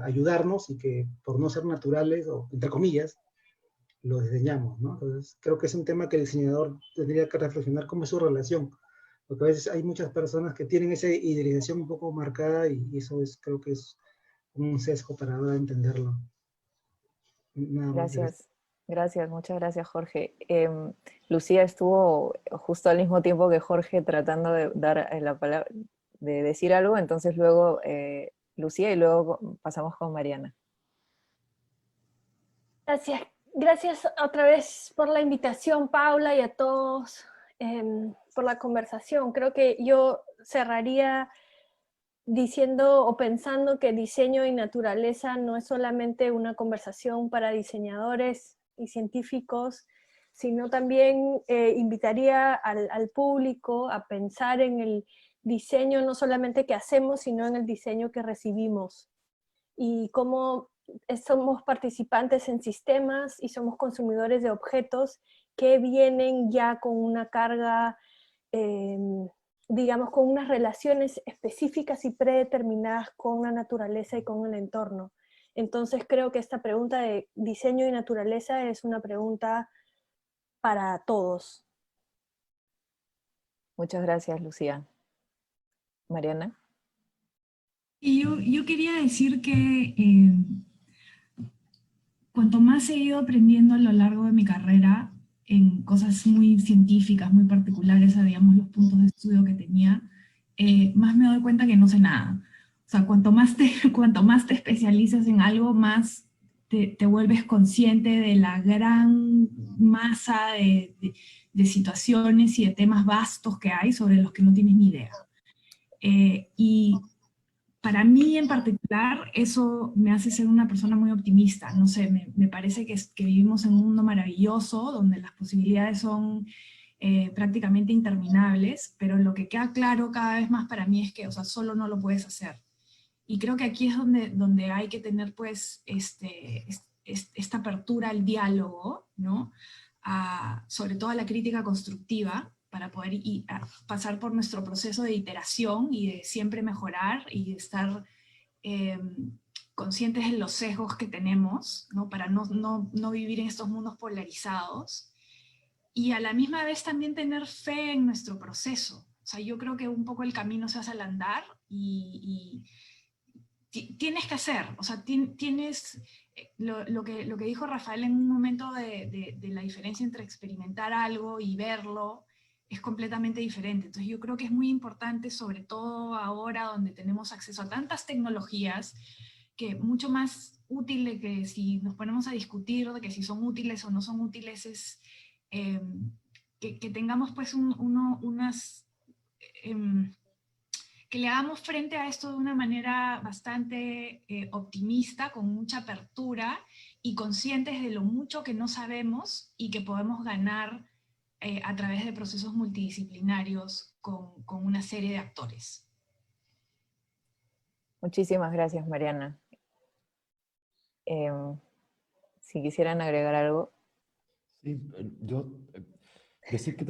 ayudarnos y que por no ser naturales, o entre comillas, lo desdeñamos, ¿no? Entonces, creo que es un tema que el diseñador tendría que reflexionar cómo es su relación, porque a veces hay muchas personas que tienen esa idealización un poco marcada y eso creo que es un sesgo para ahora entenderlo. Nada más. Gracias, muchas gracias, Jorge. Lucía estuvo justo al mismo tiempo que Jorge tratando de dar la palabra, de decir algo, entonces luego Lucía y luego pasamos con Mariana. Gracias otra vez por la invitación, Paula, y a todos por la conversación. Creo que yo cerraría diciendo o pensando que diseño y naturaleza no es solamente una conversación para diseñadores y científicos, sino también invitaría al público a pensar en el diseño no solamente que hacemos, sino en el diseño que recibimos. Y cómo somos participantes en sistemas y somos consumidores de objetos que vienen ya con una carga, digamos, con unas relaciones específicas y predeterminadas con la naturaleza y con el entorno. Entonces creo que esta pregunta de diseño y naturaleza es una pregunta para todos. Muchas gracias, Lucía. Mariana. Y yo quería decir que cuanto más he ido aprendiendo a lo largo de mi carrera en cosas muy científicas, muy particulares a, digamos, los puntos de estudio que tenía, más me doy cuenta que no sé nada. O sea, cuanto más te especializas en algo, más te vuelves consciente de la gran masa de situaciones y de temas vastos que hay sobre los que no tienes ni idea. Y para mí en particular, eso me hace ser una persona muy optimista. No sé, me parece que vivimos en un mundo maravilloso, donde las posibilidades son prácticamente interminables, pero lo que queda claro cada vez más para mí es que, o sea, solo no lo puedes hacer. Y creo que aquí es donde hay que tener, pues, esta apertura al diálogo, ¿no? Sobre todo a la crítica constructiva, para poder pasar por nuestro proceso de iteración y de siempre mejorar y de estar conscientes de los sesgos que tenemos, ¿no? Para no vivir en estos mundos polarizados. Y a la misma vez también tener fe en nuestro proceso. O sea, yo creo que un poco el camino se hace al andar y tienes que hacer, o sea, tienes lo que dijo Rafael en un momento de la diferencia entre experimentar algo y verlo, es completamente diferente. Entonces yo creo que es muy importante, sobre todo ahora donde tenemos acceso a tantas tecnologías, que mucho más útil de que si nos ponemos a discutir de que si son útiles o no son útiles es que tengamos pues que le hagamos frente a esto de una manera bastante optimista, con mucha apertura y conscientes de lo mucho que no sabemos y que podemos ganar a través de procesos multidisciplinarios con una serie de actores. Muchísimas gracias, Mariana. Si quisieran agregar algo. Sí, yo decir que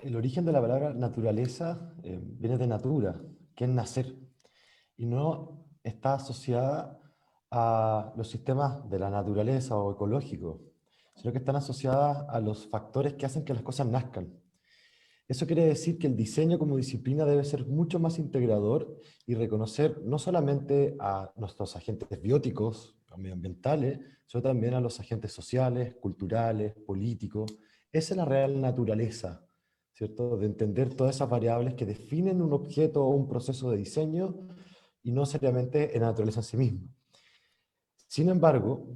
el origen de la palabra naturaleza viene de natura, que es nacer, y no está asociada a los sistemas de la naturaleza o ecológicos, sino que están asociadas a los factores que hacen que las cosas nazcan. Eso quiere decir que el diseño como disciplina debe ser mucho más integrador y reconocer no solamente a nuestros agentes bióticos o medioambientales, sino también a los agentes sociales, culturales, políticos. Esa es la real naturaleza, ¿cierto? De entender todas esas variables que definen un objeto o un proceso de diseño y no seriamente en la naturaleza en sí misma. Sin embargo,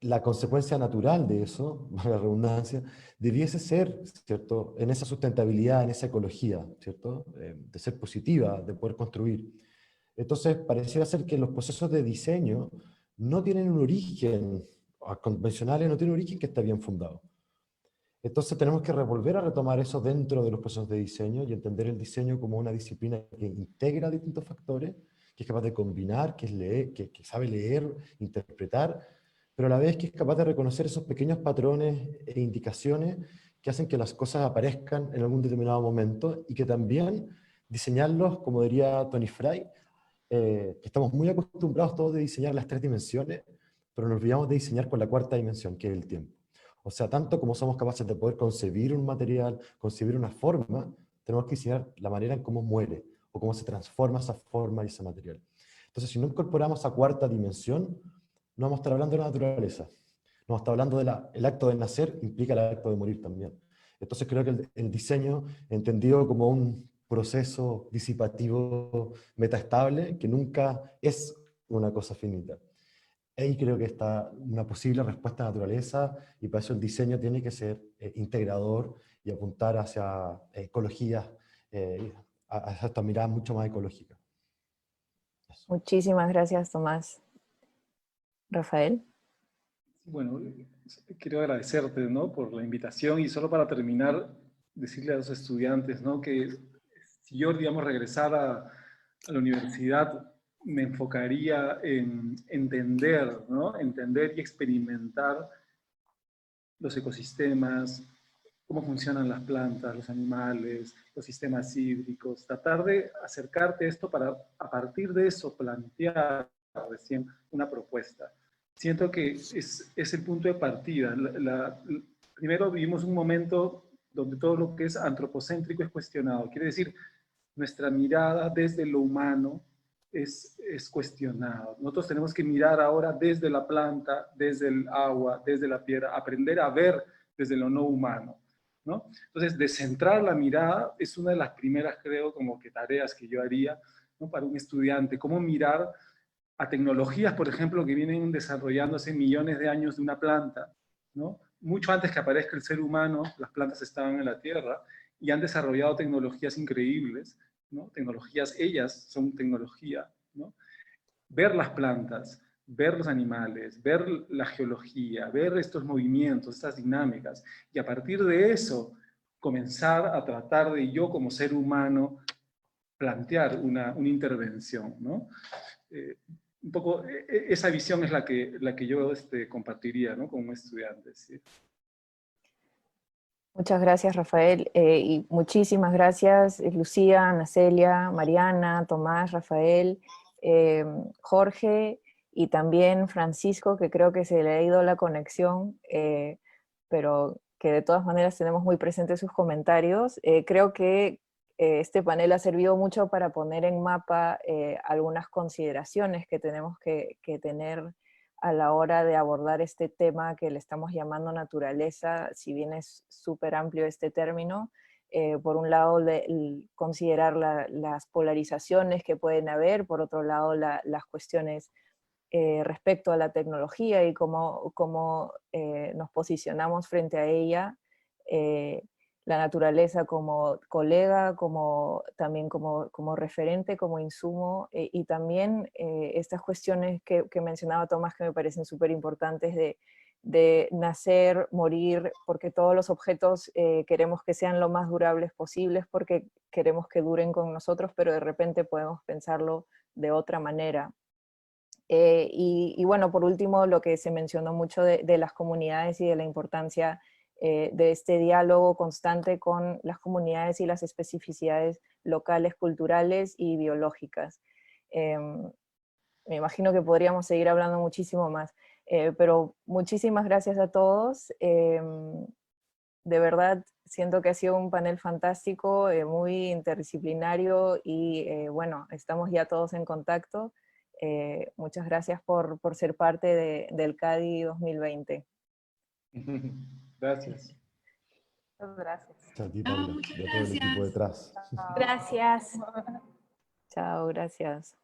la consecuencia natural de eso, valga la redundancia, debiese ser, ¿cierto?, en esa sustentabilidad, en esa ecología, ¿cierto?, de ser positiva, de poder construir. Entonces, pareciera ser que los procesos de diseño no tienen un origen, convencionales no tienen un origen que esté bien fundado. Entonces tenemos que volver a retomar eso dentro de los procesos de diseño y entender el diseño como una disciplina que integra distintos factores, que es capaz de combinar, que, que sabe leer, interpretar, pero a la vez que es capaz de reconocer esos pequeños patrones e indicaciones que hacen que las cosas aparezcan en algún determinado momento y que también diseñarlos, como diría Tony Fry, que estamos muy acostumbrados todos de diseñar las 3 dimensiones, pero nos olvidamos de diseñar con la 4ª dimensión, que es el tiempo. O sea, tanto como somos capaces de poder concebir un material, concebir una forma, tenemos que diseñar la manera en cómo muere, o cómo se transforma esa forma y ese material. Entonces, si no incorporamos esa 4ª dimensión, no vamos a estar hablando de la naturaleza. No vamos a estar hablando del acto de nacer, implica el acto de morir también. Entonces creo que el diseño, entendido como un proceso disipativo metaestable, que nunca es una cosa finita. Ahí creo que está una posible respuesta a la naturaleza, y para eso el diseño tiene que ser integrador y apuntar hacia ecologías, hacia esta mirada mucho más ecológica. Eso. Muchísimas gracias, Tomás. Rafael. Bueno, quiero agradecerte, ¿no?, por la invitación, y solo para terminar, decirle a los estudiantes, ¿no?, que si yo, digamos, regresara a la universidad, me enfocaría en entender, ¿no?, entender y experimentar los ecosistemas, cómo funcionan las plantas, los animales, los sistemas hídricos, tratar de acercarte a esto para, a partir de eso, plantear recién una propuesta. Siento que es el punto de partida. Primero vivimos un momento donde todo lo que es antropocéntrico es cuestionado. Quiere decir, nuestra mirada desde lo humano es cuestionada. Nosotros tenemos que mirar ahora desde la planta, desde el agua, desde la piedra, aprender a ver desde lo no humano, ¿no? Entonces, descentrar la mirada es una de las primeras, creo, como que tareas que yo haría, ¿no?, para un estudiante. Cómo mirar a tecnologías, por ejemplo, que vienen desarrollándose millones de años de una planta, ¿no? Mucho antes que aparezca el ser humano, las plantas estaban en la Tierra y han desarrollado tecnologías increíbles, ¿no? Tecnologías, ellas son tecnología, ¿no? Ver las plantas, ver los animales, ver la geología, ver estos movimientos, estas dinámicas, y a partir de eso comenzar a tratar de yo como ser humano plantear una intervención, ¿no? Un poco esa visión es la que yo compartiría, ¿no?, con un estudiante. ¿Sí? Muchas gracias, Rafael, y muchísimas gracias, Lucía, Ana Celia, Mariana, Tomás, Rafael, Jorge, y también Francisco, que creo que se le ha ido la conexión, pero que de todas maneras tenemos muy presentes sus comentarios. Creo que este panel ha servido mucho para poner en mapa algunas consideraciones que tenemos que tener a la hora de abordar este tema que le estamos llamando naturaleza, si bien es súper amplio este término. Por un lado, considerar las polarizaciones que pueden haber, por otro lado, las cuestiones respecto a la tecnología y cómo nos posicionamos frente a ella, la naturaleza como colega, también como referente, como insumo, y también estas cuestiones que mencionaba Tomás, que me parecen súper importantes, de nacer, morir, porque todos los objetos queremos que sean lo más durables posibles, porque queremos que duren con nosotros, pero de repente podemos pensarlo de otra manera. Y bueno, por último, lo que se mencionó mucho de las comunidades y de la importancia de este diálogo constante con las comunidades y las especificidades locales, culturales y biológicas. Me imagino que podríamos seguir hablando muchísimo más, pero muchísimas gracias a todos. De verdad, siento que ha sido un panel fantástico, muy interdisciplinario y bueno, estamos ya todos en contacto. Muchas gracias por ser parte del CADI 2020. Gracias. Muchas gracias. Gracias a ti, Paula, muchas y a todo el equipo gracias. detrás. Gracias. Chao, gracias.